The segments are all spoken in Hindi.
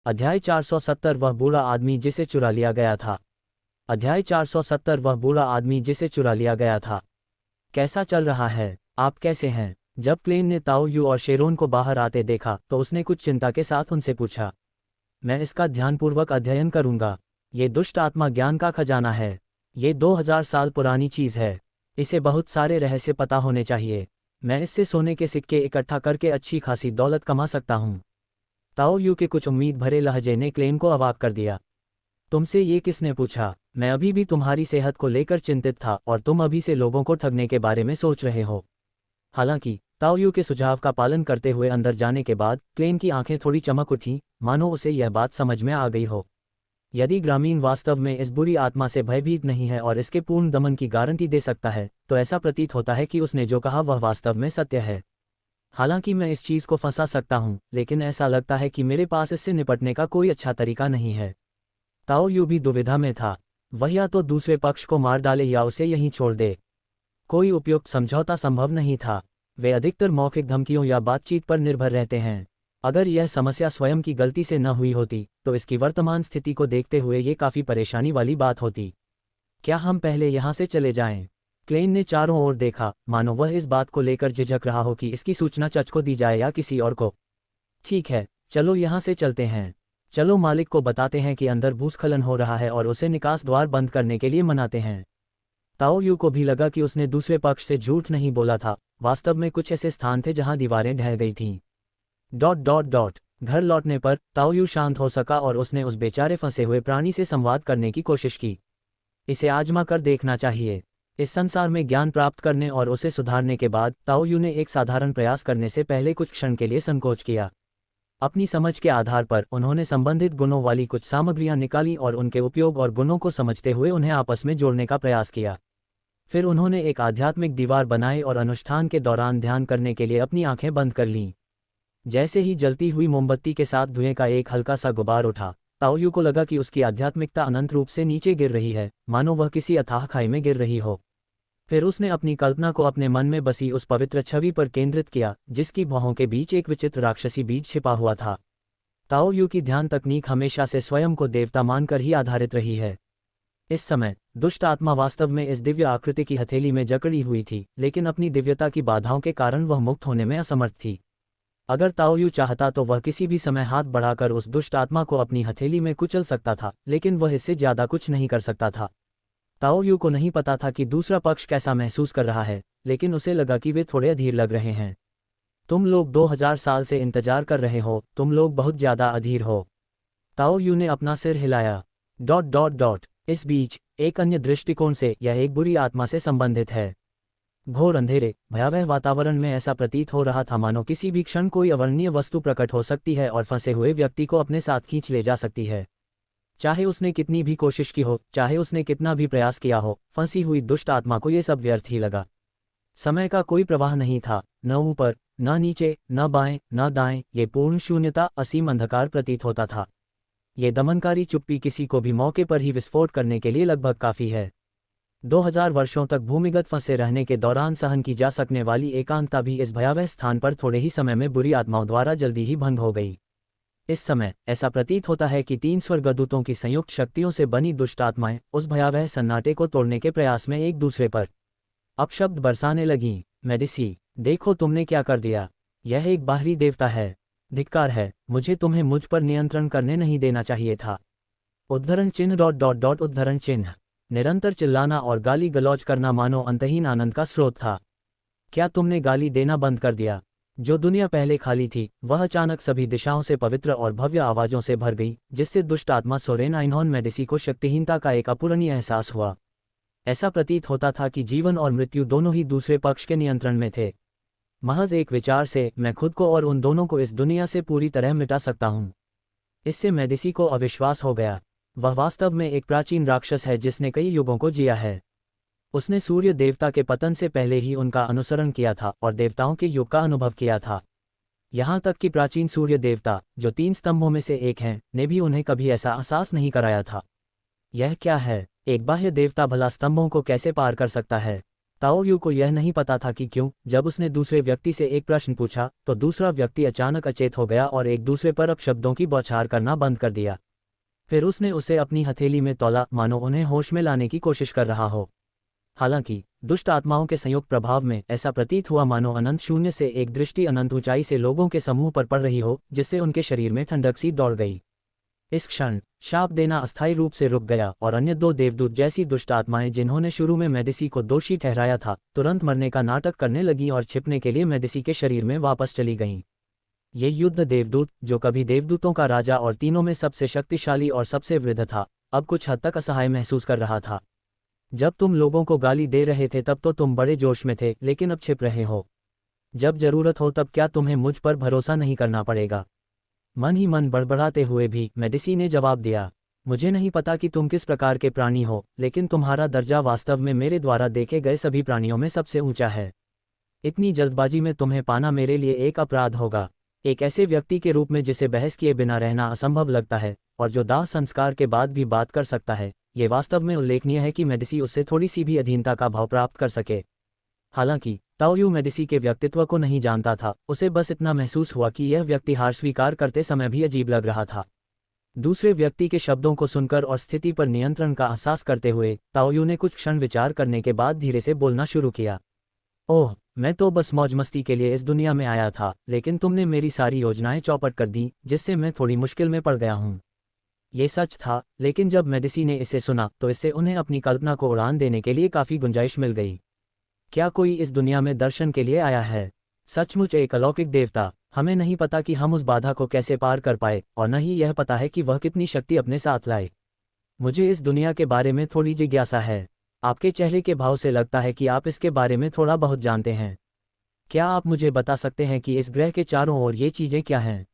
अध्याय 470 वह बूढ़ा आदमी जिसे चुरा लिया गया था। अध्याय 470 वह बूढ़ा आदमी जिसे चुरा लिया गया था। कैसा चल रहा है? आप कैसे हैं? जब क्लेन ने ताओ यू और शेरोन को बाहर आते देखा तो उसने कुछ चिंता के साथ उनसे पूछा, मैं इसका ध्यानपूर्वक अध्ययन करूंगा। ये दुष्ट आत्मा ज्ञान का खजाना है। ये 2000 साल पुरानी चीज़ है। इसे बहुत सारे रहस्य पता होने चाहिए। मैं इससे सोने के सिक्के इकट्ठा करके अच्छी खासी दौलत कमा सकता हूँ। ताओ यू के कुछ उम्मीद भरे लहजे ने क्लेन को अवाक कर दिया। तुमसे ये किसने पूछा? मैं अभी भी तुम्हारी सेहत को लेकर चिंतित था और तुम अभी से लोगों को ठगने के बारे में सोच रहे हो। हालांकि ताओ यू के सुझाव का पालन करते हुए अंदर जाने के बाद क्लेन की आंखें थोड़ी चमक उठीं, मानो उसे यह बात समझ में आ गई हो। यदि ग्रामीण वास्तव में इस बुरी आत्मा से भयभीत नहीं है और इसके पूर्ण दमन की गारंटी दे सकता है, तो ऐसा प्रतीत होता है कि उसने जो कहा वह वास्तव में सत्य है। हालांकि मैं इस चीज़ को फंसा सकता हूं, लेकिन ऐसा लगता है कि मेरे पास इससे निपटने का कोई अच्छा तरीका नहीं है। ताओ यू भी दुविधा में था। वह या तो दूसरे पक्ष को मार डाले या उसे यहीं छोड़ दे। कोई उपयुक्त समझौता संभव नहीं था। वे अधिकतर मौखिक धमकियों या बातचीत पर निर्भर रहते हैं। अगर यह समस्या स्वयं की गलती से न हुई होती तो इसकी वर्तमान स्थिति को देखते हुए ये काफ़ी परेशानी वाली बात होती। क्या हम पहले यहाँ से चले जाएं? क्लेन ने चारों ओर देखा, मानो वह इस बात को लेकर झिझक रहा हो कि इसकी सूचना चच को दी जाए या किसी और को। ठीक है, चलो यहाँ से चलते हैं। चलो मालिक को बताते हैं कि अंदर भूस्खलन हो रहा है और उसे निकास द्वार बंद करने के लिए मनाते हैं। ताओ यू को भी लगा कि उसने दूसरे पक्ष से झूठ नहीं बोला था। वास्तव में कुछ ऐसे स्थान थे जहां दीवारें ढह गई थीं। ... घर लौटने पर ताओ यू शांत हो सका और उसने उस बेचारे फंसे हुए प्राणी से संवाद करने की कोशिश की। इसे आजमा कर देखना चाहिए। इस संसार में ज्ञान प्राप्त करने और उसे सुधारने के बाद ताओ यू ने एक साधारण प्रयास करने से पहले कुछ क्षण के लिए संकोच किया। अपनी समझ के आधार पर उन्होंने संबंधित गुणों वाली कुछ सामग्रियां निकाली और उनके उपयोग और गुणों को समझते हुए उन्हें आपस में जोड़ने का प्रयास किया। फिर उन्होंने एक आध्यात्मिक दीवार बनाई और अनुष्ठान के दौरान ध्यान करने के लिए अपनी आंखें बंद कर लीं। जैसे ही जलती हुई मोमबत्ती के साथ धुएं का एक हल्का सा गुबार उठा, ताओ यू को लगा कि उसकी आध्यात्मिकता अनंत रूप से नीचे गिर रही है, मानो वह किसी अथाह खाई में गिर रही हो। फिर उसने अपनी कल्पना को अपने मन में बसी उस पवित्र छवि पर केंद्रित किया जिसकी भौहों के बीच एक विचित्र राक्षसी बीज छिपा हुआ था। ताओ यू की ध्यान तकनीक हमेशा से स्वयं को देवता मानकर ही आधारित रही है। इस समय दुष्ट आत्मा वास्तव में इस दिव्य आकृति की हथेली में जकड़ी हुई थी, लेकिन अपनी दिव्यता की बाधाओं के कारण वह मुक्त होने में असमर्थ थी। अगर ताओ यू चाहता तो वह किसी भी समय हाथ बढ़ाकर उस दुष्ट आत्मा को अपनी हथेली में कुचल सकता था, लेकिन वह इससे ज़्यादा कुछ नहीं कर सकता था। ताओ यू को नहीं पता था कि दूसरा पक्ष कैसा महसूस कर रहा है, लेकिन उसे लगा कि वे थोड़े अधीर लग रहे हैं। तुम लोग 2000 साल से इंतजार कर रहे हो, तुम लोग बहुत ज़्यादा अधीर हो। ताओ यू ने अपना सिर हिलाया। ... इस बीच एक अन्य दृष्टिकोण से यह एक बुरी आत्मा से संबंधित है। घोर अंधेरे भयावह वातावरण में ऐसा प्रतीत हो रहा था मानो किसी भी क्षण कोई अवर्णनीय वस्तु प्रकट हो सकती है और फंसे हुए व्यक्ति को अपने साथ खींच ले जा सकती है। चाहे उसने कितनी भी कोशिश की हो, चाहे उसने कितना भी प्रयास किया हो, फंसी हुई दुष्ट आत्मा को ये सब व्यर्थ ही लगा। समय का कोई प्रवाह नहीं था, न ऊपर न नीचे, न बाएं न दाएं। ये पूर्ण शून्यता, असीम अंधकार प्रतीत होता था। ये दमनकारी चुप्पी किसी को भी मौके पर ही विस्फोट करने के लिए लगभग काफ़ी है। 2000 वर्षों तक भूमिगत फंसे रहने के दौरान सहन की जा सकने वाली एकांतता भी इस भयावह स्थान पर थोड़े ही समय में बुरी आत्माओं द्वारा जल्दी ही भंग हो गई। इस समय ऐसा प्रतीत होता है कि 3 स्वर्गदूतों की संयुक्त शक्तियों से बनी दुष्ट आत्माएं उस भयावह सन्नाटे को तोड़ने के प्रयास में एक दूसरे पर अपशब्द बरसाने लगीं। मेडिसी, देखो तुमने क्या कर दिया। यह एक बाहरी देवता है। धिक्कार है, मुझे तुम्हें मुझ पर नियंत्रण करने नहीं देना चाहिए था। उद्धरण चिन्ह ... उद्धरण चिन्ह। निरंतर चिल्लाना और गाली गलौज करना मानो अंतहीन आनंद का स्रोत था। क्या तुमने गाली देना बंद कर दिया? जो दुनिया पहले खाली थी वह अचानक सभी दिशाओं से पवित्र और भव्य आवाज़ों से भर गई, जिससे दुष्ट आत्मा सोरेन आइनहॉर्न मेडिसी को शक्तिहीनता का एक अपूरणीय एहसास हुआ। ऐसा प्रतीत होता था कि जीवन और मृत्यु दोनों ही दूसरे पक्ष के नियंत्रण में थे। महज एक विचार से मैं खुद को और उन दोनों को इस दुनिया से पूरी तरह मिटा सकता हूँ। इससे मेडिसी को अविश्वास हो गया। वह वास्तव में एक प्राचीन राक्षस है जिसने कई युगों को जिया है। उसने सूर्य देवता के पतन से पहले ही उनका अनुसरण किया था और देवताओं के युग का अनुभव किया था। यहाँ तक कि प्राचीन सूर्य देवता, जो 3 स्तंभों में से एक हैं, ने भी उन्हें कभी ऐसा एहसास नहीं कराया था। यह क्या है? एक बाह्य देवता भला स्तंभों को कैसे पार कर सकता है? ताओ यू को यह नहीं पता था कि क्यों, जब उसने दूसरे व्यक्ति से एक प्रश्न पूछा तो दूसरा व्यक्ति अचानक अचेत हो गया और एक दूसरे पर अपशब्दों की बौछार करना बंद कर दिया। फिर उसने उसे अपनी हथेली में तौला, मानो उन्हें होश में लाने की कोशिश कर रहा हो। हालांकि दुष्ट आत्माओं के संयुक्त प्रभाव में ऐसा प्रतीत हुआ मानो अनंत शून्य से एक दृष्टि अनंत ऊंचाई से लोगों के समूह पर पड़ रही हो, जिससे उनके शरीर में ठंडक सी दौड़ गई। इस क्षण शाप देना अस्थायी रूप से रुक गया और अन्य दो देवदूत जैसी दुष्ट आत्माएं जिन्होंने शुरू में मेडिसी को दोषी ठहराया था, तुरंत मरने का नाटक करने लगी और छिपने के लिए मेडिसी के शरीर में वापस चली गईं। ये युद्ध देवदूत, जो कभी देवदूतों का राजा और तीनों में सबसे शक्तिशाली और सबसे वृद्ध था, अब कुछ हद तक असहाय महसूस कर रहा था। जब तुम लोगों को गाली दे रहे थे तब तो तुम बड़े जोश में थे, लेकिन अब छिप रहे हो। जब जरूरत हो तब क्या तुम्हें मुझ पर भरोसा नहीं करना पड़ेगा? मन ही मन बड़बड़ाते हुए भी मेडिसी ने जवाब दिया, मुझे नहीं पता कि तुम किस प्रकार के प्राणी हो, लेकिन तुम्हारा दर्जा वास्तव में मेरे द्वारा देखे गए सभी प्राणियों में सबसे ऊंचा है। इतनी जल्दबाजी में तुम्हें पाना मेरे लिए एक अपराध होगा। एक ऐसे व्यक्ति के रूप में जिसे बहस किए बिना रहना असंभव लगता है और जो दाह संस्कार के बाद भी बात कर सकता है, ये वास्तव में उल्लेखनीय है कि मेडिसी उससे थोड़ी सी भी अधीनता का भाव प्राप्त कर सके। हालांकि ताओ यू मेडिसी के व्यक्तित्व को नहीं जानता था, उसे बस इतना महसूस हुआ कि यह व्यक्ति हार स्वीकार करते समय भी अजीब लग रहा था। दूसरे व्यक्ति के शब्दों को सुनकर और स्थिति पर नियंत्रण का एहसास करते हुए ताओ यू ने कुछ क्षण विचार करने के बाद धीरे से बोलना शुरू किया। ओह, मैं तो बस मौज मस्ती के लिए इस दुनिया में आया था, लेकिन तुमने मेरी सारी योजनाएं चौपट कर दी, जिससे मैं थोड़ी मुश्किल में पड़ गया हूँ। ये सच था, लेकिन जब मेडिसी ने इसे सुना तो इससे उन्हें अपनी कल्पना को उड़ान देने के लिए काफ़ी गुंजाइश मिल गई। क्या कोई इस दुनिया में दर्शन के लिए आया है? सचमुच एक अलौकिक देवता। हमें नहीं पता कि हम उस बाधा को कैसे पार कर पाए, और न ही यह पता है कि वह कितनी शक्ति अपने साथ लाए। मुझे इस दुनिया के बारे में थोड़ी जिज्ञासा है। आपके चेहरे के भाव से लगता है कि आप इसके बारे में थोड़ा बहुत जानते हैं। क्या आप मुझे बता सकते हैं कि इस ग्रह के चारों ओर ये चीज़ें क्या हैं?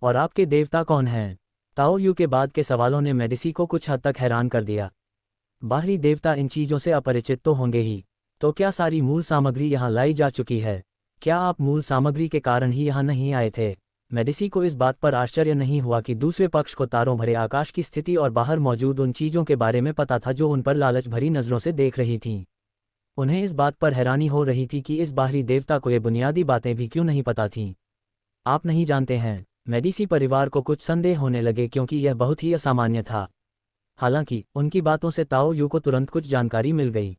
और आपके देवता कौन हैं? ताओ यू के बाद के सवालों ने मेडिसी को कुछ हद तक हैरान कर दिया। बाहरी देवता इन चीज़ों से अपरिचित तो होंगे ही, तो क्या सारी मूल सामग्री यहाँ लाई जा चुकी है? क्या आप मूल सामग्री के कारण ही यहाँ नहीं आए थे? मेडिसी को इस बात पर आश्चर्य नहीं हुआ कि दूसरे पक्ष को तारों भरे आकाश की स्थिति और बाहर मौजूद उन चीज़ों के बारे में पता था जो उन पर लालच भरी नज़रों से देख रही थीं। उन्हें इस बात पर हैरानी हो रही थी कि इस बाहरी देवता को ये बुनियादी बातें भी क्यों नहीं पता थीं। आप नहीं जानते हैं? मेडिसी परिवार को कुछ संदेह होने लगे क्योंकि यह बहुत ही असामान्य था। हालांकि उनकी बातों से ताओ यू को तुरंत कुछ जानकारी मिल गई।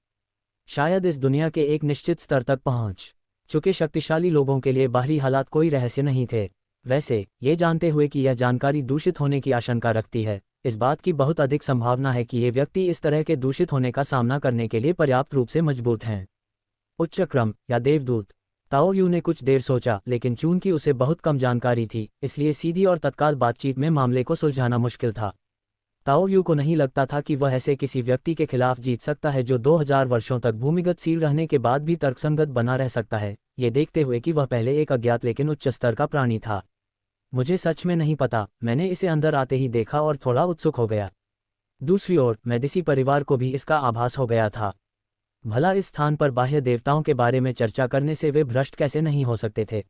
शायद इस दुनिया के एक निश्चित स्तर तक पहुंच चुके शक्तिशाली लोगों के लिए बाहरी हालात कोई रहस्य नहीं थे। वैसे ये जानते हुए कि यह जानकारी दूषित होने की आशंका रखती है, इस बात की बहुत अधिक संभावना है कि ये व्यक्ति इस तरह के दूषित होने का सामना करने के लिए पर्याप्त रूप से मजबूत हैं। उच्च क्रम या देवदूत? ताओ यू ने कुछ देर सोचा, लेकिन चूंकि उसे बहुत कम जानकारी थी, इसलिए सीधी और तत्काल बातचीत में मामले को सुलझाना मुश्किल था। ताओ यू को नहीं लगता था कि वह ऐसे किसी व्यक्ति के खिलाफ जीत सकता है जो 2000 वर्षों तक भूमिगत सील रहने के बाद भी तर्कसंगत बना रह सकता है, ये देखते हुए कि वह पहले एक अज्ञात लेकिन उच्च स्तर का प्राणी था। मुझे सच में नहीं पता, मैंने इसे अंदर आते ही देखा और थोड़ा उत्सुक हो गया। दूसरी ओर मेडिसी परिवार को भी इसका आभास हो गया था। भला इस स्थान पर बाह्य देवताओं के बारे में चर्चा करने से वे भ्रष्ट कैसे नहीं हो सकते थे?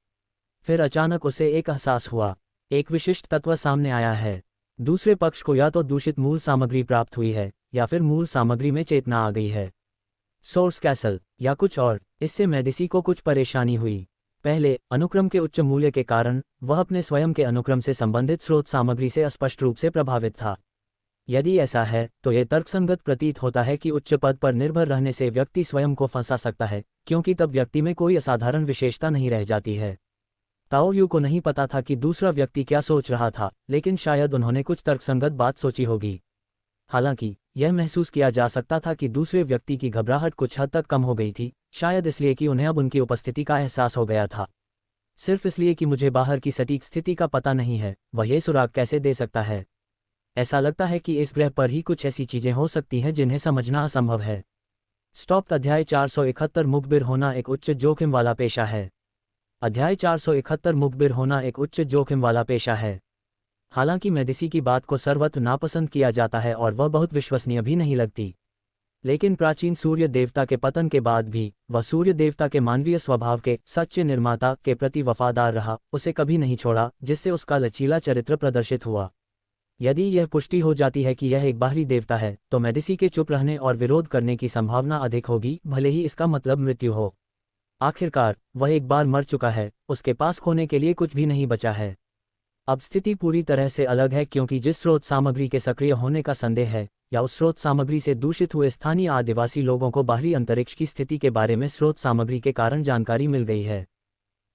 फिर अचानक उसे एक एहसास हुआ, एक विशिष्ट तत्व सामने आया है। दूसरे पक्ष को या तो दूषित मूल सामग्री प्राप्त हुई है या फिर मूल सामग्री में चेतना आ गई है। सोर्स कैसल या कुछ और। इससे मेडिसी को कुछ परेशानी हुई। पहले, अनुक्रम के उच्च मूल्य के कारण वह अपने स्वयं के अनुक्रम से संबंधित स्रोत सामग्री से स्पष्ट रूप से प्रभावित था। यदि ऐसा है तो यह तर्कसंगत प्रतीत होता है कि उच्च पद पर निर्भर रहने से व्यक्ति स्वयं को फंसा सकता है, क्योंकि तब व्यक्ति में कोई असाधारण विशेषता नहीं रह जाती है। ताओ यू को नहीं पता था कि दूसरा व्यक्ति क्या सोच रहा था, लेकिन शायद उन्होंने कुछ तर्कसंगत बात सोची होगी। हालांकि यह महसूस किया जा सकता था कि दूसरे व्यक्ति की घबराहट कुछ हद तक कम हो गई थी, शायद इसलिए कि उन्हें अब उनकी उपस्थिति का एहसास हो गया था। सिर्फ इसलिए कि मुझे बाहर की सटीक स्थिति का पता नहीं है, वह ये सुराग कैसे दे सकता है? ऐसा लगता है कि इस ग्रह पर ही कुछ ऐसी चीजें हो सकती हैं जिन्हें समझना असंभव है। स्टॉप। अध्याय 471 मुखबिर होना एक उच्च जोखिम वाला पेशा है। अध्याय 471 मुखबिर होना एक उच्च जोखिम वाला पेशा है। हालांकि मेडिसी की बात को सर्वत्र नापसंद किया जाता है और वह बहुत विश्वसनीय भी नहीं लगती, लेकिन प्राचीन सूर्य देवता के पतन के बाद भी वह सूर्य देवता के मानवीय स्वभाव के सच्चे निर्माता के प्रति वफादार रहा, उसे कभी नहीं छोड़ा, जिससे उसका लचीला चरित्र प्रदर्शित हुआ। यदि यह पुष्टि हो जाती है कि यह एक बाहरी देवता है, तो मेडिसी के चुप रहने और विरोध करने की संभावना अधिक होगी, भले ही इसका मतलब मृत्यु हो। आखिरकार वह एक बार मर चुका है, उसके पास खोने के लिए कुछ भी नहीं बचा है। अब स्थिति पूरी तरह से अलग है, क्योंकि जिस स्रोत सामग्री के सक्रिय होने का संदेह है, या उस स्रोत सामग्री से दूषित हुए स्थानीय आदिवासी लोगों को बाहरी अंतरिक्ष की स्थिति के बारे में स्रोत सामग्री के कारण जानकारी मिल गई है।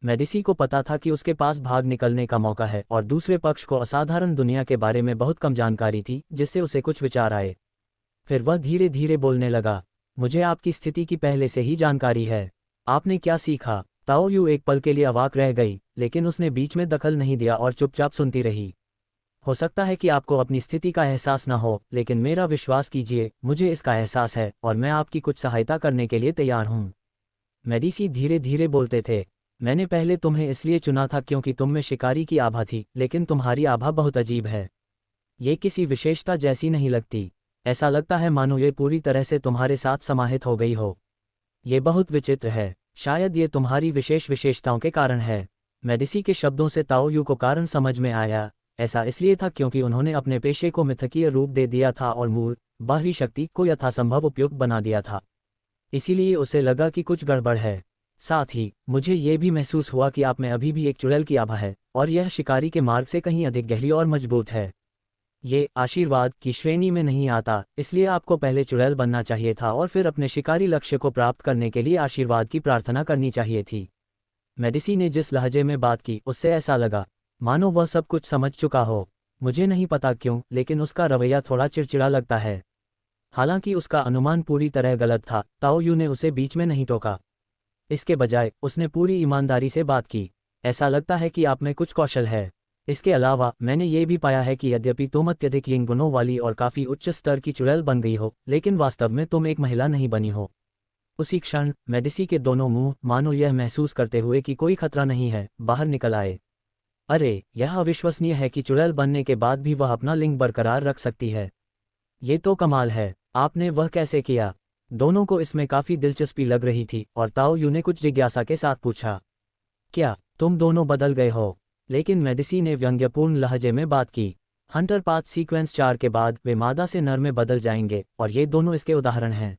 मेडिसी को पता था कि उसके पास भाग निकलने का मौका है, और दूसरे पक्ष को असाधारण दुनिया के बारे में बहुत कम जानकारी थी, जिससे उसे कुछ विचार आए। फिर वह धीरे धीरे बोलने लगा, मुझे आपकी स्थिति की पहले से ही जानकारी है। आपने क्या सीखा? ताओ यू एक पल के लिए अवाक रह गई, लेकिन उसने बीच में दखल नहीं दिया और चुपचाप सुनती रही। हो सकता है कि आपको अपनी स्थिति का एहसास न हो, लेकिन मेरा विश्वास कीजिए, मुझे इसका एहसास है, और मैं आपकी कुछ सहायता करने के लिए तैयार हूँ। मेडिसी धीरे धीरे बोलते थे, मैंने पहले तुम्हें इसलिए चुना था क्योंकि तुम में शिकारी की आभा थी, लेकिन तुम्हारी आभा बहुत अजीब है। ये किसी विशेषता जैसी नहीं लगती। ऐसा लगता है मानो ये पूरी तरह से तुम्हारे साथ समाहित हो गई हो। ये बहुत विचित्र है। शायद ये तुम्हारी विशेष विशेषताओं के कारण है। मेडिसी के शब्दों से ताओ यू को कारण समझ में आया। ऐसा इसलिए था क्योंकि उन्होंने अपने पेशे को मिथकीय रूप दे दिया था और मूल बाहरी शक्ति को यथासंभव उपयुक्त बना दिया था। इसीलिए उसे लगा कि कुछ गड़बड़ है। साथ ही मुझे ये भी महसूस हुआ कि आप में अभी भी एक चुड़ैल की आभा है, और यह शिकारी के मार्ग से कहीं अधिक गहरी और मजबूत है। ये आशीर्वाद की श्रेणी में नहीं आता, इसलिए आपको पहले चुड़ैल बनना चाहिए था और फिर अपने शिकारी लक्ष्य को प्राप्त करने के लिए आशीर्वाद की प्रार्थना करनी चाहिए थी। मेडिसी ने जिस लहजे में बात की, उससे ऐसा लगा मानो वह सब कुछ समझ चुका हो। मुझे नहीं पता क्यों, लेकिन उसका रवैया थोड़ा चिड़चिड़ा लगता है। हालांकि उसका अनुमान पूरी तरह गलत था, ताओ यू ने उसे बीच में नहीं टोका। इसके बजाय उसने पूरी ईमानदारी से बात की, ऐसा लगता है कि आप में कुछ कौशल है। इसके अलावा मैंने ये भी पाया है कि यद्यपि तुम अत्यधिक यंग गुणों वाली और काफ़ी उच्च स्तर की चुड़ैल बन गई हो, लेकिन वास्तव में तुम एक महिला नहीं बनी हो। उसी क्षण मेडिसी के दोनों मुंह, मानो यह महसूस करते हुए कि कोई खतरा नहीं है, बाहर निकल आए। अरे, यह अविश्वसनीय है कि चुड़ैल बनने के बाद भी वह अपना लिंग बरकरार रख सकती है। ये तो कमाल है। आपने वह कैसे किया? दोनों को इसमें काफ़ी दिलचस्पी लग रही थी, और ताओ यू ने कुछ जिज्ञासा के साथ पूछा, क्या तुम दोनों बदल गए हो? लेकिन मेडिसी ने व्यंग्यपूर्ण लहजे में बात की। हंटर पाथ सीक्वेंस 4 के बाद वे मादा से नर में बदल जाएंगे, और ये दोनों इसके उदाहरण हैं।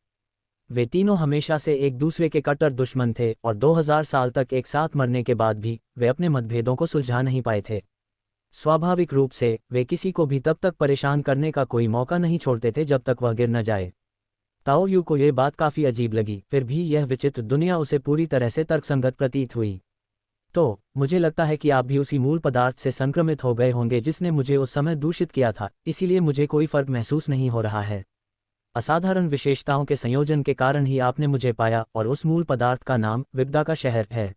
वे तीनों हमेशा से एक दूसरे के कट्टर दुश्मन थे, और 2000 साल तक एक साथ मरने के बाद भी वे अपने मतभेदों को सुलझा नहीं पाए थे। स्वाभाविक रूप से वे किसी को भी तब तक परेशान करने का कोई मौका नहीं छोड़ते थे जब तक वह गिर न जाए। ताओ यू को यह बात काफ़ी अजीब लगी, फिर भी यह विचित्र दुनिया उसे पूरी तरह से तर्कसंगत प्रतीत हुई। तो मुझे लगता है कि आप भी उसी मूल पदार्थ से संक्रमित हो गए होंगे जिसने मुझे उस समय दूषित किया था, इसीलिए मुझे कोई फर्क महसूस नहीं हो रहा है। असाधारण विशेषताओं के संयोजन के कारण ही आपने मुझे पाया, और उस मूल पदार्थ का नाम विपदा का शहर है।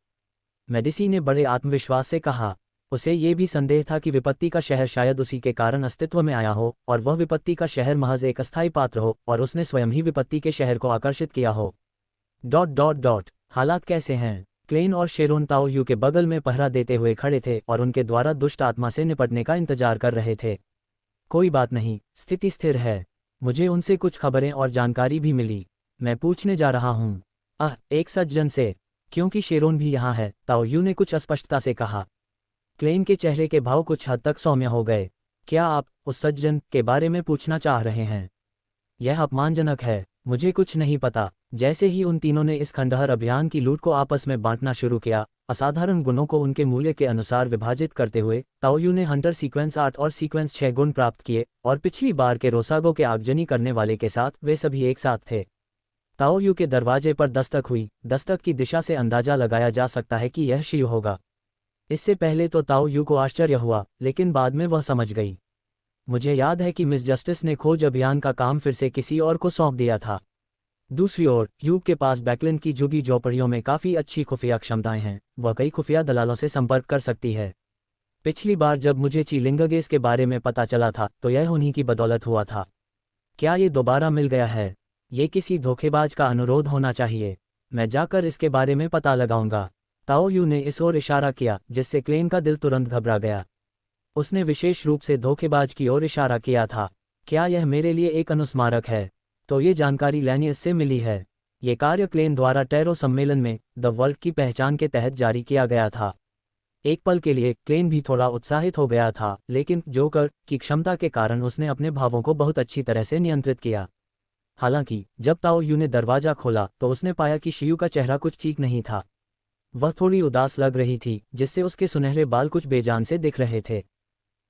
मेडिसी ने बड़े आत्मविश्वास से कहा। उसे ये भी संदेह था कि विपत्ति का शहर शायद उसी के कारण अस्तित्व में आया हो, और वह विपत्ति का शहर महज एक अस्थायी पात्र हो, और उसने स्वयं ही विपत्ति के शहर को आकर्षित किया हो। ... हालात कैसे हैं? क्लेन और शेरोन ताओ यू के बगल में पहरा देते हुए खड़े थे और उनके द्वारा दुष्ट आत्मा से निपटने का इंतजार कर रहे थे। कोई बात नहीं, स्थिति स्थिर है। मुझे उनसे कुछ खबरें और जानकारी भी मिली। मैं पूछने जा रहा हूँ। एक सज्जन से। क्योंकि शेरोन भी यहाँ है, ताओ यू ने कुछ अस्पष्टता से कहा। क्लेन के चेहरे के भाव कुछ हद तक सौम्य हो गए। क्या आप उस सज्जन के बारे में पूछना चाह रहे हैं? यह अपमानजनक है। मुझे कुछ नहीं पता। जैसे ही उन तीनों ने इस खंडहर अभियान की लूट को आपस में बांटना शुरू किया, असाधारण गुणों को उनके मूल्य के अनुसार विभाजित करते हुए, ताओ यू ने हंटर सीक्वेंस 8 और सीक्वेंस 6 गुण प्राप्त किए, और पिछली बार के रोसागो के आगजनी करने वाले के साथ वे सभी एक साथ थे। ताओ यू के दरवाजे पर दस्तक हुई। दस्तक की दिशा से अंदाजा लगाया जा सकता है कि यह शियू होगा। इससे पहले तो ताओ यू को आश्चर्य हुआ, लेकिन बाद में वह समझ गई। मुझे याद है कि मिस जस्टिस ने खोज अभियान का काम फिर से किसी और को सौंप दिया था। दूसरी ओर यूब के पास बैकलैंड की झुगी झोपड़ियों में काफ़ी अच्छी खुफिया क्षमताएं हैं। वह कई खुफिया दलालों से संपर्क कर सकती है। पिछली बार जब मुझे चीलिंगगेस के बारे में पता चला था, तो यह उन्हीं की बदौलत हुआ था। क्या ये दोबारा मिल गया है? ये किसी धोखेबाज का अनुरोध होना चाहिए। मैं जाकर इसके बारे में पता लगाऊंगा। ताओ यू ने इस ओर इशारा किया, जिससे क्लेन का दिल तुरंत घबरा गया। उसने विशेष रूप से धोखेबाज की ओर इशारा किया था। क्या यह मेरे लिए एक अनुस्मारक है? तो ये जानकारी लैनियस से मिली है। ये कार्य क्लेन द्वारा टैरो सम्मेलन में द वर्ल्ड की पहचान के तहत जारी किया गया था। एक पल के लिए क्लेन भी थोड़ा उत्साहित हो गया था, लेकिन जोकर की क्षमता के कारण उसने अपने भावों को बहुत अच्छी तरह से नियंत्रित किया। हालांकि जब ताओ यू ने दरवाजा खोला तो उसने पाया कि शियू का चेहरा कुछ ठीक नहीं था। वह थोड़ी उदास लग रही थी, जिससे उसके सुनहरे बाल कुछ बेजान से दिख रहे थे।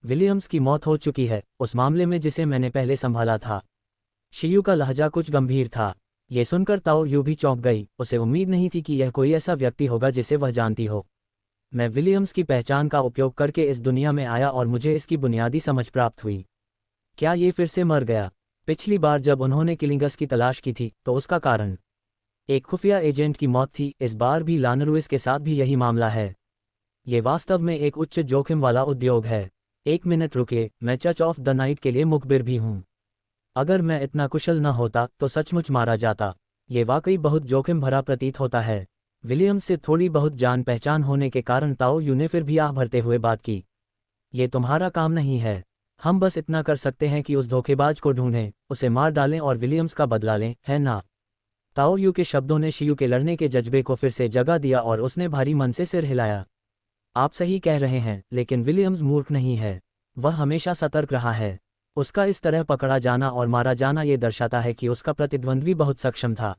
विलियम्स की मौत हो चुकी है, उस मामले में जिसे मैंने पहले संभाला था। शियू का लहजा कुछ गंभीर था। ये सुनकर ताओ यू भी चौंक गई, उसे उम्मीद नहीं थी कि यह कोई ऐसा व्यक्ति होगा जिसे वह जानती हो। मैं विलियम्स की पहचान का उपयोग करके इस दुनिया में आया और मुझे इसकी बुनियादी समझ प्राप्त हुई। क्या ये फिर से मर गया? पिछली बार जब उन्होंने किलिंगस की तलाश की थी तो उसका कारण एक खुफिया एजेंट की मौत थी। इस बार भी लानरुइस के साथ भी यही मामला है। ये वास्तव में एक उच्च जोखिम वाला उद्योग है। एक मिनट रुकिए, मैं चर्च ऑफ द नाइट के लिए मुखबिर भी हूँ। अगर मैं इतना कुशल न होता तो सचमुच मारा जाता। ये वाकई बहुत जोखिम भरा प्रतीत होता है। विलियम्स से थोड़ी बहुत जान पहचान होने के कारण ताओ यू ने फिर भी आह भरते हुए बात की। ये तुम्हारा काम नहीं है। हम बस इतना कर सकते हैं कि उस धोखेबाज को ढूंढें, उसे मार डालें और विलियम्स का बदला लें, है ना? ताओ यू के शब्दों ने शियू के लड़ने के जज्बे को फिर से जगा दिया और उसने भारी मन से सिर हिलाया। आप सही कह रहे हैं, लेकिन विलियम्स मूर्ख नहीं है। वह हमेशा सतर्क रहा है। उसका इस तरह पकड़ा जाना और मारा जाना ये दर्शाता है कि उसका प्रतिद्वंद्वी बहुत सक्षम था।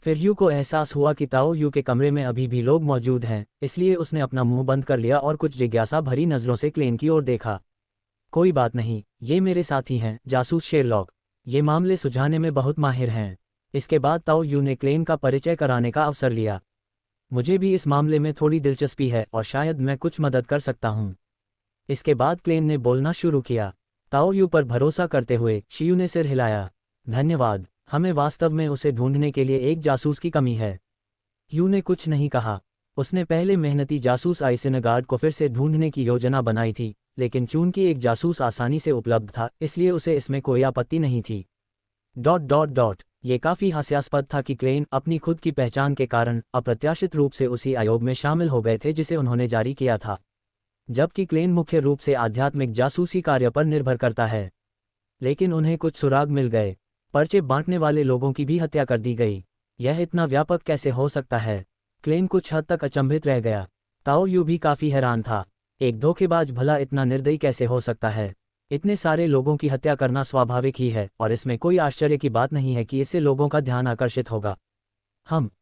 फिर यू को एहसास हुआ कि ताओ यू के कमरे में अभी भी लोग मौजूद हैं, इसलिए उसने अपना मुंह बंद कर लिया और कुछ जिज्ञासा भरी नज़रों से क्लेन की ओर देखा। कोई बात नहीं, ये मेरे साथी हैं, जासूस शेरलॉक। ये मामले सुलझाने में बहुत माहिर हैं। इसके बाद ताओ यू ने क्लेन का परिचय कराने का अवसर लिया। मुझे भी इस मामले में थोड़ी दिलचस्पी है और शायद मैं कुछ मदद कर सकता हूँ। इसके बाद क्लेन ने बोलना शुरू किया। ताओ यू पर भरोसा करते हुए शियू ने सिर हिलाया। धन्यवाद, हमें वास्तव में उसे ढूंढने के लिए एक जासूस की कमी है। यू ने कुछ नहीं कहा। उसने पहले मेहनती जासूस आइसेनगार्ड को फिर से ढूंढने की योजना बनाई थी, लेकिन चूंकि एक जासूस आसानी से उपलब्ध था, इसलिए उसे इसमें कोई आपत्ति नहीं थी। ... ये काफ़ी हास्यास्पद था कि क्लेन अपनी खुद की पहचान के कारण अप्रत्याशित रूप से उसी आयोग में शामिल हो गए थे जिसे उन्होंने जारी किया था, जबकि क्लेन मुख्य रूप से आध्यात्मिक जासूसी कार्य पर निर्भर करता है। लेकिन उन्हें कुछ सुराग मिल गए। पर्चे बांटने वाले लोगों की भी हत्या कर दी गई। यह इतना व्यापक कैसे हो सकता है? क्लेन कुछ हद तक अचंभित रह गया। ताओ यू भी काफ़ी हैरान था। एक धोखेबाज भला इतना निर्दयी कैसे हो सकता है? इतने सारे लोगों की हत्या करना स्वाभाविक ही है और इसमें कोई आश्चर्य की बात नहीं है कि इससे लोगों का ध्यान आकर्षित होगा।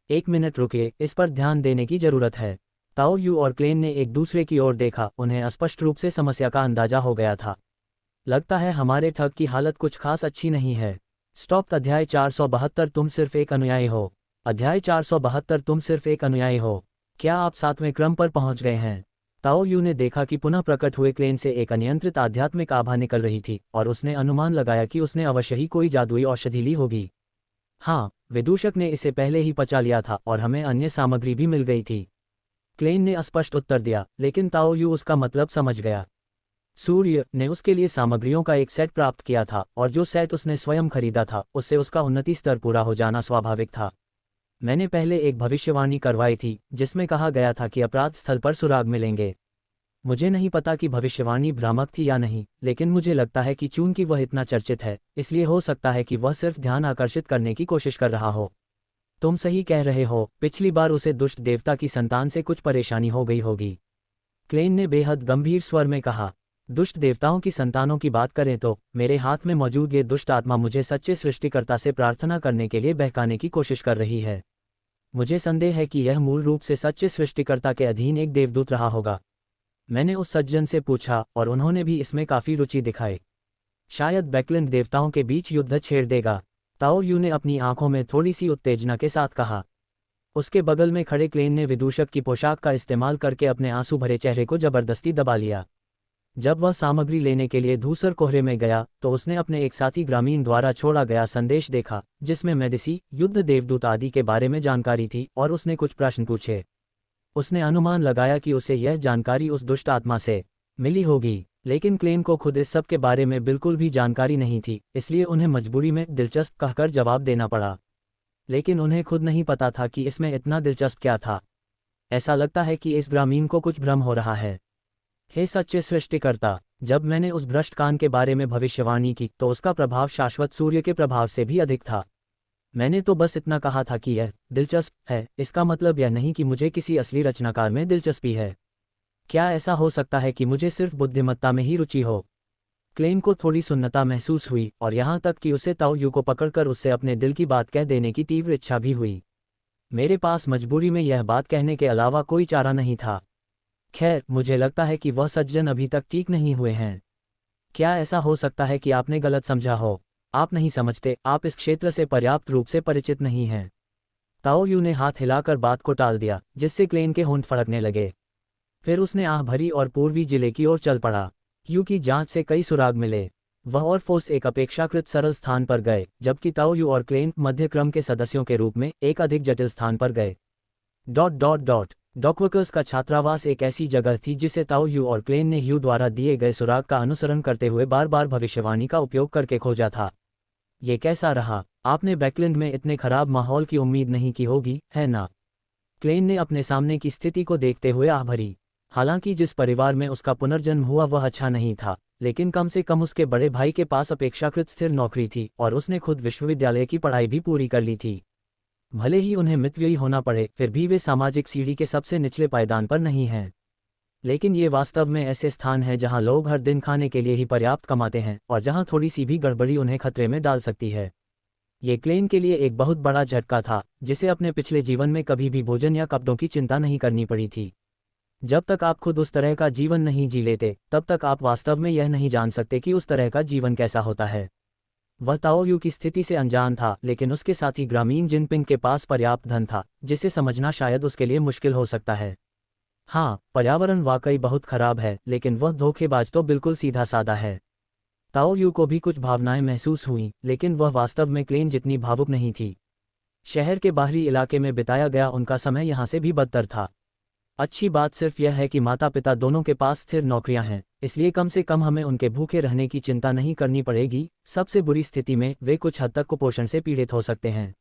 एक मिनट रुकिए, इस पर ध्यान देने की जरूरत है। ताओ यू और क्लेन ने एक दूसरे की ओर देखा। उन्हें स्पष्ट रूप से समस्या का अंदाजा हो गया था। लगता है हमारे ठग की हालत कुछ खास अच्छी नहीं है। स्टॉप। अध्याय 472 तुम सिर्फ एक अनुयायी हो। अध्याय 472 तुम सिर्फ एक अनुयायी हो। क्या आप 7वें क्रम पर पहुंच गए हैं? ताओ यू ने देखा कि पुनः प्रकट हुए क्लेन से एक अनियंत्रित आध्यात्मिक आभा निकल रही थी और उसने अनुमान लगाया कि उसने अवश्य ही कोई जादुई औषधि ली होगी। हाँ, विदूषक ने इसे पहले ही पचा लिया था और हमें अन्य सामग्री भी मिल गई थी। क्लेन ने स्पष्ट उत्तर दिया, लेकिन ताओ यू उसका मतलब समझ गया। सूर्य ने उसके लिए सामग्रियों का एक सेट प्राप्त किया था और जो सेट उसने स्वयं खरीदा था उससे उसका उन्नति स्तर पूरा हो जाना स्वाभाविक था। मैंने पहले एक भविष्यवाणी करवाई थी जिसमें कहा गया था कि अपराध स्थल पर सुराग मिलेंगे। मुझे नहीं पता कि भविष्यवाणी भ्रामक थी या नहीं, लेकिन मुझे लगता है कि चूंकि वह इतना चर्चित है, इसलिए हो सकता है कि वह सिर्फ ध्यान आकर्षित करने की कोशिश कर रहा हो। तुम सही कह रहे हो, पिछली बार उसे दुष्ट देवता की संतान से कुछ परेशानी हो गई होगी। क्लेन ने बेहद गंभीर स्वर में कहा। दुष्ट देवताओं की संतानों की बात करें तो मेरे हाथ में मौजूद ये दुष्ट आत्मा मुझे सच्चे सृष्टिकर्ता से प्रार्थना करने के लिए बहकाने की कोशिश कर रही है। मुझे संदेह है कि यह मूल रूप से सच्चे सृष्टिकर्ता के अधीन एक देवदूत रहा होगा। मैंने उस सज्जन से पूछा और उन्होंने भी इसमें काफ़ी रुचि दिखाई। शायद बैकलैंड देवताओं के बीच युद्ध छेड़ देगा। ताओ यू ने अपनी आंखों में थोड़ी सी उत्तेजना के साथ कहा। उसके बगल में खड़े क्लेन ने विदूषक की पोशाक का इस्तेमाल करके अपने आंसू भरे चेहरे को जबरदस्ती दबा लिया। जब वह सामग्री लेने के लिए धूसर कोहरे में गया तो उसने अपने एक साथी ग्रामीण द्वारा छोड़ा गया संदेश देखा जिसमें मेडिसी, युद्ध देवदूत आदि के बारे में जानकारी थी और उसने कुछ प्रश्न पूछे। उसने अनुमान लगाया कि उसे यह जानकारी उस दुष्ट आत्मा से मिली होगी, लेकिन क्लेन को खुद इस सब के बारे में बिल्कुल भी जानकारी नहीं थी, इसलिए उन्हें मजबूरी में दिलचस्प कहकर जवाब देना पड़ा। लेकिन उन्हें खुद नहीं पता था कि इसमें इतना दिलचस्प क्या था। ऐसा लगता है कि इस ग्रामीण को कुछ भ्रम हो रहा है। हे सच्चे सृष्टिकर्ता, जब मैंने उस भ्रष्ट कान के बारे में भविष्यवाणी की तो उसका प्रभाव शाश्वत सूर्य के प्रभाव से भी अधिक था। मैंने तो बस इतना कहा था कि यह दिलचस्प है, इसका मतलब यह नहीं कि मुझे किसी असली रचनाकार में दिलचस्पी है। क्या ऐसा हो सकता है कि मुझे सिर्फ बुद्धिमत्ता में ही रुचि हो? क्लेन को थोड़ी सुन्नता महसूस हुई और यहाँ तक कि उसे ताओ यू को पकड़कर उससे अपने दिल की बात कह देने की तीव्र इच्छा भी हुई। मेरे पास मजबूरी में यह बात कहने के अलावा कोई चारा नहीं था। खैर, मुझे लगता है कि वह सज्जन अभी तक ठीक नहीं हुए हैं। क्या ऐसा हो सकता है कि आपने गलत समझा हो? आप नहीं समझते, आप इस क्षेत्र से पर्याप्त रूप से परिचित नहीं हैं। ताओ यू ने हाथ हिलाकर बात को टाल दिया, जिससे क्लेन के होंठ फड़कने लगे। फिर उसने आह भरी और पूर्वी जिले की ओर चल पड़ा। यू की जांच से कई सुराग मिले। वह और फोर्स एक अपेक्षाकृत सरल स्थान पर गए, जबकि ताओ यू और क्लेन मध्य क्रम के सदस्यों के रूप में एक अधिक जटिल स्थान पर गए। डॉकवर्कर्स का छात्रावास एक ऐसी जगह थी जिसे ताओ यू और क्लेन ने ह्यू द्वारा दिए गए सुराग का अनुसरण करते हुए बार बार भविष्यवाणी का उपयोग करके खोजा था। ये कैसा रहा? आपने बैकलैंड में इतने खराब माहौल की उम्मीद नहीं की होगी, है ना? क्लेन ने अपने सामने की स्थिति को देखते हुए आह भरी। हालांकि जिस परिवार में उसका पुनर्जन्म हुआ वह अच्छा नहीं था, लेकिन कम से कम उसके बड़े भाई के पास अपेक्षाकृत स्थिर नौकरी थी और उसने खुद विश्वविद्यालय की पढ़ाई भी पूरी कर ली थी। भले ही उन्हें मितव्ययी होना पड़े, फिर भी वे सामाजिक सीढ़ी के सबसे निचले पायदान पर नहीं हैं। लेकिन ये वास्तव में ऐसे स्थान हैं जहां लोग हर दिन खाने के लिए ही पर्याप्त कमाते हैं और जहां थोड़ी सी भी गड़बड़ी उन्हें खतरे में डाल सकती है। ये क्लेन के लिए एक बहुत बड़ा झटका था, जिसे अपने पिछले जीवन में कभी भी भोजन या कपड़ों की चिंता नहीं करनी पड़ी थी। जब तक आप खुद उस तरह का जीवन नहीं जी लेते, तब तक आप वास्तव में यह नहीं जान सकते कि उस तरह का जीवन कैसा होता है। वह ताओ यू की स्थिति से अनजान था, लेकिन उसके साथी ग्रामीण जिनपिंग के पास पर्याप्त धन था, जिसे समझना शायद उसके लिए मुश्किल हो सकता है। हाँ, पर्यावरण वाकई बहुत खराब है, लेकिन वह धोखेबाज तो बिल्कुल सीधा साधा है। ताओ यू को भी कुछ भावनाएं महसूस हुईं, लेकिन वह वास्तव में क्लेन जितनी भावुक नहीं थी। शहर के बाहरी इलाके में बिताया गया उनका समय यहाँ से भी बदतर था। अच्छी बात सिर्फ यह है कि माता पिता दोनों के पास स्थिर नौकरियां हैं, इसलिए कम से कम हमें उनके भूखे रहने की चिंता नहीं करनी पड़ेगी। सबसे बुरी स्थिति में वे कुछ हद तक कुपोषण से पीड़ित हो सकते हैं।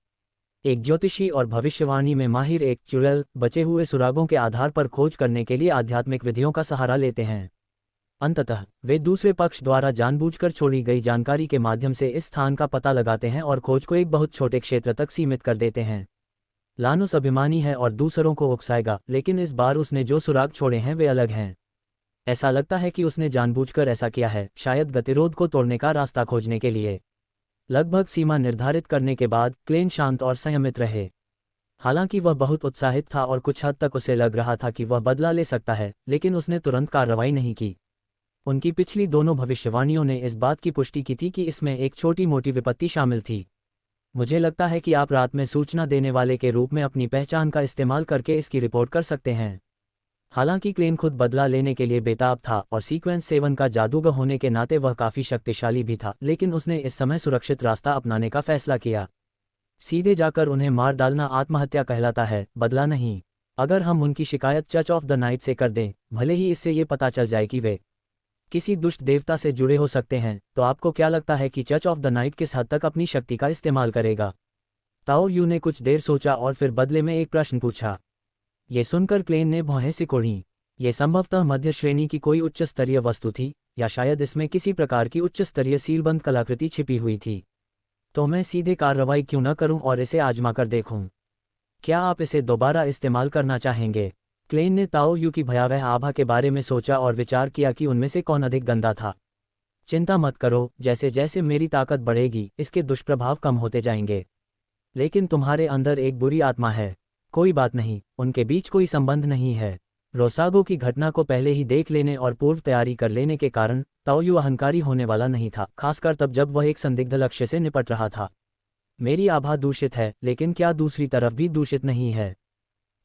एक ज्योतिषी और भविष्यवाणी में माहिर एक चुड़ैल बचे हुए सुरागों के आधार पर खोज करने के लिए आध्यात्मिक विधियों का सहारा लेते हैं। अंततः वे दूसरे पक्ष द्वारा जानबूझकर छोड़ी गई जानकारी के माध्यम से इस स्थान का पता लगाते हैं और खोज को एक बहुत छोटे क्षेत्र तक सीमित कर देते हैं। लानुस अभिमानी है और दूसरों को उकसाएगा, लेकिन इस बार उसने जो सुराग छोड़े हैं वे अलग हैं। ऐसा लगता है कि उसने जानबूझकर ऐसा किया है, शायद गतिरोध को तोड़ने का रास्ता खोजने के लिए। लगभग सीमा निर्धारित करने के बाद क्लेन शांत और संयमित रहे। हालांकि वह बहुत उत्साहित था और कुछ हद तक उसे लग रहा था कि वह बदला ले सकता है, लेकिन उसने तुरंत कार्रवाई नहीं की। उनकी पिछली दोनों भविष्यवाणियों ने इस बात की पुष्टि की थी कि इसमें एक छोटी मोटी विपत्ति शामिल थी। मुझे लगता है कि आप रात में सूचना देने वाले के रूप में अपनी पहचान का इस्तेमाल करके इसकी रिपोर्ट कर सकते हैं। हालांकि क्लेन खुद बदला लेने के लिए बेताब था और सीक्वेंस 7 का जादूगर होने के नाते वह काफ़ी शक्तिशाली भी था, लेकिन उसने इस समय सुरक्षित रास्ता अपनाने का फैसला किया। सीधे जाकर उन्हें मार डालना आत्महत्या कहलाता है, बदला नहीं। अगर हम उनकी शिकायत चर्च ऑफ द नाइट से कर दें, भले ही इससे ये पता चल जाए कि वे किसी दुष्ट देवता से जुड़े हो सकते हैं, तो आपको क्या लगता है कि चर्च ऑफ द नाइट किस हद तक अपनी शक्ति का इस्तेमाल करेगा? ताओ यू ने कुछ देर सोचा और फिर बदले में एक प्रश्न पूछा। ये सुनकर क्लेन ने भौहें सिकोड़ी। ये संभवतः मध्य श्रेणी की कोई उच्च स्तरीय वस्तु थी, या शायद इसमें किसी प्रकार की उच्च स्तरीय सीलबंद कलाकृति छिपी हुई थी। तो मैं सीधे कार्रवाई क्यों न करूं और इसे आजमा कर देखूं? क्या आप इसे दोबारा इस्तेमाल करना चाहेंगे? क्लेन ने ताओ यू की भयावह आभा के बारे में सोचा और विचार किया कि उनमें से कौन अधिक गंदा था। चिंता मत करो, जैसे जैसे मेरी ताकत बढ़ेगी, इसके दुष्प्रभाव कम होते जाएंगे। लेकिन तुम्हारे अंदर एक बुरी आत्मा है। कोई बात नहीं, उनके बीच कोई संबंध नहीं है। रोसागो की घटना को पहले ही देख लेने और पूर्व तैयारी कर लेने के कारण ताओ यू अहंकारी होने वाला नहीं था, खासकर तब जब वह एक संदिग्ध लक्ष्य से निपट रहा था। मेरी आभा दूषित है, लेकिन क्या दूसरी तरफ भी दूषित नहीं है?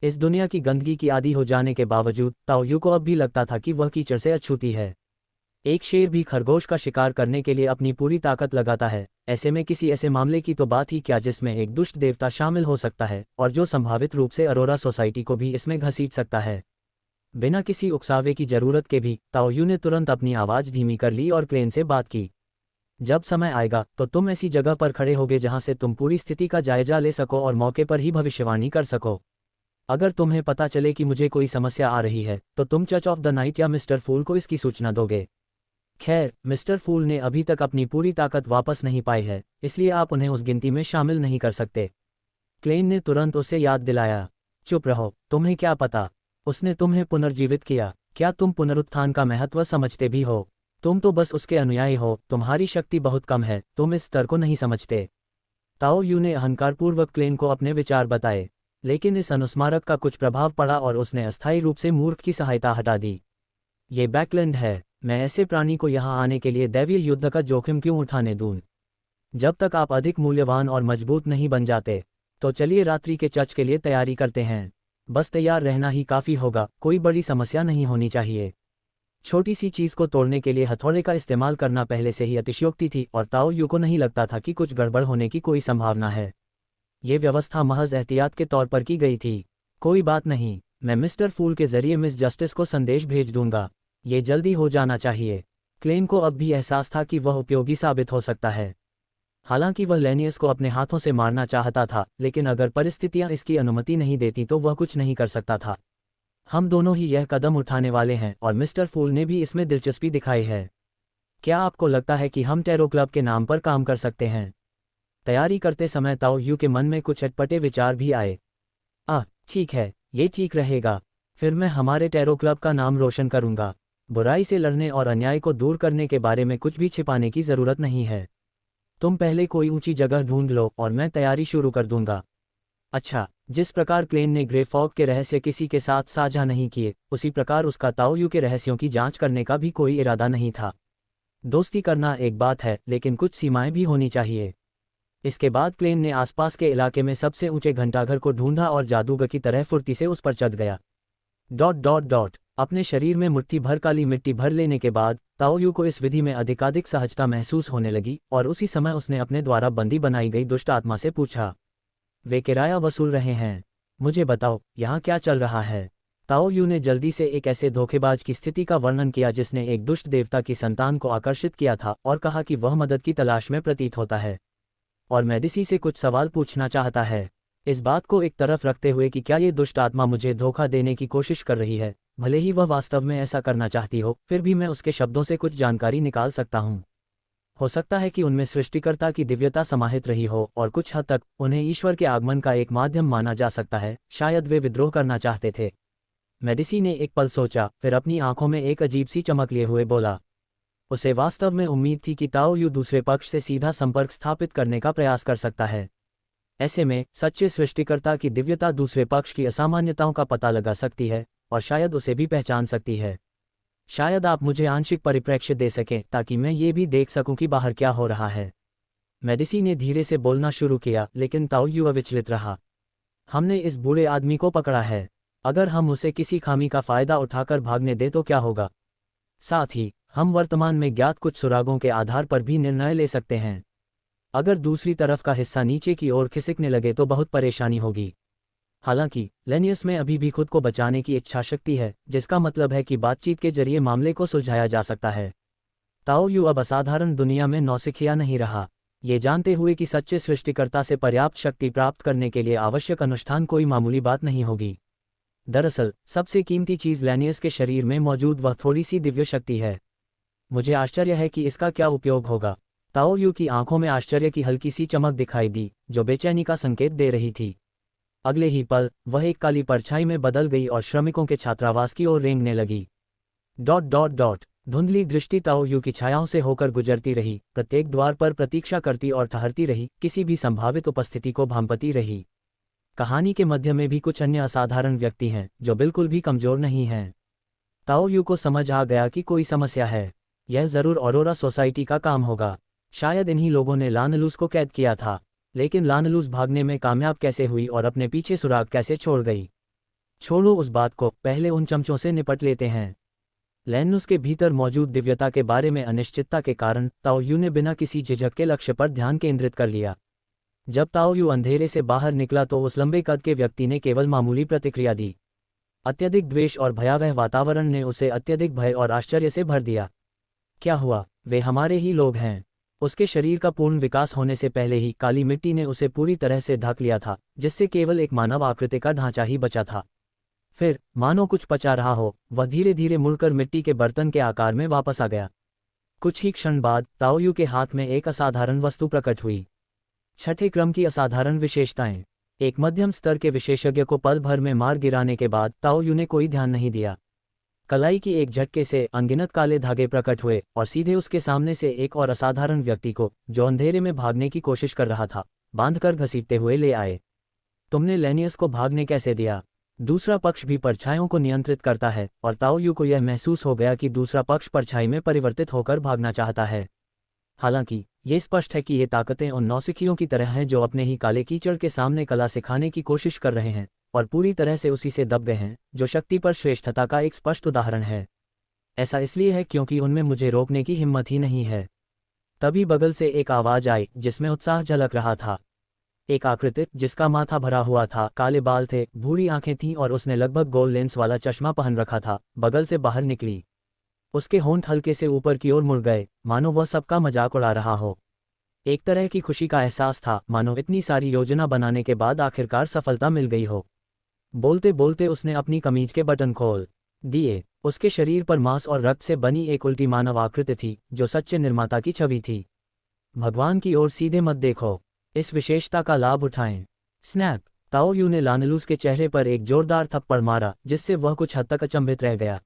इस दुनिया की गंदगी की आदी हो जाने के बावजूद ताओ यू को अब भी लगता था कि वह कीचड़ से अछूती है। एक शेर भी खरगोश का शिकार करने के लिए अपनी पूरी ताकत लगाता है, ऐसे में किसी ऐसे मामले की तो बात ही क्या जिसमें एक दुष्ट देवता शामिल हो सकता है और जो संभावित रूप से अरोरा सोसाइटी को भी इसमें घसीट सकता है। बिना किसी उकसावे की जरूरत के भी ताओ यू ने तुरंत अपनी आवाज़ धीमी कर ली और क्लेन से बात की। जब समय आएगा तो तुम ऐसी जगह पर खड़े होगे जहां से तुम पूरी स्थिति का जायजा ले सको और मौके पर ही भविष्यवाणी कर सको। अगर तुम्हें पता चले कि मुझे कोई समस्या आ रही है, तो तुम चर्च ऑफ द नाइट या मिस्टर फूल को इसकी सूचना दोगे। खैर, मिस्टर फूल ने अभी तक अपनी पूरी ताकत वापस नहीं पाई है, इसलिए आप उन्हें उस गिनती में शामिल नहीं कर सकते। क्लेन ने तुरंत उसे याद दिलाया। चुप रहो, तुम्हें क्या पता? उसने तुम्हें पुनर्जीवित किया। क्या तुम पुनरुत्थान का महत्व समझते भी हो? तुम तो बस उसके अनुयायी हो, तुम्हारी शक्ति बहुत कम है, तुम इस स्तर को नहीं समझते। ताओ यू ने अहंकारपूर्वक क्लेन को अपने विचार बताए, लेकिन इस अनुस्मारक का कुछ प्रभाव पड़ा और उसने अस्थायी रूप से मूर्ख की सहायता हटा दी। ये बैकलैंड है, मैं ऐसे प्राणी को यहाँ आने के लिए दैवीय युद्ध का जोखिम क्यों उठाने दूं? जब तक आप अधिक मूल्यवान और मजबूत नहीं बन जाते, तो चलिए रात्रि के चर्च के लिए तैयारी करते हैं। बस तैयार रहना ही काफ़ी होगा, कोई बड़ी समस्या नहीं होनी चाहिए। छोटी सी चीज़ को तोड़ने के लिए हथौड़े का इस्तेमाल करना पहले से ही अतिशयोक्ति थी और ताओ यू को नहीं लगता था कि कुछ गड़बड़ होने की कोई संभावना है। ये व्यवस्था महज एहतियात के तौर पर की गई थी। कोई बात नहीं, मैं मिस्टर फूल के जरिए मिस जस्टिस को संदेश भेज दूंगा। ये जल्दी हो जाना चाहिए। क्लेन को अब भी एहसास था कि वह उपयोगी साबित हो सकता है। हालांकि वह लेनियस को अपने हाथों से मारना चाहता था, लेकिन अगर परिस्थितियां इसकी अनुमति नहीं देती तो वह कुछ नहीं कर सकता था। हम दोनों ही यह कदम उठाने वाले हैं और मिस्टर फूल ने भी इसमें दिलचस्पी दिखाई है। क्या आपको लगता है कि हम टैरो क्लब के नाम पर काम कर सकते हैं? तैयारी करते समय ताओ यू के मन में कुछ अटपटे विचार भी आए। ठीक है, ये ठीक रहेगा। फिर मैं हमारे टैरो क्लब का नाम रोशन करूंगा। बुराई से लड़ने और अन्याय को दूर करने के बारे में कुछ भी छिपाने की ज़रूरत नहीं है। तुम पहले कोई ऊंची जगह ढूंढ लो और मैं तैयारी शुरू कर दूंगा। अच्छा, जिस प्रकार क्लेन ने ग्रे फॉग के रहस्य किसी के साथ साझा नहीं किए, उसी प्रकार उसका ताओ यू के रहस्यों की जांच करने का भी कोई इरादा नहीं था। दोस्ती करना एक बात है, लेकिन कुछ सीमाएं भी होनी चाहिए। इसके बाद क्लेन ने आसपास के इलाके में सबसे ऊंचे घंटाघर को ढूंढा और जादूगर की तरह फुर्ती से उस पर चढ़ गया। अपने शरीर में मुट्ठी भर काली मिट्टी भर लेने के बाद ताओ यू को इस विधि में अधिकाधिक सहजता महसूस होने लगी और उसी समय उसने अपने द्वारा बंदी बनाई गई दुष्ट आत्मा से पूछा, वे किराया वसूल रहे हैं? मुझे बताओ, यहाँ क्या चल रहा है? ताओ यू ने जल्दी से एक ऐसे धोखेबाज की स्थिति का वर्णन किया जिसने एक दुष्ट देवता की संतान को आकर्षित किया था और कहा कि वह मदद की तलाश में प्रतीत होता है और मेडिसी से कुछ सवाल पूछना चाहता है। इस बात को एक तरफ रखते हुए कि क्या ये दुष्ट आत्मा मुझे धोखा देने की कोशिश कर रही है, भले ही वह वास्तव में ऐसा करना चाहती हो, फिर भी मैं उसके शब्दों से कुछ जानकारी निकाल सकता हूँ। हो सकता है कि उनमें सृष्टिकर्ता की दिव्यता समाहित रही हो और कुछ हद तक उन्हें ईश्वर के आगमन का एक माध्यम माना जा सकता है। शायद वे विद्रोह करना चाहते थे। मेडिसी ने एक पल सोचा, फिर अपनी आंखों में एक अजीब सी चमक लिए हुए बोला। उसे वास्तव में उम्मीद थी कि ताओ यू दूसरे पक्ष से सीधा संपर्क स्थापित करने का प्रयास कर सकता है। ऐसे में सच्चे सृष्टिकर्ता की दिव्यता दूसरे पक्ष की असामान्यताओं का पता लगा सकती है और शायद उसे भी पहचान सकती है। शायद आप मुझे आंशिक परिप्रेक्ष्य दे सकें ताकि मैं ये भी देख सकूं कि बाहर क्या हो रहा है। मेडिसी ने धीरे से बोलना शुरू किया, लेकिन ताओ यू अविचलित रहा। हमने इस बूढ़े आदमी को पकड़ा है। अगर हम उसे किसी खामी का फायदा उठाकर भागने दें तो क्या होगा? साथ ही हम वर्तमान में ज्ञात कुछ सुरागों के आधार पर भी निर्णय ले सकते हैं। अगर दूसरी तरफ का हिस्सा नीचे की ओर खिसकने लगे तो बहुत परेशानी होगी। हालांकि लेनियस में अभी भी खुद को बचाने की इच्छा शक्ति है, जिसका मतलब है कि बातचीत के जरिए मामले को सुलझाया जा सकता है। ताओ यू अब असाधारण दुनिया में नौसिखिया नहीं रहा, ये जानते हुए कि सच्चे सृष्टिकर्ता से पर्याप्त शक्ति प्राप्त करने के लिए आवश्यक अनुष्ठान कोई मामूली बात नहीं होगी। दरअसल सबसे कीमती चीज़ लेनियस के शरीर में मौजूद वह थोड़ी सी दिव्य शक्ति है। मुझे आश्चर्य है कि इसका क्या उपयोग होगा। ताओ यू की आंखों में आश्चर्य की हल्की सी चमक दिखाई दी, जो बेचैनी का संकेत दे रही थी। अगले ही पल वह एक काली परछाई में बदल गई और श्रमिकों के छात्रावास की ओर रेंगने लगी। धुंधली दृष्टि ताओ यू की छायाओं से होकर गुजरती रही, प्रत्येक द्वार पर प्रतीक्षा करती और ठहरती रही, किसी भी संभावित उपस्थिति को भांपती रही। कहानी के मध्य में भी कुछ अन्य असाधारण व्यक्ति हैं जो बिल्कुल भी कमजोर नहीं हैं। ताओ यू को समझ आ गया कि कोई समस्या है। यह जरूर ऑरोरा सोसाइटी का काम होगा। शायद इन्हीं लोगों ने लानलूस को कैद किया था। लेकिन लानलूस भागने में कामयाब कैसे हुई और अपने पीछे सुराग कैसे छोड़ गई? छोड़ो उस बात को, पहले उन चमचों से निपट लेते हैं। लैनलूस के भीतर मौजूद दिव्यता के बारे में अनिश्चितता के कारण ताओ यू ने बिना किसी झिझक के लक्ष्य पर ध्यान केंद्रित कर लिया। जब ताओ यू अंधेरे से बाहर निकला तो उस लंबे कद के व्यक्ति ने केवल मामूली प्रतिक्रिया दी। अत्यधिक द्वेष और भयावह वातावरण ने उसे अत्यधिक भय और आश्चर्य से भर दिया। क्या हुआ? वे हमारे ही लोग हैं। उसके शरीर का पूर्ण विकास होने से पहले ही काली मिट्टी ने उसे पूरी तरह से ढक लिया था, जिससे केवल एक मानव आकृति का ढांचा ही बचा था। फिर मानो कुछ पचा रहा हो, वह धीरे धीरे मुड़कर मिट्टी के बर्तन के आकार में वापस आ गया। कुछ ही क्षण बाद ताओ यू के हाथ में एक असाधारण वस्तु प्रकट हुई। छठे क्रम की असाधारण विशेषताएं। एक मध्यम स्तर के विशेषज्ञ को पल भर में मार गिराने के बाद ताओ यू ने कोई ध्यान नहीं दिया। कलाई की एक झटके से अनगिनत काले धागे प्रकट हुए और सीधे उसके सामने से एक और असाधारण व्यक्ति को, जो अंधेरे में भागने की कोशिश कर रहा था, बांधकर घसीटते हुए ले आए। तुमने लेनियस को भागने कैसे दिया? दूसरा पक्ष भी परछाइयों को नियंत्रित करता है और ताओ यू को यह महसूस हो गया कि दूसरा पक्ष परछाई में परिवर्तित होकर भागना चाहता है। हालांकि ये स्पष्ट है कि ये ताकतें उन नौसिखियों की तरह हैं जो अपने ही काले कीचड़ के सामने कला सिखाने की कोशिश कर रहे हैं और पूरी तरह से उसी से दब गए हैं, जो शक्ति पर श्रेष्ठता का एक स्पष्ट उदाहरण है। ऐसा इसलिए है क्योंकि उनमें मुझे रोकने की हिम्मत ही नहीं है। तभी बगल से एक आवाज आई जिसमें उत्साह झलक रहा था। एक आकृति जिसका माथा भरा हुआ था, काले बाल थे, भूरी आंखें थीं और उसने लगभग गोल लेंस वाला चश्मा पहन रखा था, बगल से बाहर निकली। उसके होंठ हल्के से ऊपर की ओर मुड़ गए, मानो वह सबका मजाक उड़ा रहा हो। एक तरह की खुशी का एहसास था, मानो इतनी सारी योजना बनाने के बाद आखिरकार सफलता मिल गई हो। बोलते बोलते उसने अपनी कमीज के बटन खोल दिए। उसके शरीर पर मांस और रक्त से बनी एक उल्टी मानव आकृति थी, जो सच्चे निर्माता की छवि थी। भगवान की ओर सीधे मत देखो, इस विशेषता का लाभ उठाएं। स्नैप! ताओ यू ने लानलूस के चेहरे पर एक जोरदार थप्पड़ मारा, जिससे वह कुछ हद तक अचंभित रह गया।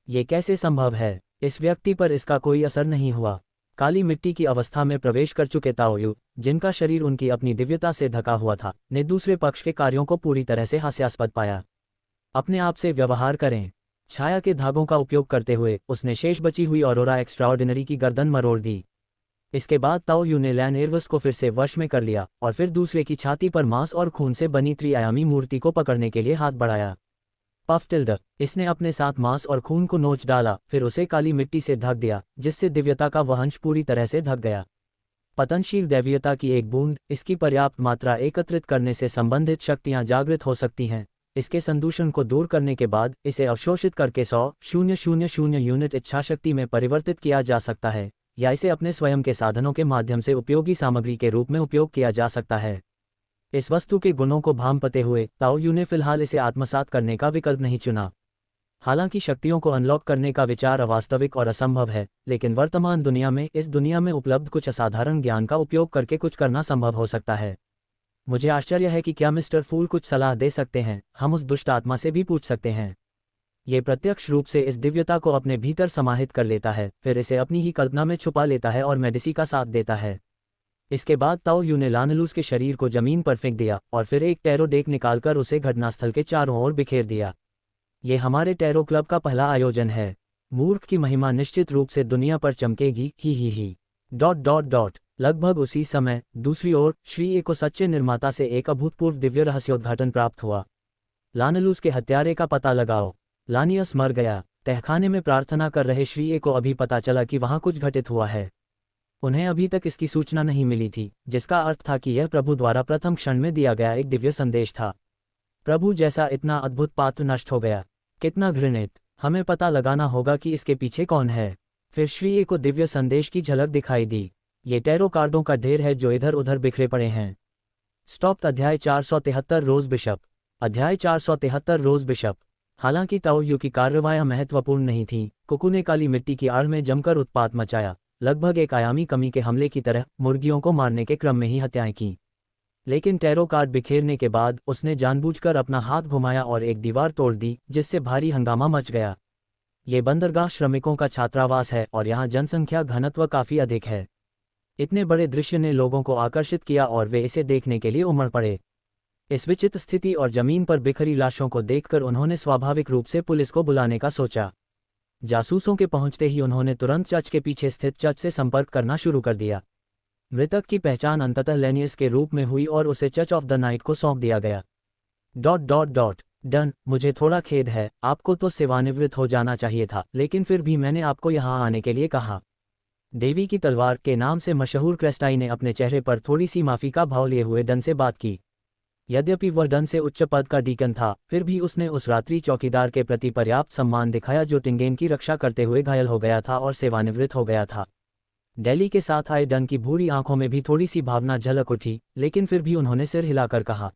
ये कैसे संभव है? इस व्यक्ति पर इसका कोई असर नहीं हुआ। काली मिट्टी की अवस्था में प्रवेश कर चुके ताओ यू, जिनका शरीर उनकी अपनी दिव्यता से ढका हुआ था, ने दूसरे पक्ष के कार्यों को पूरी तरह से हास्यास्पद पाया। अपने आप से व्यवहार करें। छाया के धागों का उपयोग करते हुए उसने शेष बची हुई ऑरोरा एक्स्ट्राऑर्डिनरी की गर्दन मरोड़ दी। इसके बाद ताओ यू ने लैन एर्वस को फिर से वश में कर लिया और फिर दूसरे की छाती पर मांस और खून से बनी त्रिआयामी मूर्ति को पकड़ने के लिए हाथ बढ़ाया। Puff tilde! इसने अपने साथ मांस और खून को नोच डाला, फिर उसे काली मिट्टी से ढक दिया, जिससे दिव्यता का वह अंश पूरी तरह से ढक गया। पतनशील दैवीयता की एक बूंद, इसकी पर्याप्त मात्रा एकत्रित करने से संबंधित शक्तियां जागृत हो सकती हैं। इसके संदूषण को दूर करने के बाद इसे अवशोषित करके 100,000 यूनिट इच्छाशक्ति में परिवर्तित किया जा सकता है, या इसे अपने स्वयं के साधनों के माध्यम से उपयोगी सामग्री के रूप में उपयोग किया जा सकता है। इस वस्तु के गुणों को भांपते हुए ताओ यू ने फिलहाल इसे आत्मसात करने का विकल्प नहीं चुना। हालांकि शक्तियों को अनलॉक करने का विचार अवास्तविक और असंभव है, लेकिन वर्तमान दुनिया में इस दुनिया में उपलब्ध कुछ असाधारण ज्ञान का उपयोग करके कुछ करना संभव हो सकता है। मुझे आश्चर्य है कि क्या मिस्टर फूल कुछ सलाह दे सकते हैं। हम उस दुष्ट आत्मा से भी पूछ सकते हैं। ये प्रत्यक्ष रूप से इस दिव्यता को अपने भीतर समाहित कर लेता है, फिर इसे अपनी ही कल्पना में छुपा लेता है और मेडिसी का साथ देता है। इसके बाद ताओ यू ने लानलूस के शरीर को जमीन पर फेंक दिया और फिर एक टैरो डेक निकालकर उसे घटनास्थल के चारों ओर बिखेर दिया। ये हमारे टैरो क्लब का पहला आयोजन है। मूर्ख की महिमा निश्चित रूप से दुनिया पर चमकेगी। ही। ... लगभग उसी समय दूसरी ओर श्री ए को सच्चे निर्माता से एक अभूतपूर्व दिव्य रहस्योद्घाटन प्राप्त हुआ। लानलूस के हत्यारे का पता लगाओ। लानियस मर गया। तहखाने में प्रार्थना कर रहे श्री ए को अभी पता चला कि वहां कुछ घटित हुआ है। उन्हें अभी तक इसकी सूचना नहीं मिली थी, जिसका अर्थ था कि यह प्रभु द्वारा प्रथम क्षण में दिया गया एक दिव्य संदेश था। प्रभु जैसा इतना अद्भुत पात्र नष्ट हो गया। कितना घृणित! हमें पता लगाना होगा कि इसके पीछे कौन है। फिर श्री ए को दिव्य संदेश की झलक दिखाई दी। ये टैरो कार्डों का ढेर है जो इधर उधर बिखरे पड़े हैं। स्टॉप! अध्याय 473 रोज बिशप। अध्याय 473 रोज बिशप। हालांकि ताओ यू की कार्रवाइयां महत्वपूर्ण नहीं थीं, कुकू ने काली मिट्टी की आड़ में जमकर उत्पात मचाया, लगभग एक आयामी कमी के हमले की तरह मुर्गियों को मारने के क्रम में ही हत्याएं की। लेकिन टैरो कार्ड बिखेरने के बाद उसने जानबूझकर अपना हाथ घुमाया और एक दीवार तोड़ दी, जिससे भारी हंगामा मच गया। ये बंदरगाह श्रमिकों का छात्रावास है और यहाँ जनसंख्या घनत्व काफ़ी अधिक है। इतने बड़े दृश्य ने लोगों को आकर्षित किया और वे इसे देखने के लिए उमड़ पड़े। इस विचित्र स्थिति और जमीन पर बिखरी लाशों को देखकर उन्होंने स्वाभाविक रूप से पुलिस को बुलाने का सोचा। जासूसों के पहुंचते ही उन्होंने तुरंत चर्च के पीछे स्थित चर्च से संपर्क करना शुरू कर दिया। मृतक की पहचान अंततः लेनियस के रूप में हुई और उसे चर्च ऑफ द नाइट को सौंप दिया गया। ... डन, मुझे थोड़ा खेद है, आपको तो सेवानिवृत्त हो जाना चाहिए था, लेकिन फिर भी मैंने आपको यहाँ आने के लिए कहा। देवी की तलवार के नाम से मशहूर क्रेस्टाई ने अपने चेहरे पर थोड़ी सी माफी का भाव लिए हुए डन से बात की। यद्यपि वह डन से उच्च पद का डीकन था, फिर भी उसने उस रात्रि चौकीदार के प्रति पर्याप्त सम्मान दिखाया जो टिंगेन की रक्षा करते हुए घायल हो गया था और सेवानिवृत्त हो गया था। डेली के साथ आए डन की भूरी आंखों में भी थोड़ी सी भावना झलक उठी, लेकिन फिर भी उन्होंने सिर हिलाकर कहा,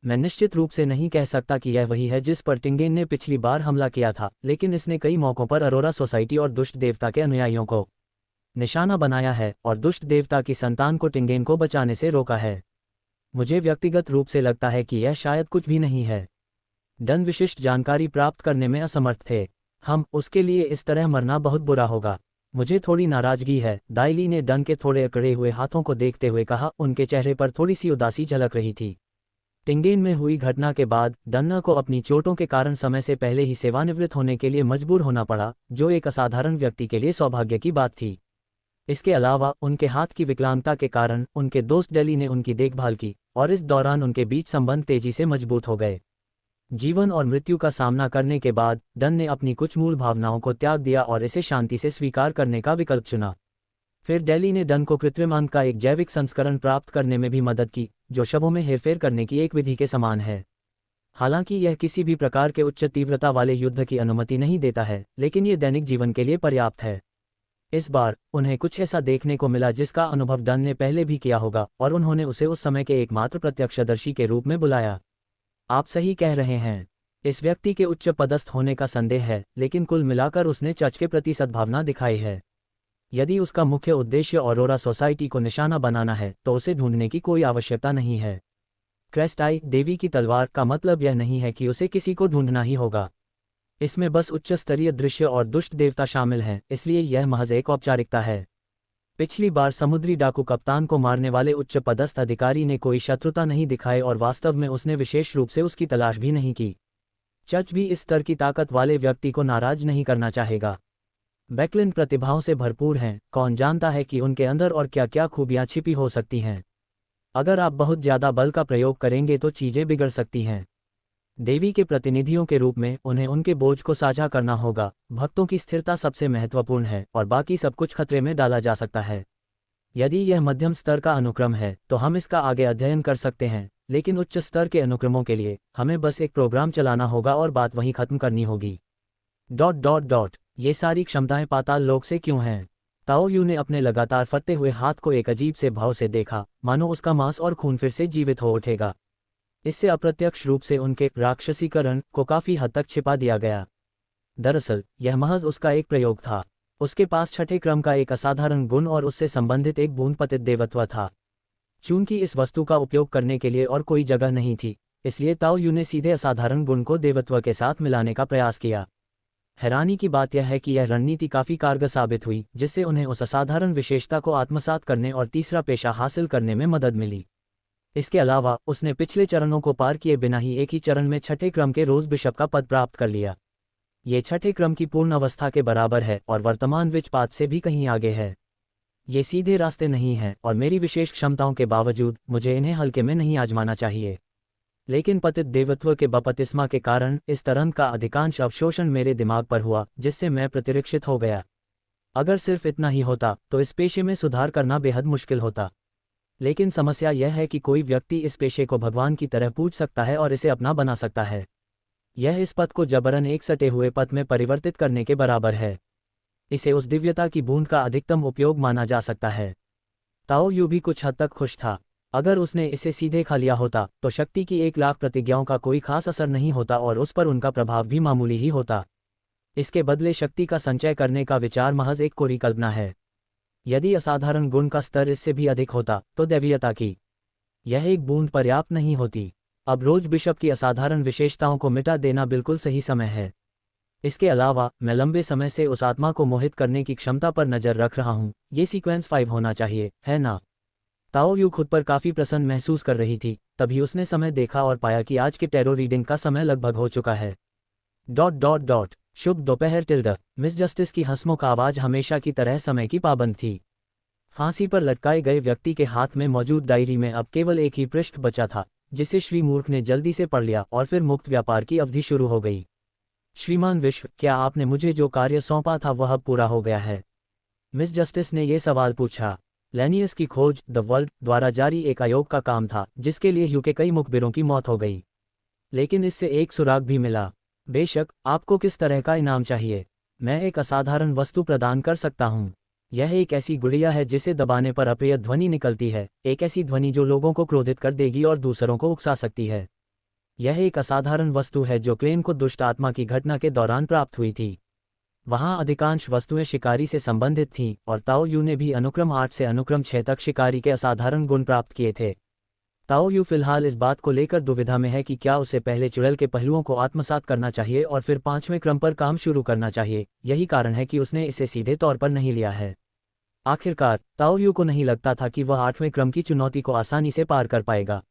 मैं निश्चित रूप से नहीं कह सकता कि यह वही है जिस पर टिंगेन ने पिछली बार हमला किया था, लेकिन इसने कई मौकों पर अरोरा सोसाइटी और दुष्ट देवता के अनुयायियों को निशाना बनाया है और दुष्ट देवता की संतान को टिंगेन को बचाने से रोका है। मुझे व्यक्तिगत रूप से लगता है कि यह शायद कुछ भी नहीं है। डन विशिष्ट जानकारी प्राप्त करने में असमर्थ थे। उसके लिए इस तरह मरना बहुत बुरा होगा। मुझे थोड़ी नाराजगी है, दाइली ने डन के थोड़े अकड़े हुए हाथों को देखते हुए कहा। उनके चेहरे पर थोड़ी सी उदासी झलक रही थी। टिंगेन में हुई घटना के बाद डन्ना को अपनी चोटों के कारण समय से पहले ही सेवानिवृत्त होने के लिए मजबूर होना पड़ा, जो एक असाधारण व्यक्ति के लिए सौभाग्य की बात थी। इसके अलावा उनके हाथ की विकलांगता के कारण उनके दोस्त डेली ने उनकी देखभाल की, और इस दौरान उनके बीच संबंध तेजी से मजबूत हो गए। जीवन और मृत्यु का सामना करने के बाद डन ने अपनी कुछ मूल भावनाओं को त्याग दिया और इसे शांति से स्वीकार करने का विकल्प चुना। फिर डेली ने डन को कृत्रिम अंग का एक जैविक संस्करण प्राप्त करने में भी मदद की, जो शवों में हेरफेर करने की एक विधि के समान है। हालांकि यह किसी भी प्रकार के उच्च तीव्रता वाले युद्ध की अनुमति नहीं देता है, लेकिन ये दैनिक जीवन के लिए पर्याप्त है। इस बार उन्हें कुछ ऐसा देखने को मिला जिसका अनुभव डन ने पहले भी किया होगा, और उन्होंने उसे उस समय के एकमात्र प्रत्यक्षदर्शी के रूप में बुलाया। आप सही कह रहे हैं। इस व्यक्ति के उच्च पदस्थ होने का संदेह है, लेकिन कुल मिलाकर उसने चर्च के प्रति सद्भावना दिखाई है। यदि उसका मुख्य उद्देश्य ऑरोरा सोसाइटी को निशाना बनाना है, तो उसे ढूंढने की कोई आवश्यकता नहीं है। क्रेस्ट आई देवी की तलवार का मतलब यह नहीं है कि उसे किसी को ढूंढना ही होगा। इसमें बस उच्च स्तरीय दृश्य और दुष्ट देवता शामिल हैं, इसलिए यह महज एक औपचारिकता है। पिछली बार समुद्री डाकू कप्तान को मारने वाले उच्च पदस्थ अधिकारी ने कोई शत्रुता नहीं दिखाई, और वास्तव में उसने विशेष रूप से उसकी तलाश भी नहीं की। चर्च भी इस स्तर की ताकत वाले व्यक्ति को नाराज नहीं करना चाहेगा। बैकलिन प्रतिभाओं से भरपूर हैं, कौन जानता है कि उनके अंदर और क्या क्या खूबियां छिपी हो सकती हैं। अगर आप बहुत ज़्यादा बल का प्रयोग करेंगे तो चीज़ें बिगड़ सकती हैं। देवी के प्रतिनिधियों के रूप में उन्हें उनके बोझ को साझा करना होगा। भक्तों की स्थिरता सबसे महत्वपूर्ण है, और बाकी सब कुछ खतरे में डाला जा सकता है। यदि यह मध्यम स्तर का अनुक्रम है तो हम इसका आगे अध्ययन कर सकते हैं, लेकिन उच्च स्तर के अनुक्रमों के लिए हमें बस एक प्रोग्राम चलाना होगा और बात वहीं खत्म करनी होगी। ... ये सारी क्षमताएं पाताल लोक से क्यों हैं? ताओ यू ने अपने लगातार फटते हुए हाथ को एक अजीब से भाव से देखा, मानो उसका मांस और खून फिर से जीवित हो उठेगा। इससे अप्रत्यक्ष रूप से उनके राक्षसीकरण को काफी हद तक छिपा दिया गया। दरअसल यह महज उसका एक प्रयोग था। उसके पास छठे क्रम का एक असाधारण गुण और उससे संबंधित एक बूंद पतित देवत्व था। चूंकि इस वस्तु का उपयोग करने के लिए और कोई जगह नहीं थी, इसलिए ताओ यू ने सीधे असाधारण गुण को देवत्व के साथ मिलाने का प्रयास किया। हैरानी की बात यह है कि यह रणनीति काफी कारगर साबित हुई, जिससे उन्हें उस असाधारण विशेषता को आत्मसात करने और तीसरा पेशा हासिल करने में मदद मिली। इसके अलावा उसने पिछले चरणों को पार किए बिना ही एक ही चरण में छठे क्रम के रोज बिशप का पद प्राप्त कर लिया। ये छठे क्रम की पूर्ण अवस्था के बराबर है और वर्तमान विचपात से भी कहीं आगे है। ये सीधे रास्ते नहीं हैं, और मेरी विशेष क्षमताओं के बावजूद मुझे इन्हें हल्के में नहीं आजमाना चाहिए। लेकिन पतित देवत्व के बपतिस्मा के कारण इस तरह का अधिकांश अवशोषण मेरे दिमाग पर हुआ, जिससे मैं प्रतिरक्षित हो गया। अगर सिर्फ इतना ही होता तो इस पेशे में सुधार करना बेहद मुश्किल होता। लेकिन समस्या यह है कि कोई व्यक्ति इस पेशे को भगवान की तरह पूज सकता है और इसे अपना बना सकता है। यह इस पथ को जबरन एक सटे हुए पथ में परिवर्तित करने के बराबर है। इसे उस दिव्यता की बूंद का अधिकतम उपयोग माना जा सकता है। ताओ यू भी कुछ हद तक खुश था। अगर उसने इसे सीधे खा लिया होता तो शक्ति की 1,00,000 प्रतिज्ञाओं का कोई खास असर नहीं होता और उस पर उनका प्रभाव भी मामूली ही होता। इसके बदले शक्ति का संचय करने का विचार महज एक कोरी कल्पना है। यदि असाधारण गुण का स्तर इससे भी अधिक होता तो दैवीयता की यह एक बूंद पर्याप्त नहीं होती। अब रोज बिशप की असाधारण विशेषताओं को मिटा देना बिल्कुल सही समय है। इसके अलावा मैं लंबे समय से उस आत्मा को मोहित करने की क्षमता पर नजर रख रहा हूँ। ये सीक्वेंस 5 होना चाहिए, है ना? ताओ यू खुद पर काफी प्रसन्न महसूस कर रही थी। तभी उसने समय देखा और पाया कि आज के टैरो रीडिंग का समय लगभग हो चुका है। ... शुभ दोपहर टिल्डा। मिस जस्टिस की हंसमुख आवाज हमेशा की तरह समय की पाबंद थी। फांसी पर लटकाए गए व्यक्ति के हाथ में मौजूद डायरी में अब केवल एक ही पृष्ठ बचा था, जिसे श्री मूर्ख ने जल्दी से पढ़ लिया, और फिर मुक्त व्यापार की अवधि शुरू हो गई। श्रीमान विश्व, क्या आपने मुझे जो कार्य सौंपा था वह अब पूरा हो गया है? मिस जस्टिस ने यह सवाल पूछा। लेनियस की खोज द वर्ल्ड द्वारा जारी एक आयोग का काम था, जिसके लिए ह्यू के कई मुखबिरों की मौत हो गई, लेकिन इससे एक सुराग भी मिला। बेशक, आपको किस तरह का इनाम चाहिए? मैं एक असाधारण वस्तु प्रदान कर सकता हूँ। यह एक ऐसी गुड़िया है जिसे दबाने पर अप्रिय ध्वनि निकलती है, एक ऐसी ध्वनि जो लोगों को क्रोधित कर देगी और दूसरों को उकसा सकती है। यह एक असाधारण वस्तु है जो क्लेन को दुष्ट आत्मा की घटना के दौरान प्राप्त हुई थी। वहाँ अधिकांश वस्तुएं शिकारी से संबंधित थीं, और ताओ यू ने भी अनुक्रम 8 से अनुक्रम 6 तक शिकारी के असाधारण गुण प्राप्त किए थे। ताओ यू फिलहाल इस बात को लेकर दुविधा में है कि क्या उसे पहले चुड़ैल के पहलुओं को आत्मसात करना चाहिए और फिर 5वें क्रम पर काम शुरू करना चाहिए। यही कारण है कि उसने इसे सीधे तौर पर नहीं लिया है। आखिरकार ताओ यू को नहीं लगता था कि वह 8वें क्रम की चुनौती को आसानी से पार कर पाएगा।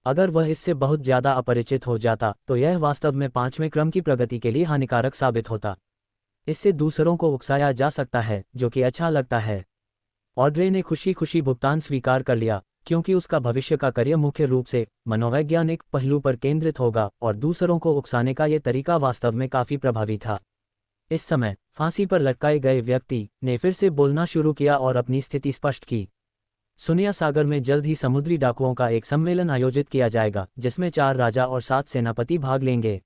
अगर वह इससे बहुत ज़्यादा अपरिचित हो जाता तो यह वास्तव में 5वें क्रम की प्रगति के लिए हानिकारक साबित होता। इससे दूसरों को उकसाया जा सकता है, जो कि अच्छा लगता है। ऑड्रे ने खुशी खुशी भुगतान स्वीकार कर लिया, क्योंकि उसका भविष्य का करियर मुख्य रूप से मनोवैज्ञानिक पहलू पर केंद्रित होगा और दूसरों को उकसाने का ये तरीका वास्तव में काफ़ी प्रभावी था। इस समय फांसी पर लटकाए गए व्यक्ति ने फिर से बोलना शुरू किया और अपनी स्थिति स्पष्ट की। सुनिया सागर में जल्द ही समुद्री डाकुओं का एक सम्मेलन आयोजित किया जाएगा, जिसमें 4 राजा और 7 सेनापति भाग लेंगे।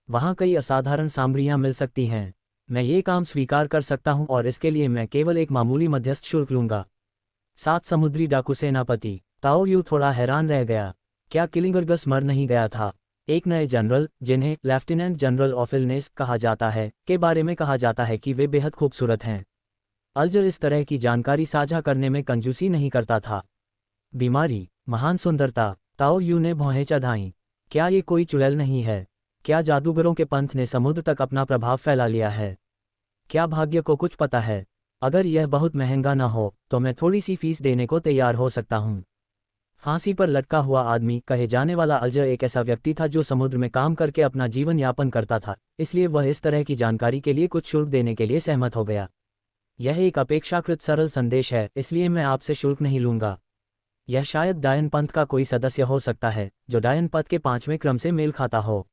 वहाँ कई असाधारण सामग्रियाँ मिल सकती हैं। मैं ये काम स्वीकार कर सकता हूँ और इसके लिए मैं केवल एक मामूली मध्यस्थ शुल्क लूँगा। 7 समुद्री डाकू सेनापति। ताओ यू थोड़ा हैरान रह गया। क्या किलिंगर्गस मर नहीं गया था? एक नए जनरल, जिन्हें लेफ्टिनेंट जनरल ऑफ इलनेस कहा जाता है, के बारे में कहा जाता है कि वे बेहद खूबसूरत हैं। अल्जर इस तरह की जानकारी साझा करने में कंजूसी नहीं करता था। बीमारी, महान सुंदरता। ताओ यू ने भौहें चढ़ाईं। क्या ये कोई चुड़ैल नहीं है? क्या जादूगरों के पंथ ने समुद्र तक अपना प्रभाव फैला लिया है? क्या भाग्य को कुछ पता है? अगर यह बहुत महंगा न हो तो मैं थोड़ी सी फीस देने को तैयार हो सकता हूँ। फांसी पर लटका हुआ आदमी कहे जाने वाला अल्जर एक ऐसा व्यक्ति था जो समुद्र में काम करके अपना जीवन यापन करता था, इसलिए वह इस तरह की जानकारी के लिए कुछ शुल्क देने के लिए सहमत हो गया। यह एक अपेक्षाकृत सरल संदेश है, इसलिए मैं आपसे शुल्क नहीं लूंगा। यह शायद डायन पंथ का कोई सदस्य हो सकता है जो डायन पथ के 5वें क्रम से मेल खाता हो।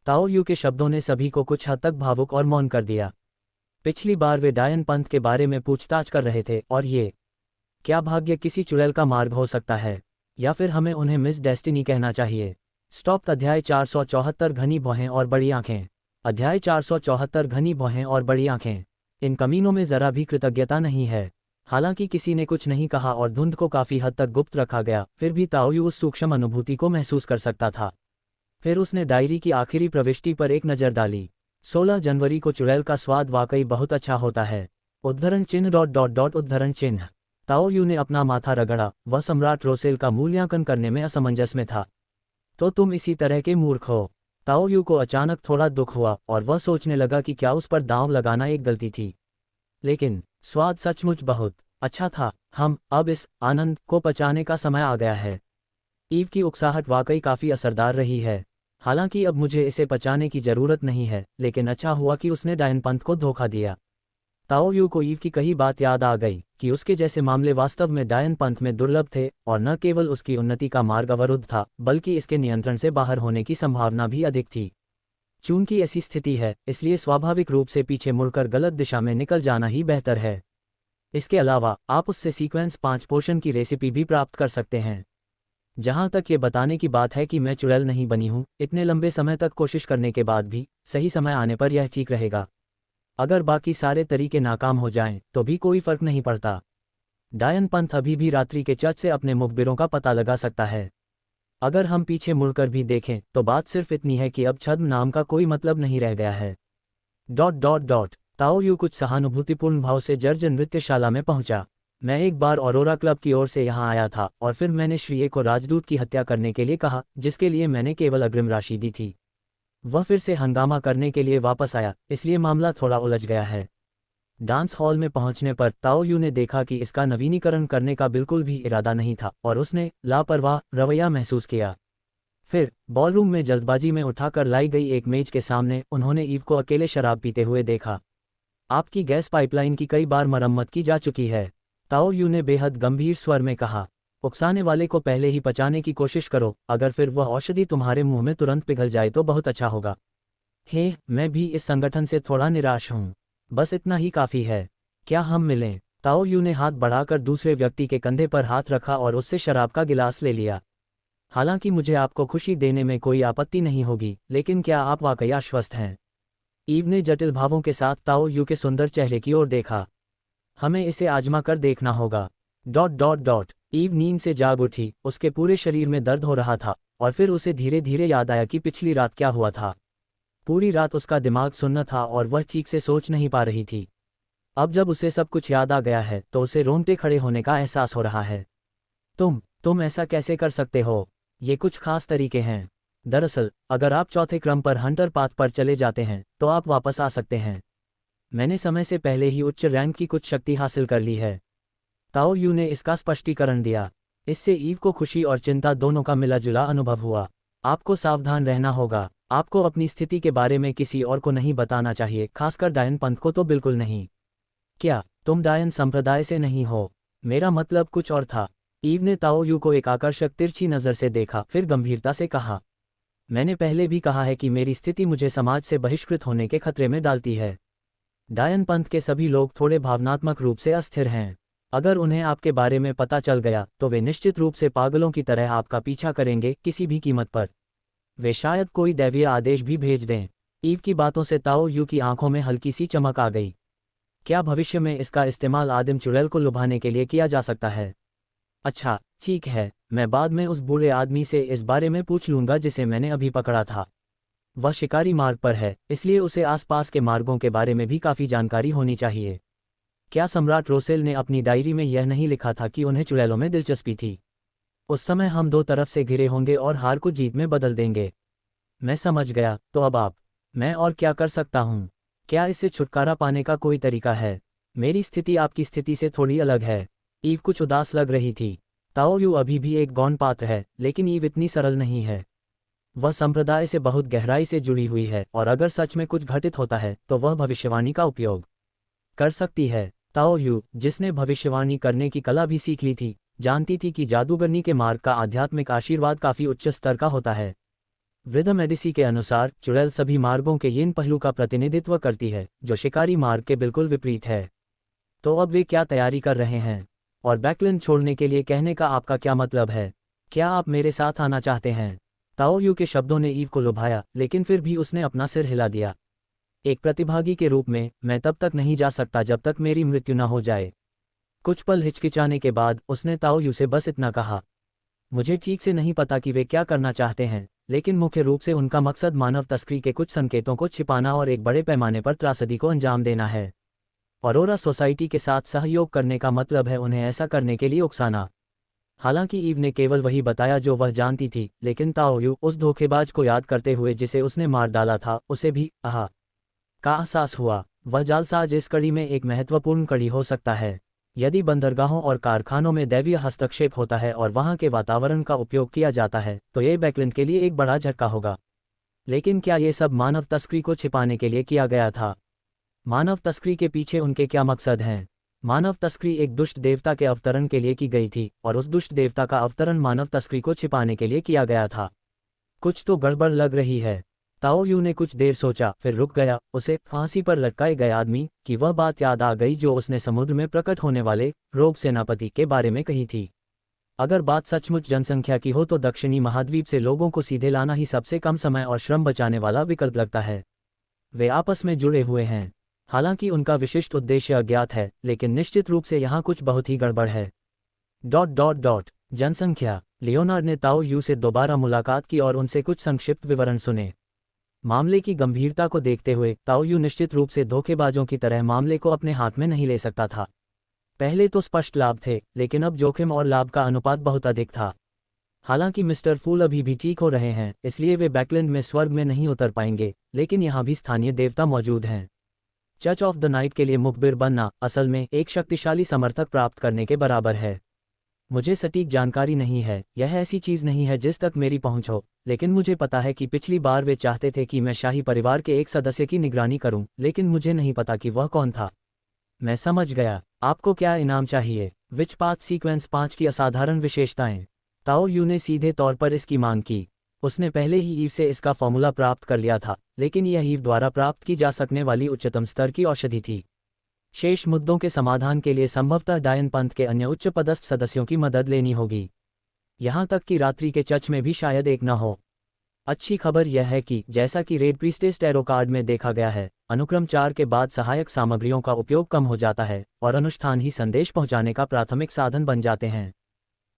ताओ यू के शब्दों ने सभी को कुछ हद तक भावुक और मौन कर दिया। पिछली बार वे डायन पंथ के बारे में पूछताछ कर रहे थे, और ये क्या भाग्य किसी चुड़ैल का मार्ग हो सकता है, या फिर हमें उन्हें मिस डेस्टिनी कहना चाहिए। स्टॉप। अध्याय 474 घनी भौहें और बड़ी आंखें। अध्याय 474 घनी भौहें और बड़ी आंखें। इन कमीनों में जरा भी कृतज्ञता नहीं है। हालांकि किसी ने कुछ नहीं कहा और धुंध को काफी हद तक गुप्त रखा गया, फिर भी ताओ यू उस सूक्ष्म अनुभूति को महसूस कर सकता था। फिर उसने डायरी की आखिरी प्रविष्टि पर एक नज़र डाली। 16 जनवरी को चुड़ैल का स्वाद वाकई बहुत अच्छा होता है। उद्धरण चिन्ह ... उद्धरण चिन्ह। ताओ यू ने अपना माथा रगड़ा। वह सम्राट रोसेल का मूल्यांकन करने में असमंजस में था। तो तुम इसी तरह के मूर्ख हो। ताओ यू को अचानक थोड़ा दुख हुआ और वह सोचने लगा कि क्या उस पर दांव लगाना एक गलती थी। लेकिन स्वाद सचमुच बहुत अच्छा था। अब इस आनंद को पचाने का समय आ गया है। ईव की उकसाहट वाकई काफ़ी असरदार रही है। हालांकि अब मुझे इसे पचाने की ज़रूरत नहीं है, लेकिन अच्छा हुआ कि उसने डायन पंथ को धोखा दिया। ताओ यू को ईव की कही बात याद आ गई कि उसके जैसे मामले वास्तव में डायन पंथ में दुर्लभ थे, और न केवल उसकी उन्नति का मार्ग अवरुद्ध था, बल्कि इसके नियंत्रण से बाहर होने की संभावना भी अधिक थी। चूंकि ऐसी स्थिति है, इसलिए स्वाभाविक रूप से पीछे मुड़कर गलत दिशा में निकल जाना ही बेहतर है। इसके अलावा आप उससे सीक्वेंस 5 पोषण की रेसिपी भी प्राप्त कर सकते हैं। जहाँ तक ये बताने की बात है कि मैं चुड़ैल नहीं बनी हूँ, इतने लंबे समय तक कोशिश करने के बाद भी सही समय आने पर यह ठीक रहेगा। अगर बाकी सारे तरीके नाकाम हो जाएं तो भी कोई फर्क नहीं पड़ता। डायन पंथ अभी भी रात्रि के चर्च से अपने मुखबिरों का पता लगा सकता है। अगर हम पीछे मुड़कर भी देखें तो बात सिर्फ इतनी है कि अब छद्म नाम का कोई मतलब नहीं रह गया है। ... ताओ यू कुछ सहानुभूतिपूर्ण भाव से जर्ज नृत्यशाला में पहुंचा। मैं एक बार ऑरोरा क्लब की ओर से यहाँ आया था और फिर मैंने श्रीए को राजदूत की हत्या करने के लिए कहा, जिसके लिए मैंने केवल अग्रिम राशि दी थी। वह फिर से हंगामा करने के लिए वापस आया, इसलिए मामला थोड़ा उलझ गया है। डांस हॉल में पहुंचने पर ताओ यू ने देखा कि इसका नवीनीकरण करने का बिल्कुल भी इरादा नहीं था और उसने लापरवाह रवैया महसूस किया। फिर बॉलरूम में जल्दबाजी में उठाकर लाई गई एक मेज के सामने उन्होंने ईव को अकेले शराब पीते हुए देखा। आपकी गैस पाइपलाइन की कई बार मरम्मत की जा चुकी है, ताओ यू ने बेहद गंभीर स्वर में कहा। उकसाने वाले को पहले ही पचाने की कोशिश करो, अगर फिर वह औषधि तुम्हारे मुंह में तुरंत पिघल जाए तो बहुत अच्छा होगा। हे, मैं भी इस संगठन से थोड़ा निराश हूँ। बस इतना ही काफ़ी है। क्या हम मिलें? ताओ यू ने हाथ बढ़ाकर दूसरे व्यक्ति के कंधे पर हाथ रखा और उससे शराब का गिलास ले लिया। हालांकि मुझे आपको खुशी देने में कोई आपत्ति नहीं होगी, लेकिन क्या आप वाकई आश्वस्त हैं? ईव ने जटिल भावों के साथ ताओ यू के सुंदर चेहरे की ओर देखा। हमें इसे आजमा कर देखना होगा। ... ईव नींद से जाग उठी। उसके पूरे शरीर में दर्द हो रहा था और फिर उसे धीरे धीरे याद आया कि पिछली रात क्या हुआ था। पूरी रात उसका दिमाग सुन्न था और वह ठीक से सोच नहीं पा रही थी। अब जब उसे सब कुछ याद आ गया है तो उसे रोंगटे खड़े होने का एहसास हो रहा है। तुम तुम ऐसा कैसे कर सकते हो? ये कुछ खास तरीके हैं। दरअसल, अगर आप चौथे क्रम पर हंटर पाथ पर चले जाते हैं, तो आप वापस आ सकते हैं। मैंने समय से पहले ही उच्च रैंक की कुछ शक्ति हासिल कर ली है। ताओ यू ने इसका स्पष्टीकरण दिया। इससे ईव को खुशी और चिंता दोनों का मिला-जुला अनुभव हुआ। आपको सावधान रहना होगा। आपको अपनी स्थिति के बारे में किसी और को नहीं बताना चाहिए, खासकर डायन पंथ को तो बिल्कुल नहीं। क्या तुम डायन संप्रदाय से नहीं हो? मेरा मतलब कुछ और था। ईव ने ताओ यू को एक आकर्षक तिरछी नज़र से देखा, फिर गंभीरता से कहा, मैंने पहले भी कहा है कि मेरी स्थिति मुझे समाज से बहिष्कृत होने के खतरे में डालती है। डायन पंथ के सभी लोग थोड़े भावनात्मक रूप से अस्थिर हैं। अगर उन्हें आपके बारे में पता चल गया तो वे निश्चित रूप से पागलों की तरह आपका पीछा करेंगे, किसी भी कीमत पर। वे शायद कोई दैवीय आदेश भी भेज दें। ईव की बातों से ताओ यू की आंखों में हल्की सी चमक आ गई। क्या भविष्य में इसका इस्तेमाल आदिम चुड़ैल को लुभाने के लिए किया जा सकता है? अच्छा, ठीक है, मैं बाद में उस बूढ़े आदमी से इस बारे में पूछ लूंगा जिसे मैंने अभी पकड़ा था। वह शिकारी मार्ग पर है, इसलिए उसे आसपास के मार्गों के बारे में भी काफ़ी जानकारी होनी चाहिए। क्या सम्राट रोसेल ने अपनी डायरी में यह नहीं लिखा था कि उन्हें चुड़ैलों में दिलचस्पी थी? उस समय हम दो तरफ से घिरे होंगे और हार को जीत में बदल देंगे। मैं समझ गया। तो अब मैं और क्या कर सकता हूँ? क्या इससे छुटकारा पाने का कोई तरीका है? मेरी स्थिति आपकी स्थिति से थोड़ी अलग है। ईव कुछ उदास लग रही थी। ताओ यू अभी भी एक गौण पात्र है, लेकिन ईव इतनी सरल नहीं है। वह संप्रदाय से बहुत गहराई से जुड़ी हुई है, और अगर सच में कुछ घटित होता है तो वह भविष्यवाणी का उपयोग कर सकती है। ताओ यू, जिसने भविष्यवाणी करने की कला भी सीख ली थी, जानती थी कि जादूगरनी के मार्ग का आध्यात्मिक आशीर्वाद काफ़ी उच्च स्तर का होता है। वृद्ध मेडिसी के अनुसार चुड़ैल सभी मार्गों के यिन पहलू का प्रतिनिधित्व करती है, जो शिकारी मार्ग के बिल्कुल विपरीत है। तो अब वे क्या तैयारी कर रहे हैं? और बैकलैंड छोड़ने के लिए कहने का आपका क्या मतलब है? क्या आप मेरे साथ आना चाहते हैं? ताओ यू के शब्दों ने ईव को लुभाया, लेकिन फिर भी उसने अपना सिर हिला दिया। एक प्रतिभागी के रूप में मैं तब तक नहीं जा सकता जब तक मेरी मृत्यु न हो जाए। कुछ पल हिचकिचाने के बाद उसने ताओ यू से बस इतना कहा, मुझे ठीक से नहीं पता कि वे क्या करना चाहते हैं, लेकिन मुख्य रूप से उनका मकसद मानव तस्करी के कुछ संकेतों को छिपाना और एक बड़े पैमाने पर त्रासदी को अंजाम देना है। ऑरोरा सोसाइटी के साथ सहयोग करने का मतलब है उन्हें ऐसा करने के लिए उकसाना। हालांकि ईव ने केवल वही बताया जो वह जानती थी, लेकिन ताओ यू उस धोखेबाज को याद करते हुए जिसे उसने मार डाला था, उसे भी का एहसास हुआ। वह जालसाज इस कड़ी में एक महत्वपूर्ण कड़ी हो सकता है। यदि बंदरगाहों और कारखानों में दैवीय हस्तक्षेप होता है और वहां के वातावरण का उपयोग किया जाता है, तो ये बैकलैंड के लिए एक बड़ा झटका होगा। लेकिन क्या ये सब मानव तस्करी को छिपाने के लिए किया गया था? मानव तस्करी के पीछे उनके क्या मकसद हैं? मानव तस्करी एक दुष्ट देवता के अवतरण के लिए की गई थी, और उस दुष्ट देवता का अवतरण मानव तस्करी को छिपाने के लिए किया गया था। कुछ तो गड़बड़ लग रही है। ताओ यू ने कुछ देर सोचा, फिर रुक गया। उसे फांसी पर लटकाए गए आदमी की वह बात याद आ गई जो उसने समुद्र में प्रकट होने वाले रोग सेनापति के बारे में कही थी। अगर बात सचमुच जनसंख्या की हो तो दक्षिणी महाद्वीप से लोगों को सीधे लाना ही सबसे कम समय और श्रम बचाने वाला विकल्प लगता है। वे आपस में जुड़े हुए हैं। हालांकि उनका विशिष्ट उद्देश्य अज्ञात है, लेकिन निश्चित रूप से यहाँ कुछ बहुत ही गड़बड़ है। ... जनसंख्या। लियोनार्ड ने ताओ यू से दोबारा मुलाकात की और उनसे कुछ संक्षिप्त विवरण सुने। मामले की गंभीरता को देखते हुए ताओ यू निश्चित रूप से धोखेबाजों की तरह मामले को अपने हाथ में नहीं ले सकता था। पहले तो स्पष्ट लाभ थे, लेकिन अब जोखिम और लाभ का अनुपात बहुत अधिक था। हालांकि मिस्टर फूल अभी भी ठीक हो रहे हैं, इसलिए वे बैकलैंड में स्वर्ग में नहीं उतर पाएंगे, लेकिन यहाँ भी स्थानीय देवता मौजूद हैं। चर्च ऑफ द नाइट के लिए मुखबिर बनना असल में एक शक्तिशाली समर्थक प्राप्त करने के बराबर है। मुझे सटीक जानकारी नहीं है, यह ऐसी चीज़ नहीं है जिस तक मेरी पहुंच हो, लेकिन मुझे पता है कि पिछली बार वे चाहते थे कि मैं शाही परिवार के एक सदस्य की निगरानी करूं, लेकिन मुझे नहीं पता कि वह कौन था। मैं समझ गया। आपको क्या इनाम चाहिए? विच पाथ सीक्वेंस 5 की असाधारण विशेषताएं। ताओ यू ने सीधे तौर पर इसकी मांग की। उसने पहले ही ईव से इसका फॉर्मूला प्राप्त कर लिया था, लेकिन यह ईव द्वारा प्राप्त की जा सकने वाली उच्चतम स्तर की औषधि थी। शेष मुद्दों के समाधान के लिए संभवतः डायन पंथ के अन्य उच्च पदस्थ सदस्यों की मदद लेनी होगी। यहाँ तक कि रात्रि के चर्च में भी शायद एक न हो। अच्छी खबर यह है कि जैसा कि रेड प्रीस्टेस टैरो कार्ड में देखा गया है, अनुक्रम 4 के बाद सहायक सामग्रियों का उपयोग कम हो जाता है और अनुष्ठान ही संदेश पहुंचाने का प्राथमिक साधन बन जाते हैं।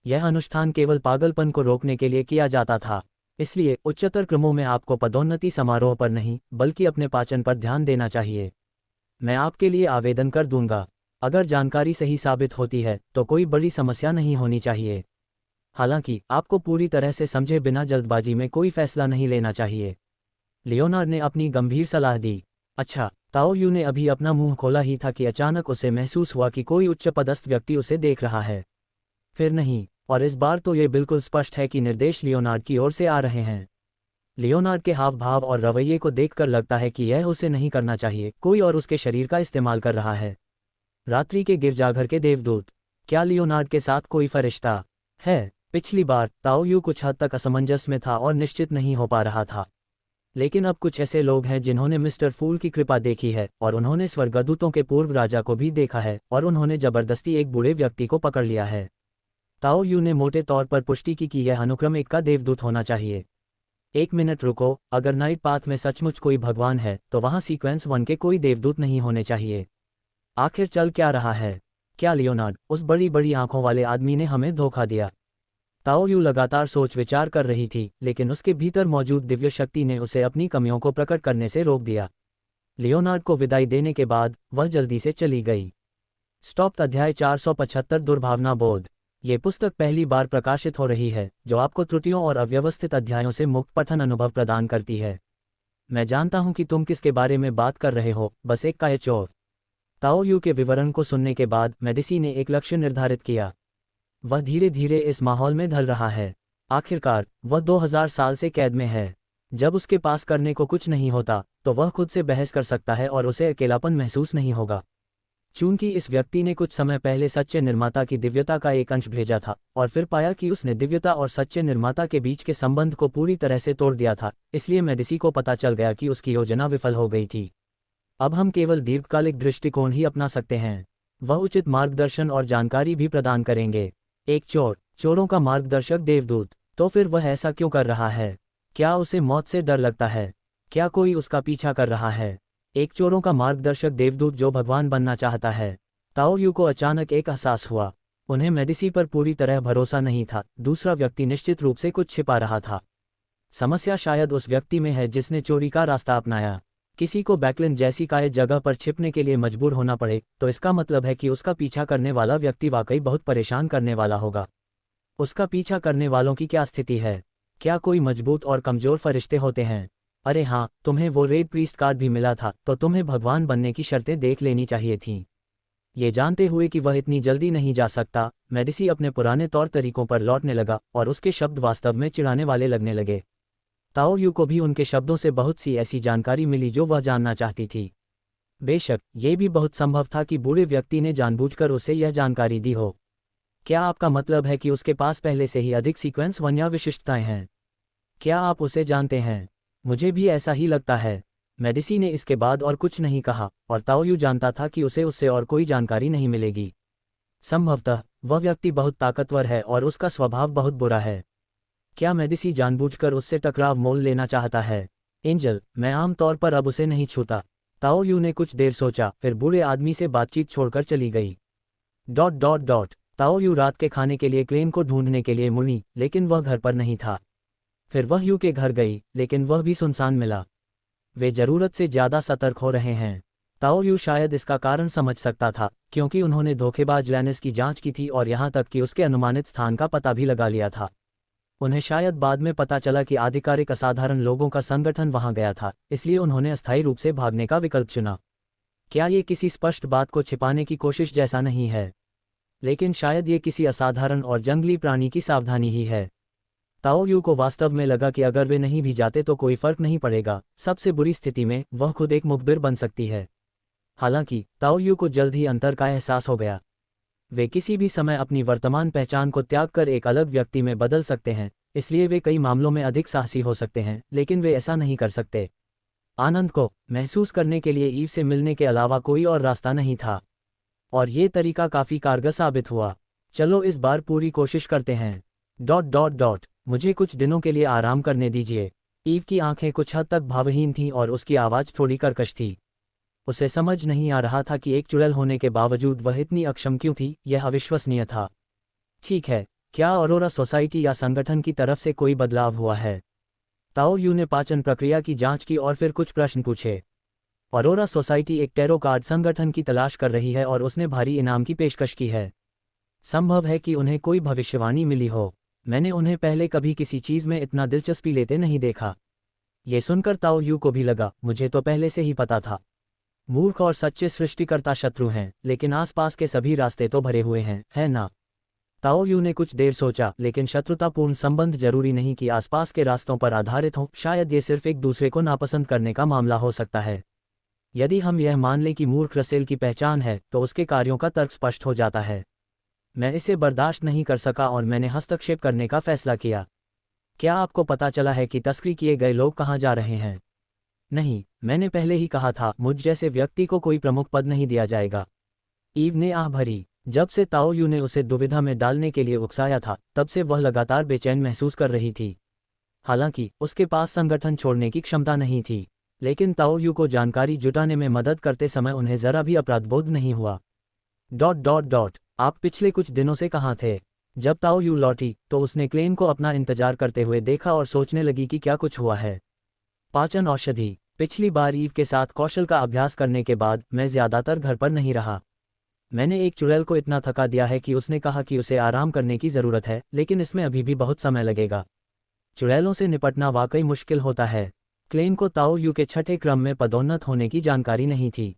यह अनुष्ठान केवल पागलपन को रोकने के लिए किया जाता था। इसलिए उच्चतर क्रमों में आपको पदोन्नति समारोह पर नहीं, बल्कि अपने पाचन पर ध्यान देना चाहिए। मैं आपके लिए आवेदन कर दूंगा। अगर जानकारी सही साबित होती है तो कोई बड़ी समस्या नहीं होनी चाहिए। हालांकि आपको पूरी तरह से समझे बिना जल्दबाजी में कोई फैसला नहीं लेना चाहिए, लियोनार्ड ने अपनी गंभीर सलाह दी। अच्छा, ताओ यू ने अभी अपना मुंह खोला ही था कि अचानक उसे महसूस हुआ कि कोई उच्च पदस्थ व्यक्ति उसे देख रहा है। फिर नहीं, और इस बार तो ये बिल्कुल स्पष्ट है कि निर्देश लियोनार्ड की ओर से आ रहे हैं। लियोनार्ड के हाव भाव और रवैये को देखकर लगता है कि यह उसे नहीं करना चाहिए, कोई और उसके शरीर का इस्तेमाल कर रहा है। रात्रि के गिरजाघर के देवदूत, क्या लियोनार्ड के साथ कोई फरिश्ता है? पिछली बार ताओ यू कुछ हद तक असमंजस में था और निश्चित नहीं हो पा रहा था, लेकिन अब कुछ ऐसे लोग हैं जिन्होंने मिस्टर फूल की कृपा देखी है, और उन्होंने स्वर्गदूतों के पूर्व राजा को भी देखा है, और उन्होंने जबरदस्ती एक बूढ़े व्यक्ति को पकड़ लिया है। ताओ यू ने मोटे तौर पर पुष्टि की कि यह अनुक्रम 1 का देवदूत होना चाहिए। 1 मिनट रुको, अगर नाइट पाथ में सचमुच कोई भगवान है तो वहाँ सीक्वेंस 1 के कोई देवदूत नहीं होने चाहिए। आखिर चल क्या रहा है? क्या लियोनार्ड, उस बड़ी बड़ी आंखों वाले आदमी ने हमें धोखा दिया? ताओ यू लगातार सोच विचार कर रही थी, लेकिन उसके भीतर मौजूद दिव्य शक्ति ने उसे अपनी कमियों को प्रकट करने से रोक दिया। लियोनार्ड को विदाई देने के बाद वह जल्दी से चली गई। स्टॉप। अध्याय 475 दुर्भावना बोध। ये पुस्तक पहली बार प्रकाशित हो रही है, जो आपको त्रुटियों और अव्यवस्थित अध्यायों से मुक्त पठन अनुभव प्रदान करती है। मैं जानता हूं कि तुम किसके बारे में बात कर रहे हो, बस एक का चोर। ताओ यू के विवरण को सुनने के बाद मेडिसी ने एक लक्ष्य निर्धारित किया। वह धीरे धीरे इस माहौल में ढल रहा है। आखिरकार वह 2000 साल से कैद में है। जब उसके पास करने को कुछ नहीं होता तो वह खुद से बहस कर सकता है और उसे अकेलापन महसूस नहीं होगा। चूंकि इस व्यक्ति ने कुछ समय पहले सच्चे निर्माता की दिव्यता का एक अंश भेजा था और फिर पाया कि उसने दिव्यता और सच्चे निर्माता के बीच के संबंध को पूरी तरह से तोड़ दिया था, इसलिए मेडिसी को पता चल गया कि उसकी योजना विफल हो गई थी। अब हम केवल दीर्घकालिक दृष्टिकोण ही अपना सकते हैं। वह उचित मार्गदर्शन और जानकारी भी प्रदान करेंगे। एक चोर, चोरों का मार्गदर्शक देवदूत। तो फिर वह ऐसा क्यों कर रहा है? क्या उसे मौत से डर लगता है? क्या कोई उसका पीछा कर रहा है? एक चोरों का मार्गदर्शक देवदूत जो भगवान बनना चाहता है। ताओ यू को अचानक एक एहसास हुआ। उन्हें मेडिसी पर पूरी तरह भरोसा नहीं था। दूसरा व्यक्ति निश्चित रूप से कुछ छिपा रहा था। समस्या शायद उस व्यक्ति में है जिसने चोरी का रास्ता अपनाया। किसी को बैकलिन जैसी काय जगह पर छिपने के लिए मजबूर होना पड़े तो इसका मतलब है कि उसका पीछा करने वाला व्यक्ति वाकई बहुत परेशान करने वाला होगा। उसका पीछा करने वालों की क्या स्थिति है? क्या कोई मजबूत और कमजोर फरिश्ते होते हैं? अरे हाँ, तुम्हें वो रेड प्रीस्ट कार्ड भी मिला था, तो तुम्हें भगवान बनने की शर्तें देख लेनी चाहिए थीं। ये जानते हुए कि वह इतनी जल्दी नहीं जा सकता, मेडिसी अपने पुराने तौर तरीकों पर लौटने लगा और उसके शब्द वास्तव में चिढ़ाने वाले लगने लगे। ताओ यू को भी उनके शब्दों से बहुत सी ऐसी जानकारी मिली जो वह जानना चाहती थी। बेशक ये भी बहुत संभव था कि बूढ़े व्यक्ति ने जानबूझकर उसे यह जानकारी दी हो। क्या आपका मतलब है कि उसके पास पहले से ही अधिक सीक्वेंस 1 या विशिष्टताएं हैं? क्या आप उसे जानते हैं? मुझे भी ऐसा ही लगता है। मेडिसी ने इसके बाद और कुछ नहीं कहा, और ताओ यू जानता था कि उसे उससे और कोई जानकारी नहीं मिलेगी। संभवतः वह व्यक्ति बहुत ताकतवर है और उसका स्वभाव बहुत बुरा है। क्या मेडिसी जानबूझकर उससे टकराव मोल लेना चाहता है? एंजल, मैं आमतौर पर अब उसे नहीं छूता। ताओ यू ने कुछ देर सोचा, फिर बूढ़े आदमी से बातचीत छोड़कर चली गई। ... ताओ यू रात के खाने के लिए क्लेन को ढूंढने के लिए मुड़ी, लेकिन वह घर पर नहीं था। फिर वह यू के घर गई, लेकिन वह भी सुनसान मिला। वे जरूरत से ज्यादा सतर्क हो रहे हैं। ताओ यू शायद इसका कारण समझ सकता था, क्योंकि उन्होंने धोखेबाज लैनिस की जांच की थी और यहाँ तक कि उसके अनुमानित स्थान का पता भी लगा लिया था। उन्हें शायद बाद में पता चला कि आधिकारिक असाधारण लोगों का संगठन वहां गया था, इसलिए उन्होंने अस्थायी रूप से भागने का विकल्प चुना। क्या ये किसी स्पष्ट बात को छिपाने की कोशिश जैसा नहीं है? लेकिन शायद ये किसी असाधारण और जंगली प्राणी की सावधानी ही है। ताओ यू को वास्तव में लगा कि अगर वे नहीं भी जाते तो कोई फर्क नहीं पड़ेगा। सबसे बुरी स्थिति में वह खुद एक मुखबिर बन सकती है। हालांकि ताओ यू को जल्द ही अंतर का एहसास हो गया। वे किसी भी समय अपनी वर्तमान पहचान को त्याग कर एक अलग व्यक्ति में बदल सकते हैं, इसलिए वे कई मामलों में अधिक साहसी हो सकते हैं, लेकिन वे ऐसा नहीं कर सकते। आनंद को महसूस करने के लिए ईव से मिलने के अलावा कोई और रास्ता नहीं था, और ये तरीका काफी कारगर साबित हुआ। चलो इस बार पूरी कोशिश करते हैं। ... मुझे कुछ दिनों के लिए आराम करने दीजिए। ईव की आंखें कुछ हद तक भावहीन थीं और उसकी आवाज़ थोड़ी कर्कश थी। उसे समझ नहीं आ रहा था कि एक चुड़ैल होने के बावजूद वह इतनी अक्षम क्यों थी। यह अविश्वसनीय था। ठीक है, क्या ऑरोरा सोसाइटी या संगठन की तरफ से कोई बदलाव हुआ है? ताओ यू ने पाचन प्रक्रिया की जांच की और फिर कुछ प्रश्न पूछे। ऑरोरा सोसाइटी एक टैरो कार्ड संगठन की तलाश कर रही है और उसने भारी इनाम की पेशकश की है। संभव है कि उन्हें कोई भविष्यवाणी मिली हो। मैंने उन्हें पहले कभी किसी चीज़ में इतना दिलचस्पी लेते नहीं देखा। ये सुनकर ताओ यू को भी लगा, मुझे तो पहले से ही पता था। मूर्ख और सच्चे सृष्टिकर्ता शत्रु हैं, लेकिन आसपास के सभी रास्ते तो भरे हुए हैं, है ना? ताओ यू ने कुछ देर सोचा, लेकिन शत्रुतापूर्ण संबंध जरूरी नहीं कि आसपास के रास्तों पर आधारित हों, शायद ये सिर्फ एक दूसरे को नापसंद करने का मामला हो सकता है। यदि हम यह मान लें कि मूर्ख रसेल की पहचान है, तो उसके कार्यों का तर्क स्पष्ट हो जाता है। मैं इसे बर्दाश्त नहीं कर सका और मैंने हस्तक्षेप करने का फैसला किया। क्या आपको पता चला है कि तस्करी किए गए लोग कहाँ जा रहे हैं? नहीं, मैंने पहले ही कहा था, मुझ जैसे व्यक्ति को कोई प्रमुख पद नहीं दिया जाएगा। ईव ने आह भरी। जब से ताओ यू ने उसे दुविधा में डालने के लिए उकसाया था, तब से वह लगातार बेचैन महसूस कर रही थी। हालांकि उसके पास संगठन छोड़ने की क्षमता नहीं थी, लेकिन ताओ यू को जानकारी जुटाने में मदद करते समय उन्हें जरा भी अपराधबोध नहीं हुआ। आप पिछले कुछ दिनों से कहाँ थे? जब ताओ यू लौटी तो उसने क्लेन को अपना इंतजार करते हुए देखा और सोचने लगी कि क्या कुछ हुआ है। पाचन औषधि। पिछली बार ईव के साथ कौशल का अभ्यास करने के बाद मैं ज्यादातर घर पर नहीं रहा। मैंने एक चुड़ैल को इतना थका दिया है कि उसने कहा कि उसे आराम करने की ज़रूरत है, लेकिन इसमें अभी भी बहुत समय लगेगा। चुड़ैलों से निपटना वाकई मुश्किल होता है। क्लेन को ताओ यू के छठे क्रम में पदोन्नत होने की जानकारी नहीं थी।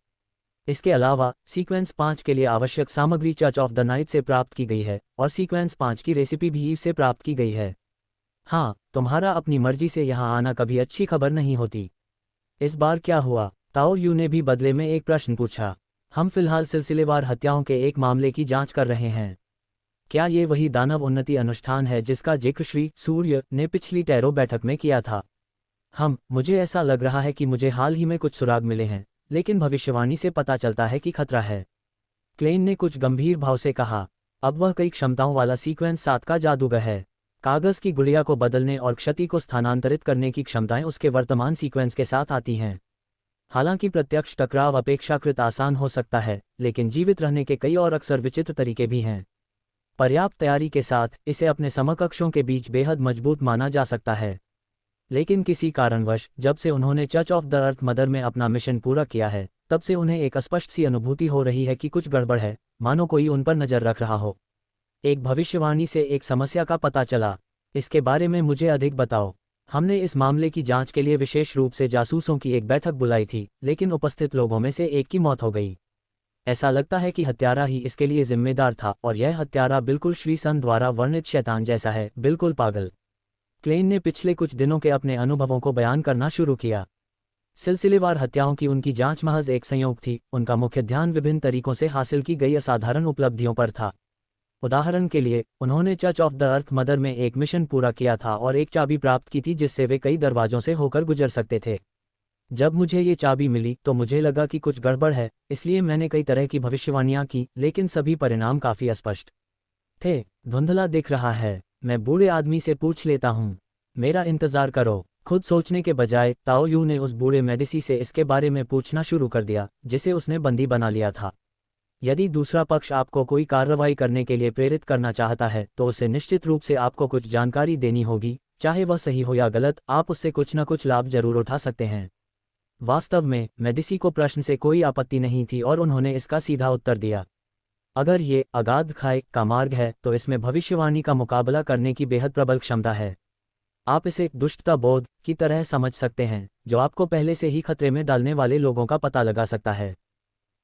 इसके अलावा सीक्वेंस 5 के लिए आवश्यक सामग्री चर्च ऑफ द नाइट से प्राप्त की गई है, और सीक्वेंस 5 की रेसिपी भी ईव से प्राप्त की गई है। हाँ, तुम्हारा अपनी मर्जी से यहाँ आना कभी अच्छी खबर नहीं होती। इस बार क्या हुआ? ताओ यू ने भी बदले में एक प्रश्न पूछा। हम फिलहाल सिलसिलेवार हत्याओं के एक मामले की जांच कर रहे हैं। क्या ये वही दानव उन्नति अनुष्ठान है जिसका जिक्र श्री सूर्य ने पिछली टैरो बैठक में किया था? मुझे ऐसा लग रहा है कि मुझे हाल ही में कुछ सुराग मिले हैं, लेकिन भविष्यवाणी से पता चलता है कि खतरा है। क्लेन ने कुछ गंभीर भाव से कहा। अब वह कई क्षमताओं वाला सीक्वेंस 7 का जादूगर है। कागज की गुड़िया को बदलने और क्षति को स्थानांतरित करने की क्षमताएं उसके वर्तमान सीक्वेंस के साथ आती हैं। हालांकि प्रत्यक्ष टकराव अपेक्षाकृत आसान हो सकता है, लेकिन जीवित रहने के कई और अक्सर विचित्र तरीके भी हैं। पर्याप्त तैयारी के साथ इसे अपने समकक्षों के बीच बेहद मजबूत माना जा सकता है। लेकिन किसी कारणवश जब से उन्होंने church of the earth mother में अपना मिशन पूरा किया है, तब से उन्हें एक स्पष्ट सी अनुभूति हो रही है कि कुछ गड़बड़ है, मानो कोई उन पर नजर रख रहा हो। एक भविष्यवाणी से एक समस्या का पता चला। इसके बारे में मुझे अधिक बताओ। हमने इस मामले की जांच के लिए विशेष रूप से जासूसों की एक बैठक बुलाई थी, लेकिन उपस्थित लोगों में से एक की मौत हो गई। ऐसा लगता है कि हत्यारा ही इसके लिए जिम्मेदार था, और यह हत्यारा बिल्कुल श्री सन द्वारा वर्णित शैतान जैसा है, बिल्कुल पागल। क्लेन ने पिछले कुछ दिनों के अपने अनुभवों को बयान करना शुरू किया। सिलसिलेवार हत्याओं की उनकी जांच महज एक संयोग थी। उनका मुख्य ध्यान विभिन्न तरीकों से हासिल की गई असाधारण उपलब्धियों पर था। उदाहरण के लिए, उन्होंने church of the earth mother में एक मिशन पूरा किया था और एक चाबी प्राप्त की थी जिससे वे कई दरवाजों से होकर गुजर सकते थे। जब मुझे ये चाबी मिली तो मुझे लगा कि कुछ गड़बड़ है, इसलिए मैंने कई तरह की भविष्यवाणियां की, लेकिन सभी परिणाम काफी अस्पष्ट थे। धुंधला दिख रहा है। मैं बूढ़े आदमी से पूछ लेता हूँ। मेरा इंतजार करो। खुद सोचने के बजाय ताओ यू ने उस बूढ़े मेडिसी से इसके बारे में पूछना शुरू कर दिया, जिसे उसने बंदी बना लिया था। यदि दूसरा पक्ष आपको कोई कार्रवाई करने के लिए प्रेरित करना चाहता है, तो उसे निश्चित रूप से आपको कुछ जानकारी देनी होगी, चाहे वह सही हो या गलत। आप उससे कुछ न कुछ लाभ जरूर उठा सकते हैं। वास्तव में मेडिसी को प्रश्न से कोई आपत्ति नहीं थी और उन्होंने इसका सीधा उत्तर दिया। अगर ये अगाध खाई का मार्ग है, तो इसमें भविष्यवाणी का मुकाबला करने की बेहद प्रबल क्षमता है। आप इसे दुष्टता बोध की तरह समझ सकते हैं, जो आपको पहले से ही खतरे में डालने वाले लोगों का पता लगा सकता है।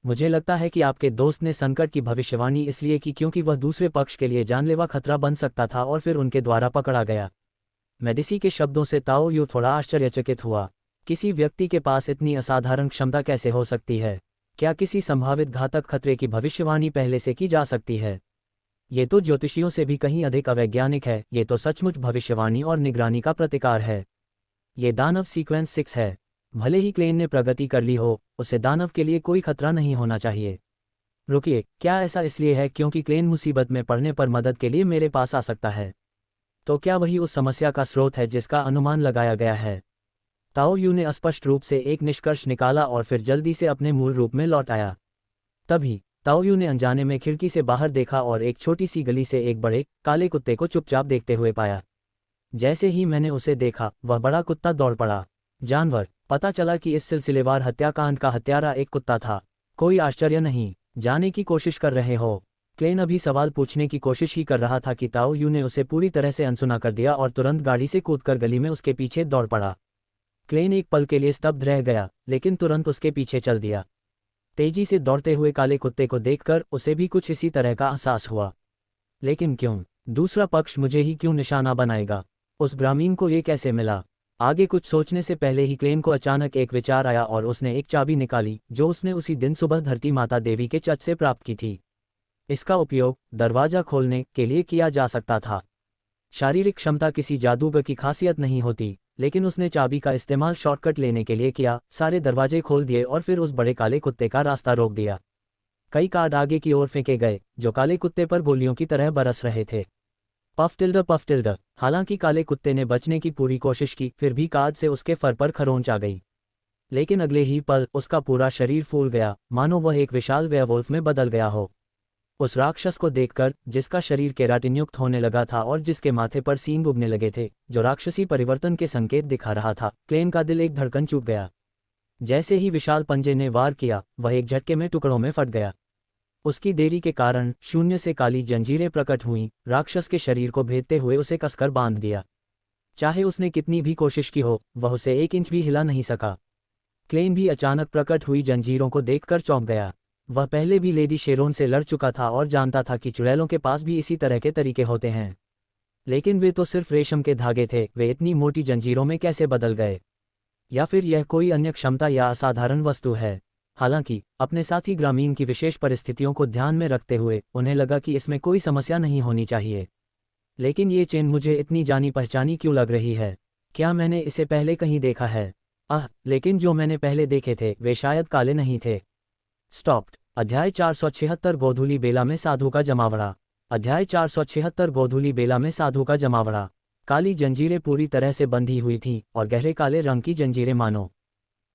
मुझे लगता है कि आपके दोस्त ने संकट की भविष्यवाणी इसलिए की क्योंकि वह दूसरे पक्ष के लिए जानलेवा खतरा बन सकता था और फिर उनके द्वारा पकड़ा गया। मेडिसी के शब्दों से ताओ यू थोड़ा आश्चर्यचकित हुआ। किसी व्यक्ति के पास इतनी असाधारण क्षमता कैसे हो सकती है? क्या किसी संभावित घातक खतरे की भविष्यवाणी पहले से की जा सकती है? ये तो ज्योतिषियों से भी कहीं अधिक अवैज्ञानिक है। ये तो सचमुच भविष्यवाणी और निगरानी का प्रतिकार है। ये दानव सीक्वेंस 6 है। भले ही क्लेन ने प्रगति कर ली हो, उसे दानव के लिए कोई खतरा नहीं होना चाहिए। रुकिए, क्या ऐसा इसलिए है क्योंकि क्लेन मुसीबत में पड़ने पर मदद के लिए मेरे पास आ सकता है? तो क्या वही उस समस्या का स्रोत है जिसका अनुमान लगाया गया है? ताओ यू ने स्पष्ट रूप से एक निष्कर्ष निकाला और फिर जल्दी से अपने मूल रूप में लौट आया। तभी ताओ यू ने अनजाने में खिड़की से बाहर देखा और एक छोटी सी गली से एक बड़े काले कुत्ते को चुपचाप देखते हुए पाया। जैसे ही मैंने उसे देखा, वह बड़ा कुत्ता दौड़ पड़ा। जानवर। पता चला कि इस सिलसिलेवार हत्याकांड का हत्यारा एक कुत्ता था। कोई आश्चर्य नहीं। जाने की कोशिश कर रहे हो? क्लेन अभी सवाल पूछने की कोशिश ही कर रहा था कि ताओ यू ने उसे पूरी तरह से अनसुना कर दिया और तुरंत गाड़ी से कूदकर गली में उसके पीछे दौड़ पड़ा। क्लेन एक पल के लिए स्तब्ध रह गया, लेकिन तुरंत उसके पीछे चल दिया। तेजी से दौड़ते हुए काले कुत्ते को देखकर उसे भी कुछ इसी तरह का एहसास हुआ। लेकिन क्यों? दूसरा पक्ष मुझे ही क्यों निशाना बनाएगा? उस ग्रामीण को ये कैसे मिला? आगे कुछ सोचने से पहले ही क्लेन को अचानक एक विचार आया और उसने एक चाबी निकाली जो उसने उसी दिन सुबह धरती माता देवी के चच से प्राप्त की थी। इसका उपयोग दरवाजा खोलने के लिए किया जा सकता था। शारीरिक क्षमता किसी जादूगर की खासियत नहीं होती, लेकिन उसने चाबी का इस्तेमाल शॉर्टकट लेने के लिए किया, सारे दरवाजे खोल दिए और फिर उस बड़े काले कुत्ते का रास्ता रोक दिया। कई कार्ड आगे की ओर फेंके गए जो काले कुत्ते पर गोलियों की तरह बरस रहे थे। Puff tilde. हालांकि काले कुत्ते ने बचने की पूरी कोशिश की, फिर भी कार्ड से उसके फर पर खरोंच आ गई। लेकिन अगले ही पल उसका पूरा शरीर फूल गया, मानो वह एक विशाल वेयरवुल्फ में बदल गया हो। उस राक्षस को देखकर, जिसका शरीर केराटिनयुक्त होने लगा था और जिसके माथे पर सींग उगने लगे थे, जो राक्षसी परिवर्तन के संकेत दिखा रहा था, क्लेन का दिल एक धड़कन चूक गया। जैसे ही विशाल पंजे ने वार किया, वह एक झटके में टुकड़ों में फट गया। उसकी देरी के कारण शून्य से काली जंजीरें प्रकट हुईं, राक्षस के शरीर को भेदते हुए उसे कसकर बांध दिया। चाहे उसने कितनी भी कोशिश की हो, वह उसे 1 इंच भी हिला नहीं सका। क्लेन भी अचानक प्रकट हुई जंजीरों को देखकर चौंक गया। वह पहले भी लेडी शेरोन से लड़ चुका था और जानता था कि चुड़ैलों के पास भी इसी तरह के तरीके होते हैं, लेकिन वे तो सिर्फ रेशम के धागे थे, वे इतनी मोटी जंजीरों में कैसे बदल गए? या फिर यह कोई अन्य क्षमता या असाधारण वस्तु है? हालांकि अपने साथी ग्रामीण की विशेष परिस्थितियों को ध्यान में रखते हुए उन्हें लगा कि इसमें कोई समस्या नहीं होनी चाहिए। लेकिन ये चेन मुझे इतनी जानी पहचानी क्यों लग रही है? क्या मैंने इसे पहले कहीं देखा है? लेकिन जो मैंने पहले देखे थे वे शायद काले नहीं थे। स्टॉप्ड। अध्याय 476 गोधूली बेला में साधु का जमावड़ा। अध्याय 476 गोधूली बेला में साधु का जमावड़ा। काली जंजीरें पूरी तरह से बंधी हुई थीं और गहरे काले रंग की जंजीरें मानो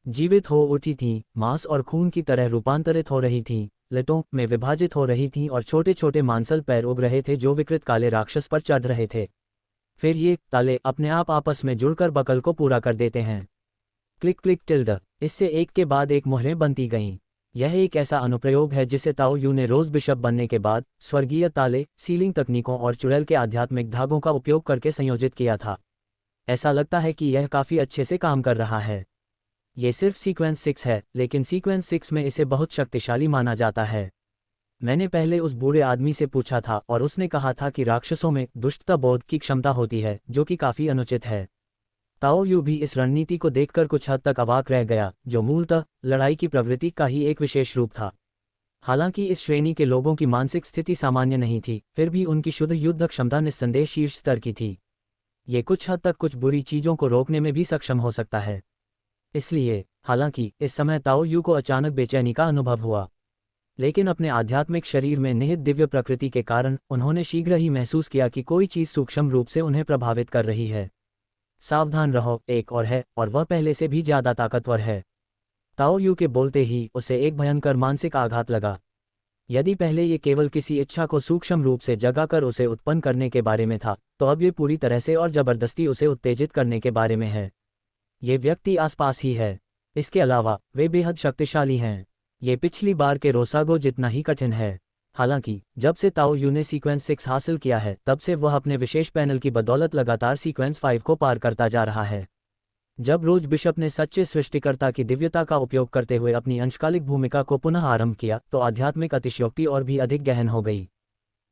जीवित हो उठी थीं, मांस और खून की तरह रूपांतरित हो रही थीं, लटों में विभाजित हो रही थीं और छोटे छोटे मांसल पैर उग रहे थे जो विकृत काले राक्षस पर चढ़ रहे थे। फिर ये ताले अपने आप आपस में जुड़कर बकल को पूरा कर देते हैं। Click click tilde. इससे एक के बाद एक मुहरें बनती गईं। यह एक ऐसा अनुप्रयोग है जिसे ताओ यू ने रोज बिशप बनने के बाद स्वर्गीय ताले, सीलिंग तकनीकों और चुड़ैल के आध्यात्मिक धागों का उपयोग करके संयोजित किया था। ऐसा लगता है कि यह काफ़ी अच्छे से काम कर रहा है। ये सिर्फ सीक्वेंस 6 है, लेकिन सीक्वेंस 6 में इसे बहुत शक्तिशाली माना जाता है। मैंने पहले उस बूढ़े आदमी से पूछा था और उसने कहा था कि राक्षसों में दुष्टता बोध की क्षमता होती है, जो कि काफ़ी अनुचित है। ताओ यू भी इस रणनीति को देखकर कुछ हद तक अवाक रह गया, जो मूलतः लड़ाई की प्रवृत्ति का ही एक विशेष रूप था। हालांकि इस श्रेणी के लोगों की मानसिक स्थिति सामान्य नहीं थी, फिर भी उनकी शुद्ध युद्ध क्षमता निस्संदेह शीर्ष स्तर की थी। ये कुछ हद तक कुछ बुरी चीज़ों को रोकने में भी सक्षम हो सकता है। इसलिए हालांकि इस समय ताओ यू को अचानक बेचैनी का अनुभव हुआ, लेकिन अपने आध्यात्मिक शरीर में निहित दिव्य प्रकृति के कारण उन्होंने शीघ्र ही महसूस किया कि कोई चीज़ सूक्ष्म रूप से उन्हें प्रभावित कर रही है। सावधान रहो, एक और है, और वह पहले से भी ज़्यादा ताकतवर है। ताओ यू के बोलते ही उसे एक भयंकर मानसिक आघात लगा। यदि पहले ये केवल किसी इच्छा को सूक्ष्म रूप से जगाकर उसे उत्पन्न करने के बारे में था, तो अब ये पूरी तरह से और जबरदस्ती उसे उत्तेजित करने के बारे में है। ये व्यक्ति आसपास ही है। इसके अलावा वे बेहद शक्तिशाली हैं। ये पिछली बार के रोसागो जितना ही कठिन है। हालांकि जब से ताओ यू ने सीक्वेंस 6 हासिल किया है, तब से वह अपने विशेष पैनल की बदौलत लगातार सीक्वेंस 5 को पार करता जा रहा है। जब रोज बिशप ने सच्चे सृष्टिकर्ता की दिव्यता का उपयोग करते हुए अपनी अंशकालिक भूमिका को पुनः आरंभ किया, तो आध्यात्मिक अतिशयोक्ति और भी अधिक गहन हो गई।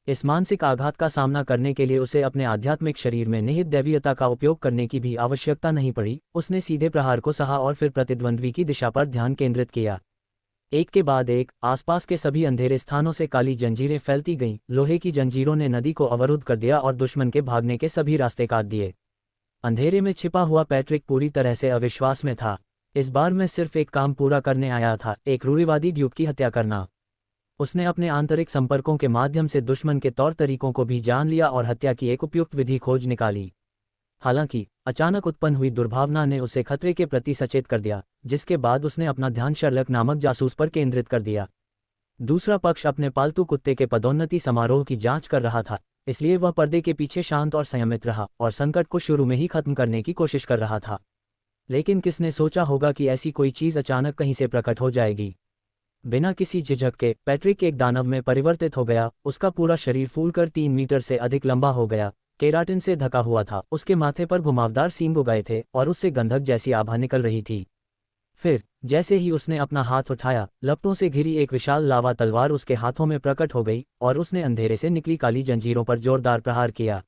इस मानसिक आघात का सामना करने के लिए उसे अपने आध्यात्मिक शरीर में निहित दैवीयता का उपयोग करने की भी आवश्यकता नहीं पड़ी। उसने सीधे प्रहार को सहा और फिर प्रतिद्वंद्वी की दिशा पर ध्यान केंद्रित किया। एक के बाद एक आसपास के सभी अंधेरे स्थानों से काली जंजीरें फैलती गईं। लोहे की जंजीरों ने नदी को अवरुद्ध कर दिया और दुश्मन के भागने के सभी रास्ते काट दिए। अंधेरे में छिपा हुआ पैट्रिक पूरी तरह से अविश्वास में था। इस बार मैं सिर्फ एक काम पूरा करने आया था, एक रूढ़िवादी ड्यूक की हत्या करना। उसने अपने आंतरिक संपर्कों के माध्यम से दुश्मन के तौर तरीकों को भी जान लिया और हत्या की एक उपयुक्त विधि खोज निकाली। हालांकि अचानक उत्पन्न हुई दुर्भावना ने उसे खतरे के प्रति सचेत कर दिया, जिसके बाद उसने अपना ध्यान शर्लक नामक जासूस पर केंद्रित कर दिया। दूसरा पक्ष अपने पालतू कुत्ते के पदोन्नति समारोह की जांच कर रहा था, इसलिए वह पर्दे के पीछे शांत और संयमित रहा और संकट को शुरू में ही खत्म करने की कोशिश कर रहा था। लेकिन किसने सोचा होगा कि ऐसी कोई चीज़ अचानक कहीं से प्रकट हो जाएगी। बिना किसी झिझक के पैट्रिक एक दानव में परिवर्तित हो गया। उसका पूरा शरीर फूलकर 3 मीटर से अधिक लंबा हो गया, केराटिन से ढका हुआ था, उसके माथे पर घुमावदार सींग उगाए थे और उससे गंधक जैसी आभा निकल रही थी। फिर जैसे ही उसने अपना हाथ उठाया, लपटों से घिरी एक विशाल लावा तलवार उसके हाथों में प्रकट हो गई और उसने अंधेरे से निकली काली जंजीरों पर जोरदार प्रहार किया।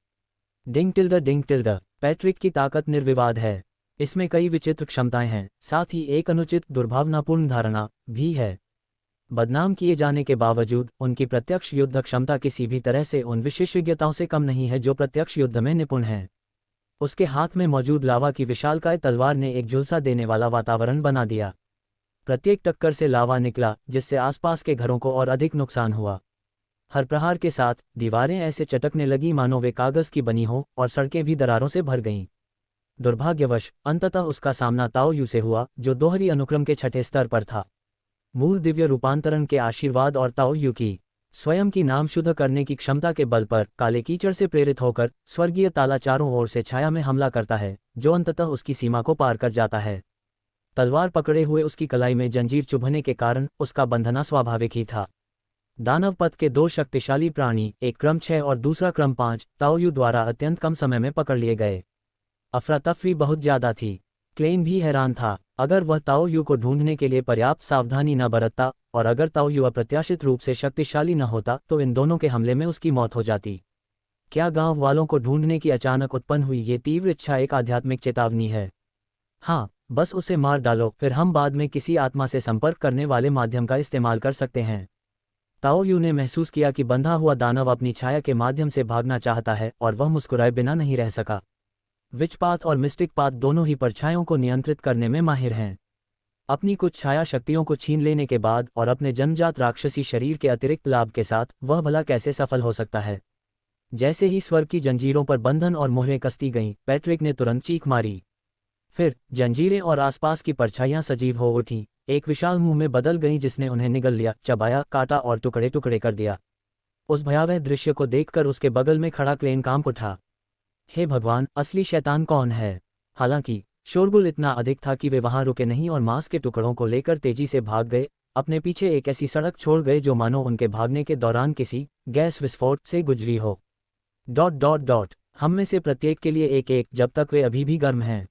डिंग टिल्ड। पैट्रिक की ताकत निर्विवाद है। इसमें कई विचित्र क्षमताएं हैं, साथ ही एक अनुचित दुर्भावनापूर्ण धारणा भी है। बदनाम किए जाने के बावजूद उनकी प्रत्यक्ष युद्ध क्षमता किसी भी तरह से उन विशेषज्ञताओं से कम नहीं है जो प्रत्यक्ष युद्ध में निपुण हैं। उसके हाथ में मौजूद लावा की विशालकाय तलवार ने एक झुलसा देने वाला वातावरण बना दिया। प्रत्येक टक्कर से लावा निकला, जिससे आसपास के घरों को और अधिक नुकसान हुआ। हर प्रहार के साथ दीवारें ऐसे चटकने लगी मानो वे कागज की बनी हो और सड़कें भी दरारों से भर गईं। दुर्भाग्यवश अंततः उसका सामना ताओ यू से हुआ, जो दोहरी अनुक्रम के छठे स्तर पर था। मूल दिव्य रूपांतरण के आशीर्वाद और ताओ यू की स्वयं की नाम शुद्ध करने की क्षमता के बल पर काले कीचड़ से प्रेरित होकर स्वर्गीय ताला चारों ओर से छाया में हमला करता है, जो अंततः उसकी सीमा को पार कर जाता है। तलवार पकड़े हुए उसकी कलाई में जंजीर चुभने के कारण उसका बंधना स्वाभाविक ही था। दानव पथ के 2 शक्तिशाली प्राणी, एक क्रम 6 और दूसरा क्रम 5, ताओ यू द्वारा अत्यंत कम समय में पकड़ लिए गए। अफरा तफरी बहुत ज्यादा थी। क्लेन भी हैरान था। अगर वह ताओ यू को ढूंढने के लिए पर्याप्त सावधानी न बरतता और अगर ताओ यू अप्रत्याशित रूप से शक्तिशाली न होता तो इन दोनों के हमले में उसकी मौत हो जाती। क्या गांव वालों को ढूंढने की अचानक उत्पन्न हुई ये तीव्र इच्छा एक आध्यात्मिक चेतावनी है? हाँ, बस उसे मार डालो, फिर हम बाद में किसी आत्मा से संपर्क करने वाले माध्यम का इस्तेमाल कर सकते हैं। ताओ यू ने महसूस किया कि बंधा हुआ दानव अपनी छाया के माध्यम से भागना चाहता है और वह मुस्कुराए बिना नहीं रह सका। विचपात और मिस्टिक पात दोनों ही परछाइयों को नियंत्रित करने में माहिर हैं। अपनी कुछ छाया शक्तियों को छीन लेने के बाद और अपने जन्मजात राक्षसी शरीर के अतिरिक्त लाभ के साथ वह भला कैसे सफल हो सकता है? जैसे ही स्वर्ग की जंजीरों पर बंधन और मोहरें कसती गईं, पैट्रिक ने तुरंत चीख मारी। फिर जंजीरें और आसपास की परछाइयां सजीव हो उठीं, एक विशाल मुंह में बदल गईं जिसने उन्हें निगल लिया, चबाया, काटा और टुकड़े टुकड़े कर दिया। उस भयावह दृश्य को देखकर उसके बगल में खड़ा क्लेन कांप उठा। हे भगवान, असली शैतान कौन है? हालांकि शोरगुल इतना अधिक था कि वे वहां रुके नहीं और मांस के टुकड़ों को लेकर तेजी से भाग गए, अपने पीछे एक ऐसी सड़क छोड़ गए जो मानो उनके भागने के दौरान किसी गैस विस्फोट से गुजरी हो। ... हम में से प्रत्येक के लिए एक एक, जब तक वे अभी भी गर्म हैं।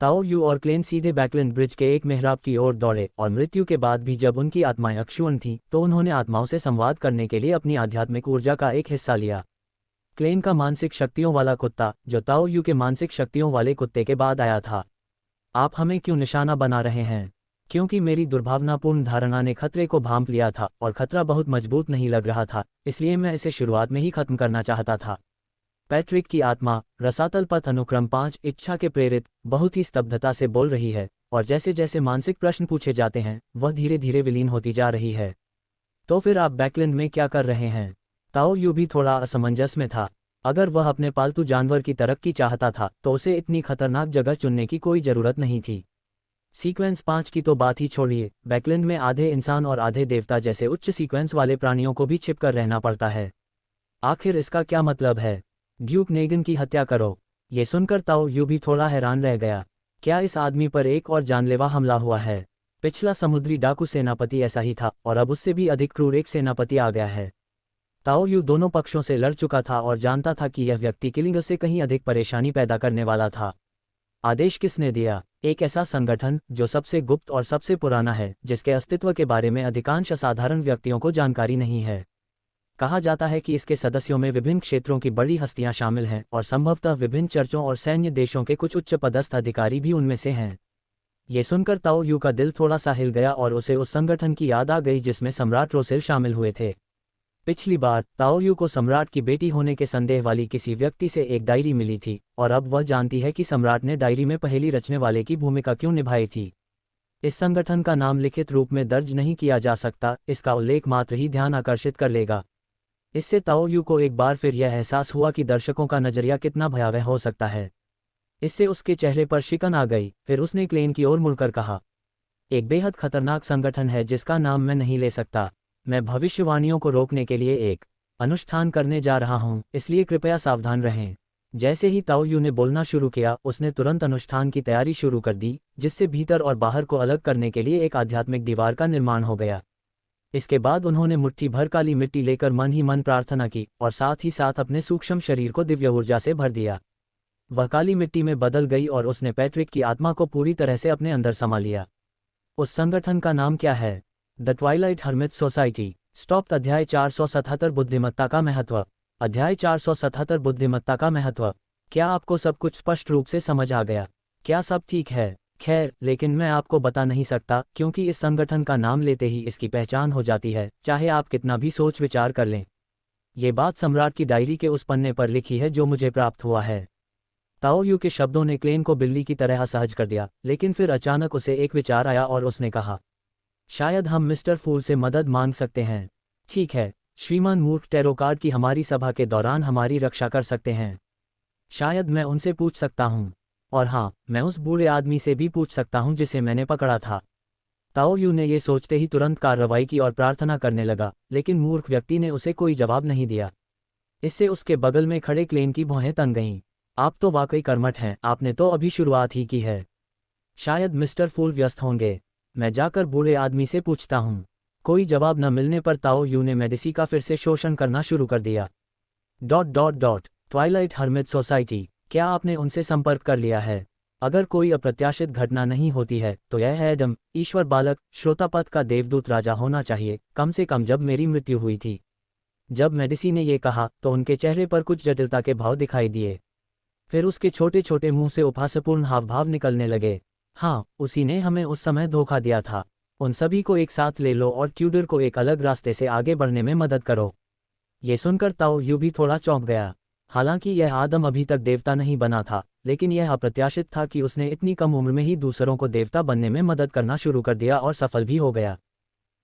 ताओ यू और क्लेन सीधे बैकलैंड ब्रिज के एक मेहराब की ओर दौड़े और मृत्यु के बाद भी जब उनकी आत्माएं अक्षुण्ण थीं तो उन्होंने आत्माओं से संवाद करने के लिए अपनी आध्यात्मिक ऊर्जा का एक हिस्सा लिया। क्लेन का मानसिक शक्तियों वाला कुत्ता, जो ताओ यू के मानसिक शक्तियों वाले कुत्ते के बाद आया था। आप हमें क्यों निशाना बना रहे हैं? क्योंकि मेरी दुर्भावनापूर्ण धारणा ने खतरे को भांप लिया था और खतरा बहुत मजबूत नहीं लग रहा था, इसलिए मैं इसे शुरुआत में ही खत्म करना चाहता था। पैट्रिक की आत्मा रसातल पथ अनुक्रम 5 इच्छा के प्रेरित बहुत ही स्तब्धता से बोल रही है और जैसे जैसे मानसिक प्रश्न पूछे जाते हैं वह धीरे धीरे विलीन होती जा रही है। तो फिर आप बैकलैंड में क्या कर रहे हैं? ताओ यू भी थोड़ा असमंजस में था। अगर वह अपने पालतू जानवर की तरक्की चाहता था तो उसे इतनी खतरनाक जगह चुनने की कोई जरूरत नहीं थी। सीक्वेंस 5 की तो बात ही छोड़िए, बैकलैंड में आधे इंसान और आधे देवता जैसे उच्च सीक्वेंस वाले प्राणियों को भी छिपकर रहना पड़ता है। आखिर इसका क्या मतलब है? ड्यूक नेगन की हत्या करो। ये सुनकर ताओ यू भी थोड़ा हैरान रह गया। क्या इस आदमी पर एक और जानलेवा हमला हुआ है? पिछला समुद्री डाकू सेनापति ऐसा ही था और अब उससे भी अधिक क्रूर एक सेनापति आ गया है। ताओ यू दोनों पक्षों से लड़ चुका था और जानता था कि यह व्यक्ति किलिंग से कहीं अधिक परेशानी पैदा करने वाला था। आदेश किसने दिया? एक ऐसा संगठन जो सबसे गुप्त और सबसे पुराना है, जिसके अस्तित्व के बारे में अधिकांश असाधारण व्यक्तियों को जानकारी नहीं है। कहा जाता है कि इसके सदस्यों में विभिन्न क्षेत्रों की बड़ी हस्तियां शामिल हैं और संभवतः विभिन्न चर्चों और सैन्य देशों के कुछ उच्च पदस्थ अधिकारी भी उनमें से हैं। ये सुनकर ताओ यू का दिल थोड़ा सा हिल गया और उसे उस संगठन की याद आ गई जिसमें सम्राट रोसेल शामिल हुए थे। पिछली बार ताओ यू को सम्राट की बेटी होने के संदेह वाली किसी व्यक्ति से एक डायरी मिली थी और अब वह जानती है कि सम्राट ने डायरी में पहेली रचने वाले की भूमिका क्यों निभाई थी। इस संगठन का नाम लिखित रूप में दर्ज नहीं किया जा सकता, इसका उल्लेख मात्र ही ध्यान आकर्षित कर लेगा। इससे ताओ यू को एक बार फिर यह एहसास हुआ कि दर्शकों का नजरिया कितना भयावह हो सकता है। इससे उसके चेहरे पर शिकन आ गई। फिर उसने क्लेन की ओर मुड़कर कहा, एक बेहद खतरनाक संगठन है जिसका नाम मैं नहीं ले सकता। मैं भविष्यवाणियों को रोकने के लिए एक अनुष्ठान करने जा रहा हूं, इसलिए कृपया सावधान रहें। जैसे ही ताओ यू ने बोलना शुरू किया, उसने तुरंत अनुष्ठान की तैयारी शुरू कर दी, जिससे भीतर और बाहर को अलग करने के लिए एक आध्यात्मिक दीवार का निर्माण हो गया। इसके बाद उन्होंने मुट्ठी भर काली मिट्टी लेकर मन ही मन प्रार्थना की और साथ ही साथ अपने सूक्ष्म शरीर को दिव्य ऊर्जा से भर दिया। वह काली मिट्टी में बदल गई और उसने पैट्रिक की आत्मा को पूरी तरह से अपने अंदर समा लिया। उस संगठन का नाम क्या है? The Twilight hermits society. Stop. अध्याय 477 बुद्धिमत्ता का महत्व। अध्याय 477 बुद्धिमत्ता का महत्व। क्या आपको सब कुछ स्पष्ट रूप से समझ आ गया? क्या सब ठीक है? खैर, लेकिन मैं आपको बता नहीं सकता, क्योंकि इस संगठन का नाम लेते ही इसकी पहचान हो जाती है, चाहे आप कितना भी सोच विचार कर लें। ये बात सम्राट की डायरी के उस पन्ने पर लिखी है जो मुझे प्राप्त हुआ है। ताओ यू के शब्दों ने क्लेन को बिल्ली की तरह असहज कर दिया, लेकिन फिर अचानक उसे एक विचार आया और उसने कहा, शायद हम मिस्टर फूल से मदद मांग सकते हैं। ठीक है, श्रीमान मूर्ख टैरो कार्ड की हमारी सभा के दौरान हमारी रक्षा कर सकते हैं। शायद मैं उनसे पूछ सकता हूँ। और हाँ, मैं उस बूढ़े आदमी से भी पूछ सकता हूँ जिसे मैंने पकड़ा था। ताओ यू ने ये सोचते ही तुरंत कार्रवाई की और प्रार्थना करने लगा, लेकिन मूर्ख व्यक्ति ने उसे कोई जवाब नहीं दिया। इससे उसके बगल में खड़े क्लेन की भौहें तन गईं। आप तो वाकई कर्मठ हैं, आपने तो अभी शुरुआत ही की है। शायद मिस्टर फूल व्यस्त होंगे। मैं जाकर बूढ़े आदमी से पूछता हूँ। कोई जवाब न मिलने पर ताओ यू ने मेडिसी का फिर से शोषण करना शुरू कर दिया। ... ट्वाइलाइट हर्मिट सोसाइटी, क्या आपने उनसे संपर्क कर लिया है? अगर कोई अप्रत्याशित घटना नहीं होती है तो यह है एडम, ईश्वर बालक, श्रोतापथ का देवदूत राजा होना चाहिए, कम से कम जब मेरी मृत्यु हुई थी। जब मेडिसी ने ये कहा तो उनके चेहरे पर कुछ जटिलता के भाव दिखाई दिए। फिर उसके छोटे छोटे मुंह से उपहासपूर्ण हावभाव निकलने लगे। हाँ, उसी ने हमें उस समय धोखा दिया था। उन सभी को एक साथ ले लो और ट्यूडर को एक अलग रास्ते से आगे बढ़ने में मदद करो। ये सुनकर ताओ यू भी थोड़ा चौंक गया। हालांकि यह आदम अभी तक देवता नहीं बना था, लेकिन यह अप्रत्याशित था कि उसने इतनी कम उम्र में ही दूसरों को देवता बनने में मदद करना शुरू कर दिया और सफल भी हो गया।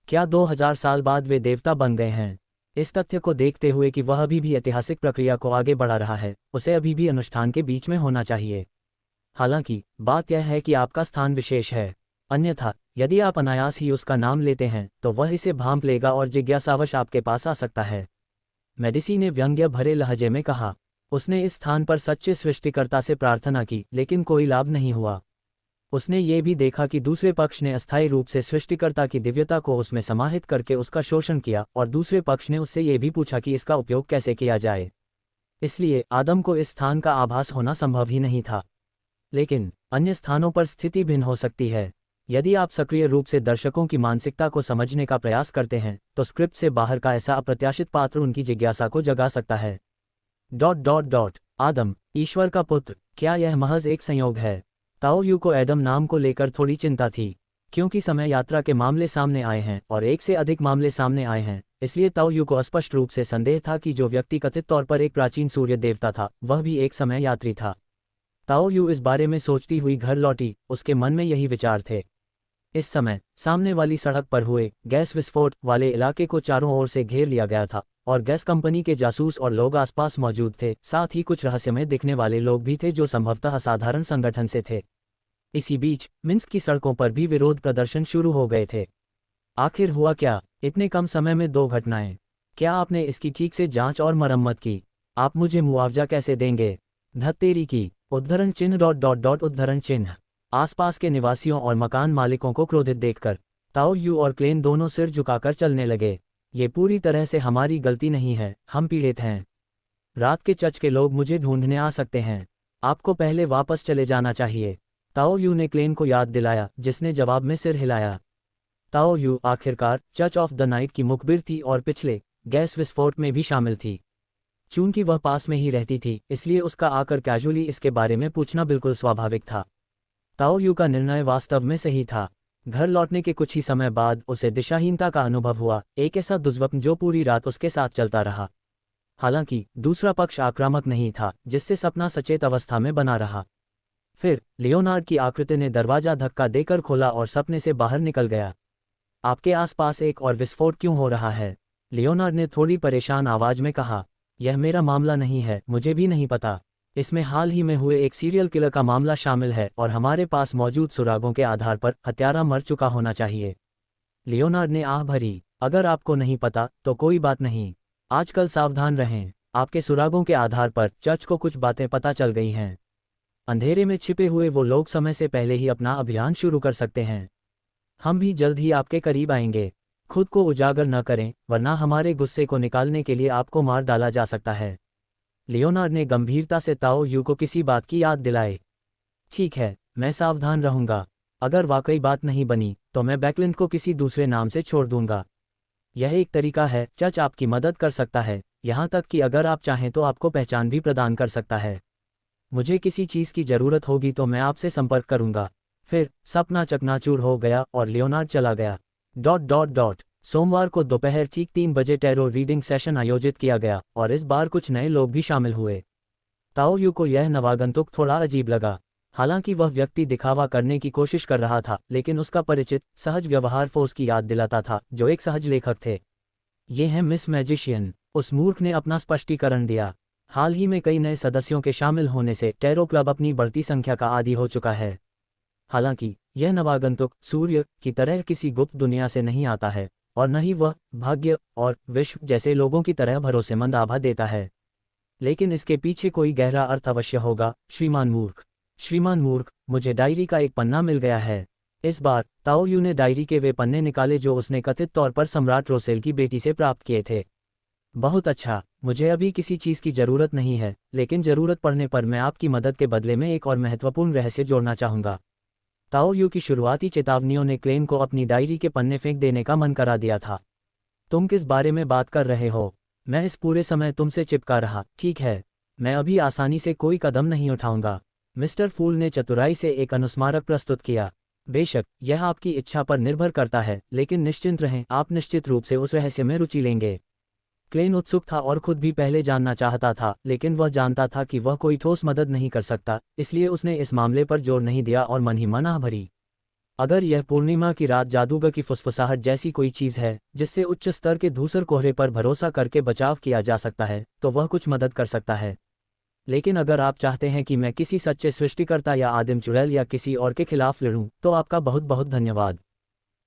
क्या 2000 साल बाद वे देवता बन गए हैं? इस तथ्य को देखते हुए कि वह अभी भी ऐतिहासिक प्रक्रिया को आगे बढ़ा रहा है, उसे अभी भी अनुष्ठान के बीच में होना चाहिए। हालांकि बात यह है कि आपका स्थान विशेष है, अन्यथा यदि आप अनायास ही उसका नाम लेते हैं तो वह इसे भांप लेगा और जिज्ञासावश आपके पास आ सकता है। मेडिसी ने व्यंग्य भरे लहजे में कहा। उसने इस स्थान पर सच्चे सृष्टिकर्ता से प्रार्थना की, लेकिन कोई लाभ नहीं हुआ। उसने ये भी देखा कि दूसरे पक्ष ने अस्थायी रूप से सृष्टिकर्ता की दिव्यता को उसमें समाहित करके उसका शोषण किया, और दूसरे पक्ष ने उससे ये भी पूछा कि इसका उपयोग कैसे किया जाए। इसलिए आदम को इस स्थान का आभास होना संभव ही नहीं था। लेकिन अन्य स्थानों पर स्थिति भिन्न हो सकती है। यदि आप सक्रिय रूप से दर्शकों की मानसिकता को समझने का प्रयास करते हैं तो स्क्रिप्ट से बाहर का ऐसा अप्रत्याशित पात्र उनकी जिज्ञासा को जगा सकता है। ... आदम, ईश्वर का पुत्र, क्या यह महज एक संयोग है? ताओ यू को एडम नाम को लेकर थोड़ी चिंता थी, क्योंकि समय यात्रा के मामले सामने आए हैं और एक से अधिक मामले सामने आए हैं। इसलिए ताओ यू को स्पष्ट रूप से संदेह था कि जो व्यक्ति कथित तौर पर एक प्राचीन सूर्य देवता था, वह भी एक समय यात्री था। ताओ यू इस बारे में सोचती हुई घर लौटी। उसके मन में यही विचार थे। इस समय सामने वाली सड़क पर हुए गैस विस्फोट वाले इलाके को चारों ओर से घेर लिया गया था और गैस कंपनी के जासूस और लोग आसपास मौजूद थे। साथ ही कुछ रहस्यमय दिखने वाले लोग भी थे जो संभवतः असाधारण संगठन से थे। इसी बीच मिन्स्क की सड़कों पर भी विरोध प्रदर्शन शुरू हो गए थे। आखिर हुआ क्या? इतने कम समय में 2 घटनाएं। क्या आपने इसकी ठीक से जांच और मरम्मत की? आप मुझे मुआवजा कैसे देंगे? धत्तेरी की! उद्धरण चिन्ह ... उद्धरण चिन्ह। आसपास के निवासियों और मकान मालिकों को क्रोधित देखकर ताओ यू और क्लेन दोनों सिर झुकाकर चलने लगे। ये पूरी तरह से हमारी गलती नहीं है, हम पीड़ित हैं। रात के चच के लोग मुझे ढूंढने आ सकते हैं। आपको पहले वापस चले जाना चाहिए। ताओ यू ने क्लेन को याद दिलाया, जिसने जवाब में सिर हिलाया। ताओ यू आखिरकार चर्च ऑफ द नाइट की मुखबिर थी और पिछले गैस विस्फोट में भी शामिल थी। चूंकि वह पास में ही रहती थी, इसलिए उसका आकर कैजुअली इसके बारे में पूछना बिल्कुल स्वाभाविक था। ताओ यू का निर्णय वास्तव में सही था। घर लौटने के कुछ ही समय बाद उसे दिशाहीनता का अनुभव हुआ, एक ऐसा दुष्स्वप्न जो पूरी रात उसके साथ चलता रहा। हालांकि दूसरा पक्ष आक्रामक नहीं था, जिससे सपना सचेत अवस्था में बना रहा। फिर लियोनार्ड की आकृति ने दरवाजा धक्का देकर खोला और सपने से बाहर निकल गया। आपके आसपास एक और विस्फोट क्यों हो रहा है? लियोनार्ड ने थोड़ी परेशान आवाज में कहा। यह मेरा मामला नहीं है, मुझे भी नहीं पता। इसमें हाल ही में हुए एक सीरियल किलर का मामला शामिल है और हमारे पास मौजूद सुरागों के आधार पर हत्यारा मर चुका होना चाहिए। लियोनार्ड ने आह भरी। अगर आपको नहीं पता तो कोई बात नहीं। आजकल सावधान रहें। आपके सुरागों के आधार पर चर्च को कुछ बातें पता चल गई हैं। अंधेरे में छिपे हुए वो लोग समय से पहले ही अपना अभियान शुरू कर सकते हैं। हम भी जल्द ही आपके करीब आएंगे। खुद को उजागर न करें, वरना हमारे गुस्से को निकालने के लिए आपको मार डाला जा सकता है। लियोनार्ड ने गंभीरता से ताओ यू को किसी बात की याद दिलाई। ठीक है, मैं सावधान रहूंगा। अगर वाकई बात नहीं बनी तो मैं बैकलिंड को किसी दूसरे नाम से छोड़ दूंगा। यह एक तरीका है, चर्च आपकी मदद कर सकता है, यहाँ तक कि अगर आप चाहें तो आपको पहचान भी प्रदान कर सकता है। मुझे किसी चीज़ की ज़रूरत होगी तो मैं आपसे संपर्क करूंगा। फिर सपना चकनाचूर हो गया और लियोनार्ड चला गया। सोमवार को दोपहर ठीक 3 बजे टैरो रीडिंग सेशन आयोजित किया गया और इस बार कुछ नए लोग भी शामिल हुए। ताओ यू को यह नवागंतुक थोड़ा अजीब लगा। हालांकि वह व्यक्ति दिखावा करने की कोशिश कर रहा था, लेकिन उसका परिचित सहज व्यवहार फोर्स की याद दिलाता था, जो एक सहज लेखक थे। ये हैं मिस मैजिशियन, उस मूर्ख ने अपना स्पष्टीकरण दिया। हाल ही में कई नए सदस्यों के शामिल होने से टैरो क्लब अपनी बढ़ती संख्या का आदी हो चुका है। हालांकि यह नवागंतुक सूर्य की तरह किसी गुप्त दुनिया से नहीं आता है, और न ही वह भाग्य और विश्व जैसे लोगों की तरह भरोसेमंद आभा देता है। लेकिन इसके पीछे कोई गहरा अर्थ अवश्य होगा। श्रीमान मूर्ख, मुझे डायरी का एक पन्ना मिल गया है। इस बार ताओ यू ने डायरी के वे पन्ने निकाले जो उसने कथित तौर पर सम्राट रोसेल की बेटी से प्राप्त किए थे। बहुत अच्छा, मुझे अभी किसी चीज़ की ज़रूरत नहीं है, लेकिन ज़रूरत पड़ने पर मैं आपकी मदद के बदले में एक और महत्वपूर्ण रहस्य जोड़ना चाहूँगा। ताओ यू की शुरुआती चेतावनियों ने क्लेन को अपनी डायरी के पन्ने फेंक देने का मन करा दिया था। तुम किस बारे में बात कर रहे हो? मैं इस पूरे समय तुमसे चिपका रहा। ठीक है, मैं अभी आसानी से कोई कदम नहीं उठाऊंगा। मिस्टर फूल ने चतुराई से एक अनुस्मारक प्रस्तुत किया। बेशक यह आपकी इच्छा पर निर्भर करता है, लेकिन निश्चिंत रहें, आप निश्चित रूप से उस रहस्य में रुचि लेंगे। क्लेन उत्सुक था और खुद भी पहले जानना चाहता था, लेकिन वह जानता था कि वह कोई ठोस मदद नहीं कर सकता, इसलिए उसने इस मामले पर जोर नहीं दिया और मन ही मन आह भरी। अगर यह पूर्णिमा की रात जादूगर की फुसफुसाहट जैसी कोई चीज़ है जिससे उच्च स्तर के धूसर कोहरे पर भरोसा करके बचाव किया जा सकता है, तो वह कुछ मदद कर सकता है। लेकिन अगर आप चाहते हैं कि मैं किसी सच्चे सृष्टिकर्ता या आदिम चुड़ैल या किसी और के खिलाफ लड़ूं, तो आपका बहुत बहुत धन्यवाद।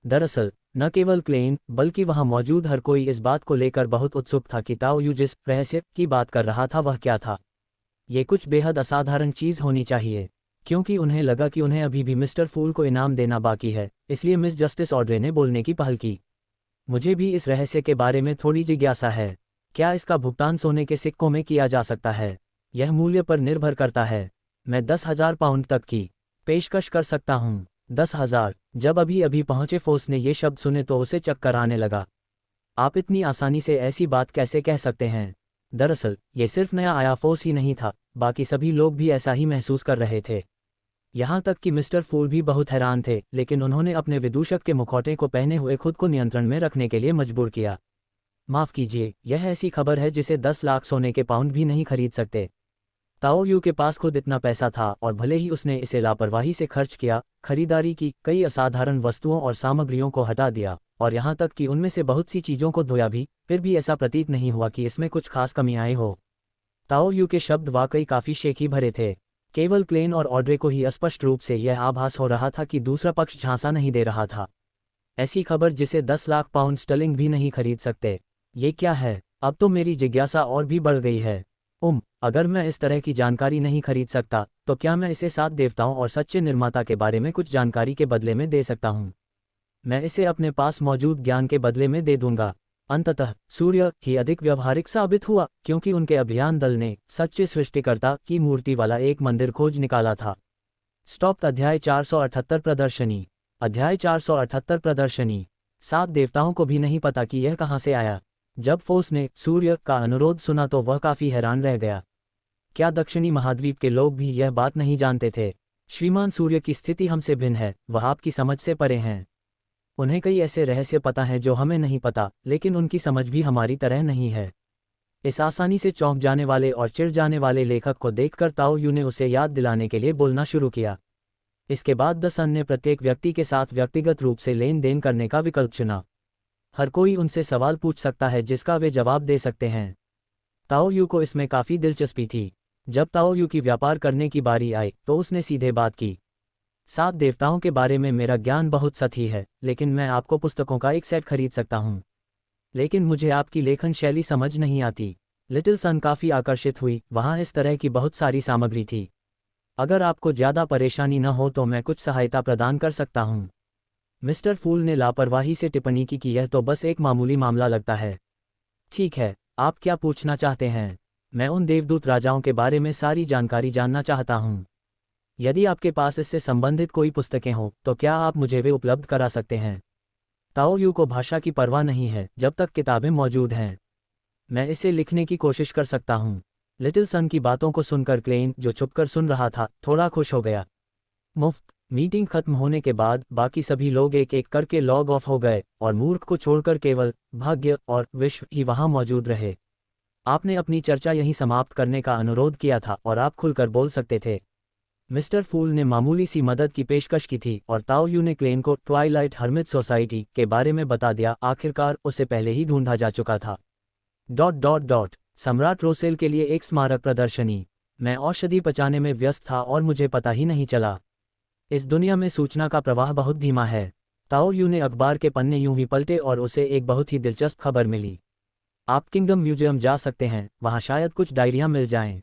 दरअसल न केवल क्लेन बल्कि वहां मौजूद हर कोई इस बात को लेकर बहुत उत्सुक था कि ताओ यू जिस रहस्य की बात कर रहा था वह क्या था। ये कुछ बेहद असाधारण चीज़ होनी चाहिए, क्योंकि उन्हें लगा कि उन्हें अभी भी मिस्टर फूल को इनाम देना बाकी है। इसलिए मिस जस्टिस ऑड्रे ने बोलने की पहल की। मुझे भी इस रहस्य के बारे में थोड़ी जिज्ञासा है। क्या इसका भुगतान सोने के सिक्कों में किया जा सकता है? यह मूल्य पर निर्भर करता है। मैं 10,000 पाउंड तक की पेशकश कर सकता हूँ। 10,000। जब अभी अभी पहुंचे फोर्स ने ये शब्द सुने तो उसे चक्कर आने लगा। आप इतनी आसानी से ऐसी बात कैसे कह सकते हैं? दरअसल ये सिर्फ नया आया फोर्स ही नहीं था, बाकी सभी लोग भी ऐसा ही महसूस कर रहे थे। यहाँ तक कि मिस्टर फूल भी बहुत हैरान थे, लेकिन उन्होंने अपने विदूषक के मुखौटे को पहने हुए खुद को नियंत्रण में रखने के लिए मजबूर किया। माफ़ कीजिए, यह ऐसी खबर है जिसे 10 लाख सोने के पाउंड भी नहीं खरीद सकते। ताओ यू के पास खुद इतना पैसा था और भले ही उसने इसे लापरवाही से खर्च किया, खरीदारी की, कई असाधारण वस्तुओं और सामग्रियों को हटा दिया, और यहाँ तक कि उनमें से बहुत सी चीज़ों को धोया भी, फिर भी ऐसा प्रतीत नहीं हुआ कि इसमें कुछ खास कमी आई हो। ताओ यू के शब्द वाकई काफ़ी शेखी भरे थे। केवल क्लेन और ऑड्रे को ही स्पष्ट रूप से यह आभास हो रहा था कि दूसरा पक्ष झांसा नहीं दे रहा था। ऐसी खबर जिसे 10 लाख पाउंड स्टर्लिंग भी नहीं खरीद सकते। ये क्या है? अब तो मेरी जिज्ञासा और भी बढ़ गई है। अगर मैं इस तरह की जानकारी नहीं खरीद सकता, तो क्या मैं इसे 7 देवताओं और सच्चे निर्माता के बारे में कुछ जानकारी के बदले में दे सकता हूँ? मैं इसे अपने पास मौजूद ज्ञान के बदले में दे दूंगा। अंततः सूर्य ही अधिक व्यवहारिक साबित हुआ, क्योंकि उनके अभियान दल ने सच्चे सृष्टिकर्ता की मूर्ति वाला एक मंदिर खोज निकाला था। स्टॉप। अध्याय 478 प्रदर्शनी। अध्याय 478 प्रदर्शनी। 7 देवताओं को भी नहीं पता कि यह कहाँ से आया। जब फोर्स ने सूर्य का अनुरोध सुना तो वह काफ़ी हैरान रह गया। क्या दक्षिणी महाद्वीप के लोग भी यह बात नहीं जानते थे? श्रीमान सूर्य की स्थिति हमसे भिन्न है, वह आपकी समझ से परे हैं। उन्हें कई ऐसे रहस्य पता हैं जो हमें नहीं पता, लेकिन उनकी समझ भी हमारी तरह नहीं है। इस आसानी से चौंक जाने वाले और चिढ़ जाने वाले लेखक को देखकर ताओ यू ने उसे याद दिलाने के लिए बोलना शुरू किया। इसके बाद द सन ने प्रत्येक व्यक्ति के साथ व्यक्तिगत रूप से लेन देन करने का विकल्प चुना। हर कोई उनसे सवाल पूछ सकता है जिसका वे जवाब दे सकते हैं। ताओ यू को इसमें काफ़ी दिलचस्पी थी। जब ताओ यू की व्यापार करने की बारी आई तो उसने सीधे बात की। 7 देवताओं के बारे में मेरा ज्ञान बहुत सतही है, लेकिन मैं आपको पुस्तकों का एक सेट खरीद सकता हूँ। लेकिन मुझे आपकी लेखन शैली समझ नहीं आती। लिटिल सन काफ़ी आकर्षित हुई, वहाँ इस तरह की बहुत सारी सामग्री थी। अगर आपको ज़्यादा परेशानी न हो तो मैं कुछ सहायता प्रदान कर सकता हूँ। मिस्टर फूल ने लापरवाही से टिप्पणी की कि यह तो बस एक मामूली मामला लगता है। ठीक है, आप क्या पूछना चाहते हैं? मैं उन देवदूत राजाओं के बारे में सारी जानकारी जानना चाहता हूँ। यदि आपके पास इससे संबंधित कोई पुस्तकें हों तो क्या आप मुझे वे उपलब्ध करा सकते हैं? ताओ यू को भाषा की परवाह नहीं है जब तक किताबें मौजूद हैं। मैं इसे लिखने की कोशिश कर सकता हूँ। लिटिल सन की बातों को सुनकर क्लेन, जो छुपकर सुन रहा था, थोड़ा खुश हो गया। मुफ्त। मीटिंग खत्म होने के बाद बाकी सभी लोग एक एक करके लॉग ऑफ हो गए और मूर्ख को छोड़कर केवल भाग्य और विश्व ही वहां मौजूद रहे। आपने अपनी चर्चा यहीं समाप्त करने का अनुरोध किया था और आप खुलकर बोल सकते थे। मिस्टर फूल ने मामूली सी मदद की पेशकश की थी और ताओ यू ने क्लेन को ट्वाइलाइट हर्मिट सोसाइटी के बारे में बता दिया। आखिरकार उसे पहले ही ढूंढा जा चुका था। ... सम्राट रोसेल के लिए एक स्मारक प्रदर्शनी। मैं औषधि पचाने में व्यस्त था और मुझे पता ही नहीं चला। इस दुनिया में सूचना का प्रवाह बहुत धीमा है। ताओ यू ने अखबार के पन्ने यूं ही पलटे और उसे एक बहुत ही दिलचस्प खबर मिली। आप किंगडम म्यूजियम जा सकते हैं, वहां शायद कुछ डायरियां मिल जाएं।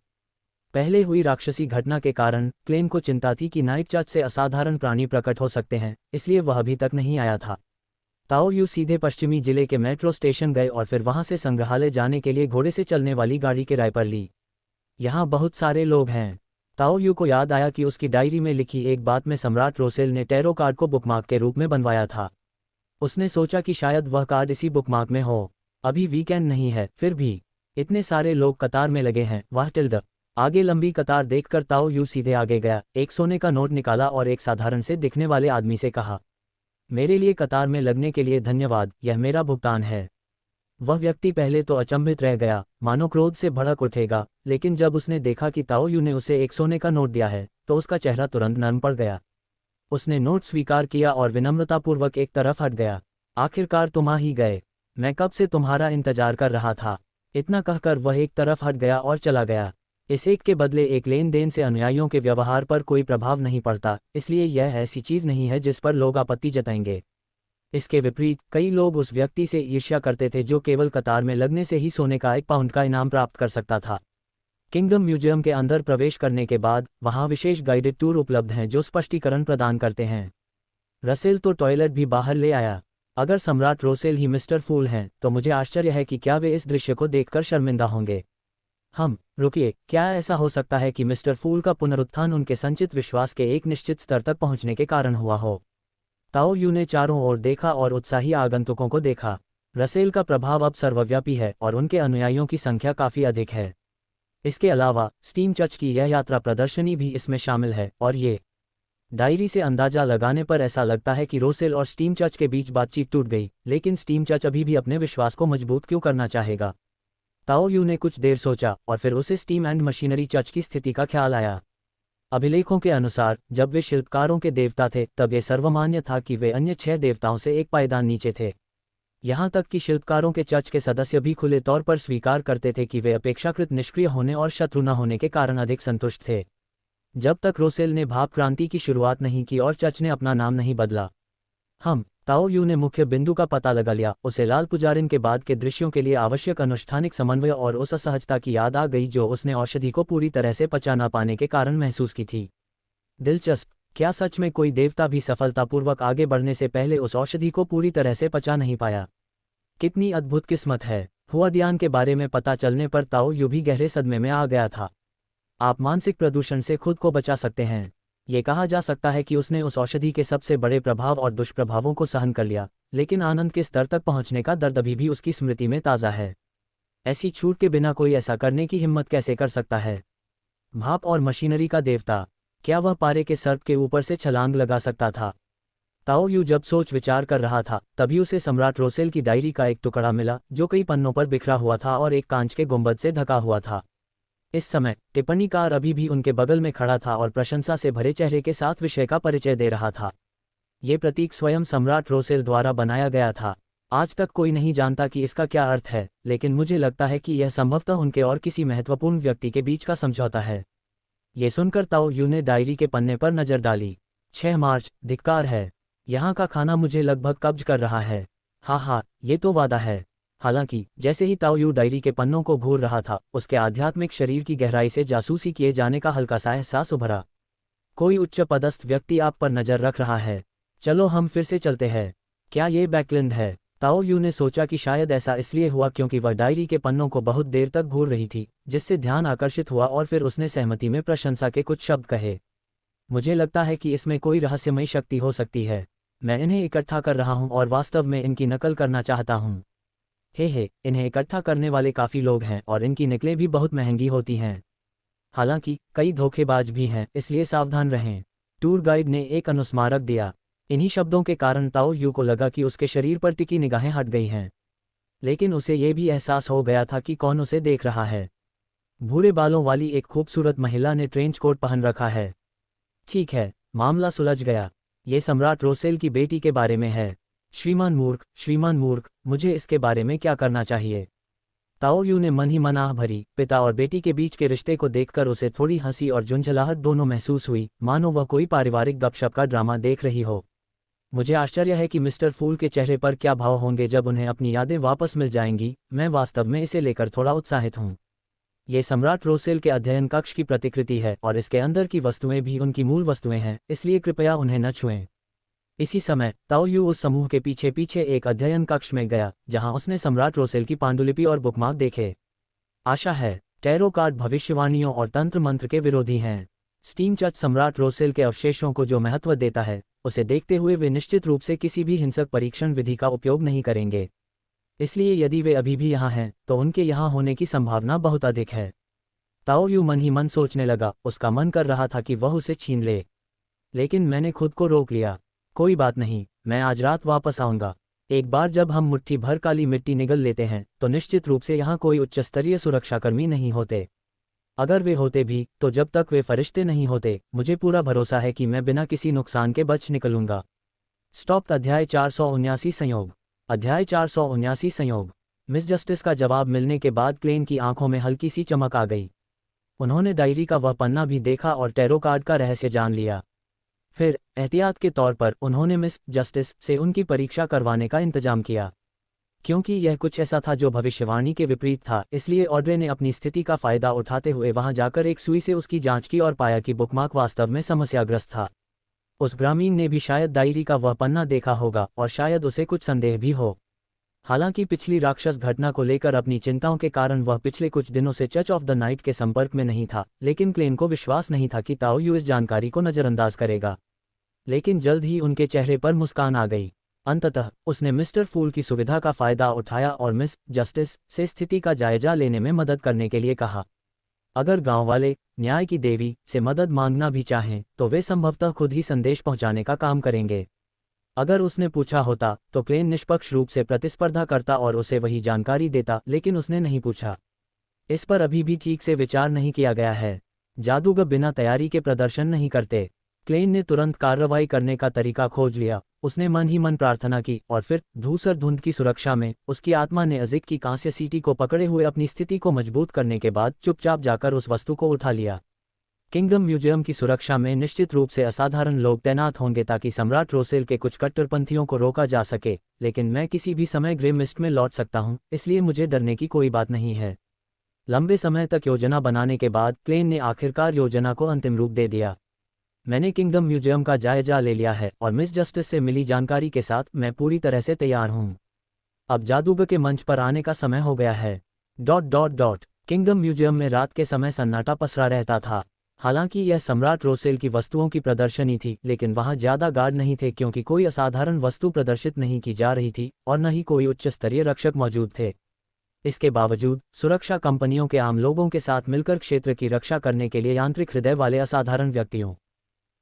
पहले हुई राक्षसी घटना के कारण क्लेन को चिंता थी कि नाइट चर्च से असाधारण प्राणी प्रकट हो सकते हैं, इसलिए वह अभी तक नहीं आया था। ताओ यू सीधे पश्चिमी जिले के मेट्रो स्टेशन गए और फिर वहां से संग्रहालय जाने के लिए घोड़े से चलने वाली गाड़ी किराए पर ली। यहाँ बहुत सारे लोग हैं। ताओ यू को याद आया कि उसकी डायरी में लिखी एक बात में सम्राट रोसेल ने टैरो कार्ड को बुकमार्क के रूप में बनवाया था। उसने सोचा कि शायद वह कार्ड इसी बुकमार्क में हो। अभी वीकेंड नहीं है, फिर भी इतने सारे लोग कतार में लगे हैं। वाह टिल्ड। आगे लंबी कतार देखकर ताओ यू सीधे आगे गया, एक सोने का नोट निकाला और एक साधारण से दिखने वाले आदमी से कहा, मेरे लिए कतार में लगने के लिए धन्यवाद, यह मेरा भुगतान है। वह व्यक्ति पहले तो अचंभित रह गया, मानो क्रोध से भड़क उठेगा, लेकिन जब उसने देखा कि ताओ यू ने उसे एक सोने का नोट दिया है तो उसका चेहरा तुरंत नरम पड़ गया। उसने नोट स्वीकार किया और विनम्रतापूर्वक एक तरफ हट गया। आखिरकार तुम आ ही गए, मैं कब से तुम्हारा इंतजार कर रहा था। इतना कहकर वह एक तरफ हट गया और चला गया। इस एक के बदले एक लेन देन से अनुयायियों के व्यवहार पर कोई प्रभाव नहीं पड़ता, इसलिए यह ऐसी चीज नहीं है जिस पर लोग आपत्ति जताएंगे। इसके विपरीत कई लोग उस व्यक्ति से ईर्ष्या करते थे जो केवल कतार में लगने से ही सोने का 1 पाउंड का इनाम प्राप्त कर सकता था। किंगडम म्यूजियम के अंदर प्रवेश करने के बाद वहां विशेष गाइडेड टूर उपलब्ध हैं जो स्पष्टीकरण प्रदान करते हैं। रसेल तो टॉयलेट भी बाहर ले आया। अगर सम्राट रोसेल ही मिस्टर फूल हैं तो मुझे आश्चर्य है कि क्या वे इस दृश्य को देखकर शर्मिंदा होंगे। रुकिए, क्या ऐसा हो सकता है कि मिस्टर फूल का पुनरुत्थान उनके संचित विश्वास के एक निश्चित स्तर तक पहुंचने के कारण हुआ हो? ताओ यू ने चारों ओर देखा और उत्साही आगंतुकों को देखा। रसेल का प्रभाव अब सर्वव्यापी है और उनके अनुयायियों की संख्या काफी अधिक है। इसके अलावा स्टीम चर्च की यह यात्रा प्रदर्शनी भी इसमें शामिल है और ये डायरी से अंदाजा लगाने पर ऐसा लगता है कि रोसेल और स्टीम चर्च के बीच बातचीत टूट गई, लेकिन स्टीम चर्च अभी भी अपने विश्वास को मजबूत क्यों करना चाहेगा? ताओ यू ने कुछ देर सोचा और फिर उसे स्टीम एंड मशीनरी चर्च की स्थिति का ख्याल आया। अभिलेखों के अनुसार जब वे शिल्पकारों के देवता थे तब यह सर्वमान्य था कि वे अन्य 6 देवताओं से एक पायदान नीचे थे। यहाँ तक कि शिल्पकारों के चर्च के सदस्य भी खुले तौर पर स्वीकार करते थे कि वे अपेक्षाकृत निष्क्रिय होने और शत्रु न होने के कारण अधिक संतुष्ट थे। जब तक रोसेल ने भाप क्रांति की शुरुआत नहीं की और चर्च ने अपना नाम नहीं बदला। ताओ यू ने मुख्य बिंदु का पता लगा लिया। उसे लाल पुजारिन के बाद के दृश्यों के लिए आवश्यक अनुष्ठानिक समन्वय और उस असहजता की याद आ गई जो उसने औषधि को पूरी तरह से पचा न पाने के कारण महसूस की थी। दिलचस्प, क्या सच में कोई देवता भी सफलतापूर्वक आगे बढ़ने से पहले उस औषधि को पूरी तरह से पचा नहीं पाया? कितनी अद्भुत किस्मत है। हुआडियान के बारे में पता चलने पर ताओ यू भी गहरे सदमे में आ गया था। आप मानसिक प्रदूषण से खुद को बचा सकते हैं। ये कहा जा सकता है कि उसने उस औषधि के सबसे बड़े प्रभाव और दुष्प्रभावों को सहन कर लिया, लेकिन आनंद के स्तर तक पहुंचने का दर्द अभी भी उसकी स्मृति में ताज़ा है। ऐसी छूट के बिना कोई ऐसा करने की हिम्मत कैसे कर सकता है? भाप और मशीनरी का देवता, क्या वह पारे के सर्प के ऊपर से छलांग लगा सकता था? ताओ यू जब सोच विचार कर रहा था तभी उसे सम्राट रोसेल की डायरी का एक टुकड़ा मिला जो कई पन्नों पर बिखरा हुआ था और एक कांच के गुंबद से ढका हुआ था। इस समय टिप्पणीकार अभी भी उनके बगल में खड़ा था और प्रशंसा से भरे चेहरे के साथ विषय का परिचय दे रहा था। ये प्रतीक स्वयं सम्राट रोसेल द्वारा बनाया गया था। आज तक कोई नहीं जानता कि इसका क्या अर्थ है, लेकिन मुझे लगता है कि यह संभवतः उनके और किसी महत्वपूर्ण व्यक्ति के बीच का समझौता है। ये सुनकर ताओ यू ने डायरी के पन्ने पर नजर डाली। 6 मार्च, धिक्कार है। यहाँ का खाना मुझे लगभग कब्ज कर रहा है। हाँ, ये तो वादा है। हालांकि जैसे ही ताओ यू डायरी के पन्नों को घूर रहा था, उसके आध्यात्मिक शरीर की गहराई से जासूसी किए जाने का हल्का सा एहसास उभरा। कोई उच्च पदस्थ व्यक्ति आप पर नजर रख रहा है। चलो हम फिर से चलते हैं। क्या ये बैकलिंड है? ताओ यू ने सोचा कि शायद ऐसा इसलिए हुआ क्योंकि वह डायरी के पन्नों को बहुत देर तक घूर रही थी, जिससे ध्यान आकर्षित हुआ और फिर उसने सहमति में प्रशंसा के कुछ शब्द कहे। मुझे लगता है कि इसमें कोई रहस्यमयी शक्ति हो सकती है। मैं इन्हें इकट्ठा कर रहा हूँ और वास्तव में इनकी नकल करना चाहता हूँ। हे, इन्हें इकट्ठा करने वाले काफ़ी लोग हैं और इनकी नकलें भी बहुत महंगी होती हैं। हालांकि कई धोखेबाज भी हैं, इसलिए सावधान रहें। टूर गाइड ने एक अनुस्मारक दिया। इन्हीं शब्दों के कारण ताओ यू को लगा कि उसके शरीर पर टिकी निगाहें हट गई हैं, लेकिन उसे ये भी एहसास हो गया था कि कौन उसे देख रहा है। भूरे बालों वाली एक खूबसूरत महिला ने ट्रेंच कोट पहन रखा है। ठीक है, मामला सुलझ गया। ये सम्राट रोसेल की बेटी के बारे में है। श्रीमान मूर्ख, मुझे इसके बारे में क्या करना चाहिए? ताओ यू ने मन ही मन आह भरी। पिता और बेटी के बीच के रिश्ते को देखकर उसे थोड़ी हंसी और झुंझलाहट दोनों महसूस हुई, मानो वह कोई पारिवारिक गपशप का ड्रामा देख रही हो। मुझे आश्चर्य है कि मिस्टर फूल के चेहरे पर क्या भाव होंगे जब उन्हें अपनी यादें वापस मिल जाएंगी। मैं वास्तव में इसे लेकर थोड़ा उत्साहित हूँ। ये सम्राट रोसेल के अध्ययन कक्ष की प्रतिकृति है और इसके अंदर की वस्तुएं भी उनकी मूल वस्तुएं हैं, इसलिए कृपया उन्हें न छुएं। इसी समय ताओ यू उस समूह के पीछे पीछे एक अध्ययन कक्ष में गया, जहां उसने सम्राट रोसेल की पांडुलिपि और बुकमार्क देखे। आशा है, टैरो कार्ड भविष्यवाणियों और तंत्र मंत्र के विरोधी हैं। स्टीम चर्च सम्राट रोसेल के अवशेषों को जो महत्व देता है, उसे देखते हुए वे निश्चित रूप से किसी भी हिंसक परीक्षण विधि का उपयोग नहीं करेंगे। इसलिए यदि वे अभी भी यहाँ हैं, तो उनके यहाँ होने की संभावना बहुत अधिक है। ताओ यू मन ही मन सोचने लगा। उसका मन कर रहा था कि वह उसे छीन ले, लेकिन मैंने खुद को रोक लिया। कोई बात नहीं, मैं आज रात वापस आऊँगा। एक बार जब हम मुट्ठी भर काली मिट्टी निगल लेते हैं, तो निश्चित रूप से यहाँ कोई उच्च स्तरीय सुरक्षाकर्मी नहीं होते। अगर वे होते भी, तो जब तक वे फरिश्ते नहीं होते, मुझे पूरा भरोसा है कि मैं बिना किसी नुकसान के बच निकलूंगा। स्टॉप। अध्याय 479 संयोग। अध्याय 479 संयोग। मिस जस्टिस का जवाब मिलने के बाद क्लेन की आंखों में हल्की सी चमक आ गई। उन्होंने डायरी का वह पन्ना भी देखा और टैरो कार्ड का रहस्य जान लिया। फिर एहतियात के तौर पर उन्होंने मिस जस्टिस से उनकी परीक्षा करवाने का इंतजाम किया। क्योंकि यह कुछ ऐसा था जो भविष्यवाणी के विपरीत था, इसलिए ऑड्रे ने अपनी स्थिति का फायदा उठाते हुए वहां जाकर एक सुई से उसकी जांच की और पाया कि बुकमार्क वास्तव में समस्याग्रस्त था। उस ग्रामीण ने भी शायद डायरी का वह पन्ना देखा होगा और शायद उसे कुछ संदेह भी हो। हालांकि पिछली राक्षस घटना को लेकर अपनी चिंताओं के कारण वह पिछले कुछ दिनों से चर्च ऑफ द नाइट के संपर्क में नहीं था, लेकिन क्लेन को विश्वास नहीं था कि ताओ यू इस जानकारी को नज़रअंदाज करेगा। लेकिन जल्द ही उनके चेहरे पर मुस्कान आ गई। अंततः उसने मिस्टर फूल की सुविधा का फायदा उठाया और मिस जस्टिस से स्थिति का जायजा लेने में मदद करने के लिए कहा। अगर गांव वाले न्याय की देवी से मदद मांगना भी चाहें, तो वे संभवतः खुद ही संदेश पहुंचाने का काम करेंगे। अगर उसने पूछा होता तो क्लेन निष्पक्ष रूप से प्रतिस्पर्धा करता और उसे वही जानकारी देता, लेकिन उसने नहीं पूछा। इस पर अभी भी ठीक से विचार नहीं किया गया है। जादूगर बिना तैयारी के प्रदर्शन नहीं करते। क्लेन ने तुरंत कार्रवाई करने का तरीका खोज लिया। उसने मन ही मन प्रार्थना की और फिर धूसर धुंध की सुरक्षा में उसकी आत्मा ने अजिक की कांस्य सीटी को पकड़े हुए अपनी स्थिति को मजबूत करने के बाद चुपचाप जाकर उस वस्तु को उठा लिया। किंगडम म्यूजियम की सुरक्षा में निश्चित रूप से असाधारण लोग तैनात होंगे ताकि सम्राट रोसेल के कुछ कट्टरपंथियों को रोका जा सके, लेकिन मैं किसी भी समय ग्रे मिस्ट में लौट सकता हूं, इसलिए मुझे डरने की कोई बात नहीं है। लंबे समय तक योजना बनाने के बाद क्लेन ने आखिरकार योजना को अंतिम रूप दे दिया। मैंने किंगडम म्यूजियम का जायजा ले लिया है और मिस जस्टिस से मिली जानकारी के साथ मैं पूरी तरह से तैयार हूँ। अब जादूगर के मंच पर आने का समय हो गया है। ... किंगडम म्यूजियम में रात के समय सन्नाटा पसरा रहता था। हालांकि यह सम्राट रोसेल की वस्तुओं की प्रदर्शनी थी, लेकिन वहां ज्यादा गार्ड नहीं थे क्योंकि कोई असाधारण वस्तु प्रदर्शित नहीं की जा रही थी और न ही कोई उच्च स्तरीय रक्षक मौजूद थे। इसके बावजूद सुरक्षा कंपनियों के आम लोगों के साथ मिलकर क्षेत्र की रक्षा करने के लिए यांत्रिक हृदय वाले असाधारण व्यक्तियों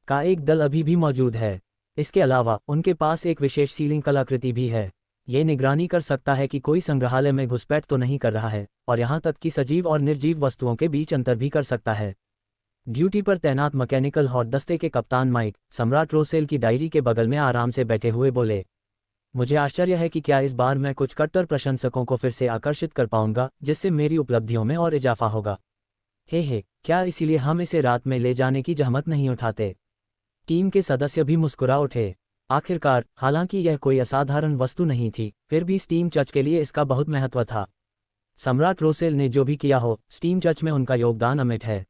का एक दल अभी भी मौजूद है। इसके अलावा उनके पास एक विशेष सीलिंग कलाकृति भी है। ये निगरानी कर सकता है कि कोई संग्रहालय में घुसपैठ तो नहीं कर रहा है, और यहाँ तक कि सजीव और निर्जीव वस्तुओं के बीच अंतर भी कर सकता है। ड्यूटी पर तैनात मैकेनिकल हॉट दस्ते के कप्तान माइक सम्राट रोसेल की डायरी के बगल में आराम से बैठे हुए बोले, मुझे आश्चर्य है कि क्या इस बार मैं कुछ कट्टर प्रशंसकों को फिर से आकर्षित कर पाऊंगा, जिससे मेरी उपलब्धियों में और इजाफा होगा। हे, क्या इसीलिए हम इसे रात में ले जाने की जहमत नहीं उठाते? टीम के सदस्य भी मुस्कुरा उठे। आखिरकार, हालांकि यह कोई असाधारण वस्तु नहीं थी, फिर भी स्टीम चर्च के लिए इसका बहुत महत्व था। सम्राट रोसेल ने जो भी किया हो, स्टीम चर्च में उनका योगदान अमिट है।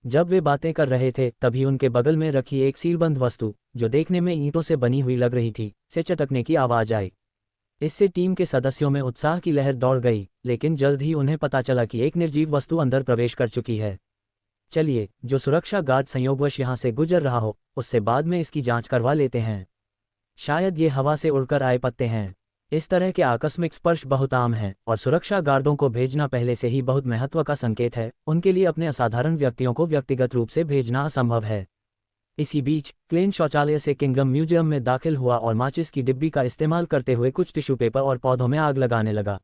जब वे बातें कर रहे थे तभी उनके बगल में रखी एक सीलबंद वस्तु, जो देखने में ईंटों से बनी हुई लग रही थी, से चटकने की आवाज़ आई। इससे टीम के सदस्यों में उत्साह की लहर दौड़ गई, लेकिन जल्द ही उन्हें पता चला कि एक निर्जीव वस्तु अंदर प्रवेश कर चुकी है। चलिए, जो सुरक्षा गार्ड संयोगवश यहाँ से गुजर रहा हो, उससे बाद में इसकी जांच करवा लेते हैं। शायद ये हवा से उड़कर आए पत्ते हैं। इस तरह के आकस्मिक स्पर्श बहुत आम हैं और सुरक्षा गार्डों को भेजना पहले से ही बहुत महत्व का संकेत है। उनके लिए अपने असाधारण व्यक्तियों को व्यक्तिगत रूप से भेजना असंभव है। इसी बीच क्लेन शौचालय से किंगडम म्यूजियम में दाखिल हुआ और माचिस की डिब्बी का इस्तेमाल करते हुए कुछ टिश्यू पेपर और पौधों में आग लगाने लगा।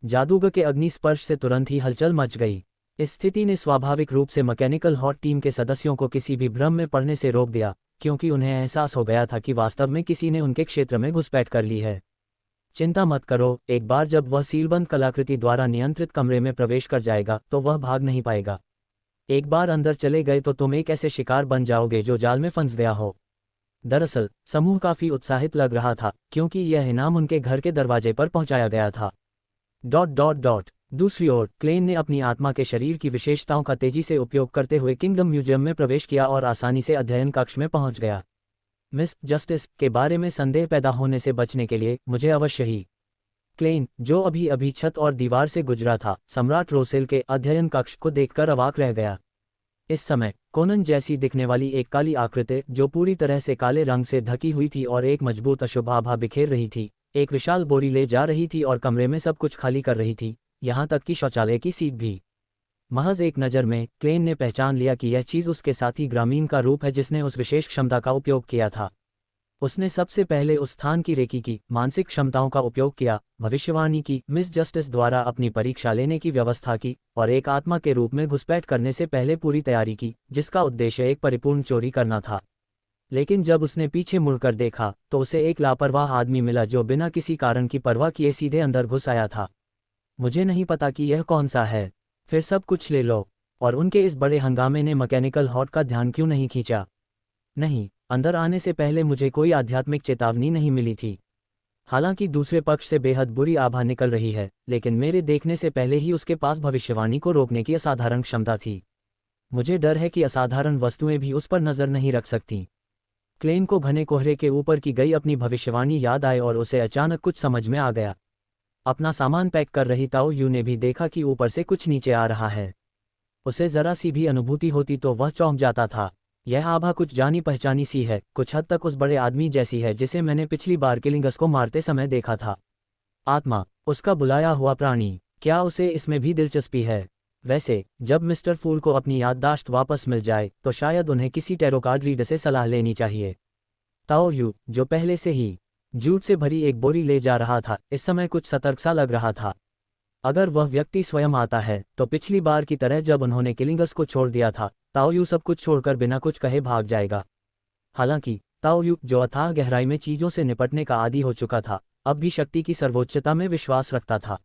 जादूगर के अग्नि स्पर्श से तुरंत ही हलचल मच गई। इस स्थिति ने स्वाभाविक रूप से मैकेनिकल हॉट टीम के सदस्यों को किसी भी भ्रम में पड़ने से रोक दिया, क्योंकि उन्हें एहसास हो गया था कि वास्तव में किसी ने उनके क्षेत्र में घुसपैठ कर ली है। चिंता मत करो, एक बार जब वह सीलबंद कलाकृति द्वारा नियंत्रित कमरे में प्रवेश कर जाएगा तो वह भाग नहीं पाएगा। एक बार अंदर चले गए तो तुम एक ऐसे शिकार बन जाओगे जो जाल में फंस गया हो। दरअसल समूह काफी उत्साहित लग रहा था, क्योंकि यह इनाम उनके घर के दरवाजे पर पहुंचाया गया था। ... दूसरी ओर क्लेन ने अपनी आत्मा के शरीर की विशेषताओं का तेजी से उपयोग करते हुए किंगडम म्यूजियम में प्रवेश किया और आसानी से अध्ययन कक्ष में पहुंच गया। मिस जस्टिस के बारे में संदेह पैदा होने से बचने के लिए मुझे अवश्य ही। क्लेन, जो अभी अभी छत और दीवार से गुजरा था, सम्राट रोसेल के अध्ययन कक्ष को देखकर अवाक रह गया। इस समय कोनन जैसी दिखने वाली एक काली आकृति, जो पूरी तरह से काले रंग से ढकी हुई थी और एक मजबूत अशुभ आभा बिखेर रही थी, एक विशाल बोरी ले जा रही थी और कमरे में सब कुछ खाली कर रही थी, यहाँ तक कि शौचालय की सीट भी। महज एक नज़र में क्लेन ने पहचान लिया कि यह चीज़ उसके साथी ग्रामीण का रूप है जिसने उस विशेष क्षमता का उपयोग किया था। उसने सबसे पहले उस स्थान की रेकी की मानसिक क्षमताओं का उपयोग किया, भविष्यवाणी की, मिस जस्टिस द्वारा अपनी परीक्षा लेने की व्यवस्था की और एक आत्मा के रूप में घुसपैठ करने से पहले पूरी तैयारी की, जिसका उद्देश्य एक परिपूर्ण चोरी करना था। लेकिन जब उसने पीछे मुड़कर देखा तो उसे एक लापरवाह आदमी मिला जो बिना किसी कारण की परवाह किए सीधे अंदर घुस आया था। मुझे नहीं पता कि यह कौन सा है, फिर सब कुछ ले लो। और उनके इस बड़े हंगामे ने मैकेनिकल हॉट का ध्यान क्यों नहीं खींचा? नहीं, अंदर आने से पहले मुझे कोई आध्यात्मिक चेतावनी नहीं मिली थी। हालांकि दूसरे पक्ष से बेहद बुरी आभा निकल रही है, लेकिन मेरे देखने से पहले ही उसके पास भविष्यवाणी को रोकने की असाधारण क्षमता थी। मुझे डर है कि असाधारण वस्तुएं भी उस पर नजर नहीं रख सकती। क्लेन को घने कोहरे के ऊपर की गई अपनी भविष्यवाणी याद आए और उसे अचानक कुछ समझ में आ गया। अपना सामान पैक कर रही ताओ यू ने भी देखा कि ऊपर से कुछ नीचे आ रहा है। उसे जरा सी भी अनुभूति होती तो वह चौंक जाता था। यह आभा कुछ जानी पहचानी सी है, कुछ हद तक उस बड़े आदमी जैसी है जिसे मैंने पिछली बार किलिंगस को मारते समय देखा था। आत्मा, उसका बुलाया हुआ प्राणी, क्या उसे इसमें भी दिलचस्पी है? वैसे जब मिस्टर फूल को अपनी याददाश्त वापस मिल जाए तो शायद उन्हें किसी टैरो कार्ड रीडर से सलाह लेनी चाहिए। ताओ यू, जो पहले से ही जूट से भरी एक बोरी ले जा रहा था, इस समय कुछ सतर्क सा लग रहा था। अगर वह व्यक्ति स्वयं आता है तो पिछली बार की तरह जब उन्होंने किलिंगस को छोड़ दिया था, ताओ यू सब कुछ छोड़कर बिना कुछ कहे भाग जाएगा। हालांकि ताओ यू, जो अथाह गहराई में चीजों से निपटने का आदी हो चुका था, अब भी शक्ति की सर्वोच्चता में विश्वास रखता था।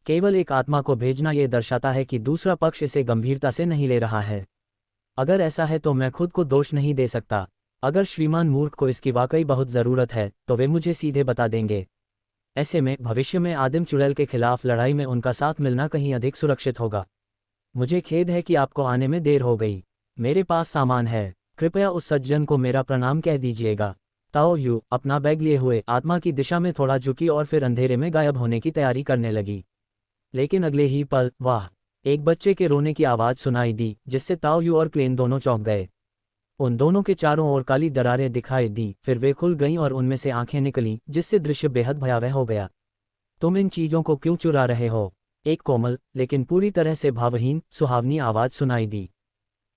केवल एक आत्मा को भेजना यह दर्शाता है कि दूसरा पक्ष इसे गंभीरता से नहीं ले रहा है। अगर ऐसा है तो मैं खुद को दोष नहीं दे सकता। अगर श्रीमान मूर्ख को इसकी वाकई बहुत ज़रूरत है तो वे मुझे सीधे बता देंगे। ऐसे में भविष्य में आदिम चुड़ैल के खिलाफ लड़ाई में उनका साथ मिलना कहीं अधिक सुरक्षित होगा। मुझे खेद है कि आपको आने में देर हो गई। मेरे पास सामान है, कृपया उस सज्जन को मेरा प्रणाम कह दीजिएगा। ताओ यू अपना बैग लिए हुए आत्मा की दिशा में थोड़ा झुकी और फिर अंधेरे में गायब होने की तैयारी करने लगी। लेकिन अगले ही पल, वाह, एक बच्चे के रोने की आवाज़ सुनाई दी, जिससे ताओ यू और क्लेन दोनों चौंक गए। उन दोनों के चारों ओर काली दरारें दिखाई दी, फिर वे खुल गईं और उनमें से आंखें निकलीं, जिससे दृश्य बेहद भयावह हो गया। तुम इन चीज़ों को क्यों चुरा रहे हो? एक कोमल लेकिन पूरी तरह से भावहीन सुहावनी आवाज़ सुनाई दी।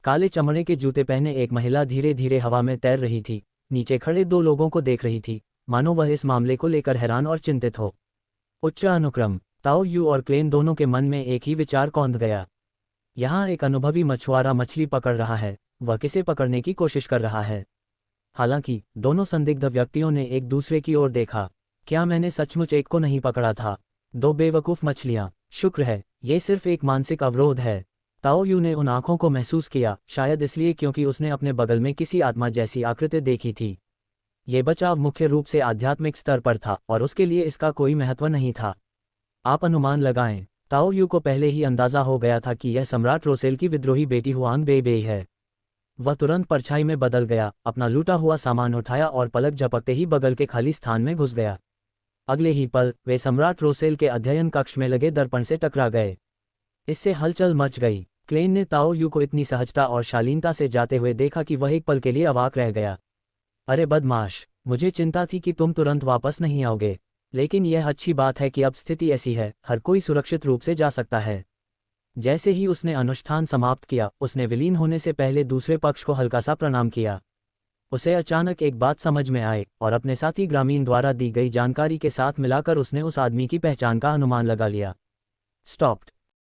काले चमड़े के जूते पहने एक महिला धीरे धीरे हवा में तैर रही थी, नीचे खड़े दो लोगों को देख रही थी, मानो वह इस मामले को लेकर हैरान और चिंतित हो। उच्च अनुक्रम। ताओ यू और क्लेन दोनों के मन में एक ही विचार कौंध गया। यहाँ एक अनुभवी मछुआरा मछली पकड़ रहा है, वह किसे पकड़ने की कोशिश कर रहा है? हालांकि दोनों संदिग्ध व्यक्तियों ने एक दूसरे की ओर देखा। क्या मैंने सचमुच एक को नहीं पकड़ा था? दो बेवकूफ़ मछलियाँ। शुक्र है, ये सिर्फ एक मानसिक अवरोध है। ताओ यू ने उन आंखों को महसूस किया, शायद इसलिए क्योंकि उसने अपने बगल में किसी आत्मा जैसी आकृति देखी थी। ये बचाव मुख्य रूप से आध्यात्मिक स्तर पर था और उसके लिए इसका कोई महत्व नहीं था। आप अनुमान लगाएं। ताओ यू को पहले ही अंदाजा हो गया था कि यह सम्राट रोसेल की विद्रोही बेटी हुआन बेबेई है। वह तुरंत परछाई में बदल गया, अपना लूटा हुआ सामान उठाया और पलक झपकते ही बगल के खाली स्थान में घुस गया। अगले ही पल वे सम्राट रोसेल के अध्ययन कक्ष में लगे दर्पण से टकरा गए। इससे हलचल मच गई। क्लेन ने ताओ यू को इतनी सहजता और शालीनता से जाते हुए देखा कि वह एक पल के लिए अवाक रह गया। अरे बदमाश, मुझे चिंता थी कि तुम तुरंत वापस नहीं आओगे, लेकिन यह अच्छी बात है कि अब स्थिति ऐसी है, हर कोई सुरक्षित रूप से जा सकता है। जैसे ही उसने अनुष्ठान समाप्त किया, उसने विलीन होने से पहले दूसरे पक्ष को हल्का सा प्रणाम किया। उसे अचानक एक बात समझ में आई और अपने साथी ग्रामीण द्वारा दी गई जानकारी के साथ मिलाकर उसने उस आदमी की पहचान का अनुमान लगा लिया। स्टॉप्ड।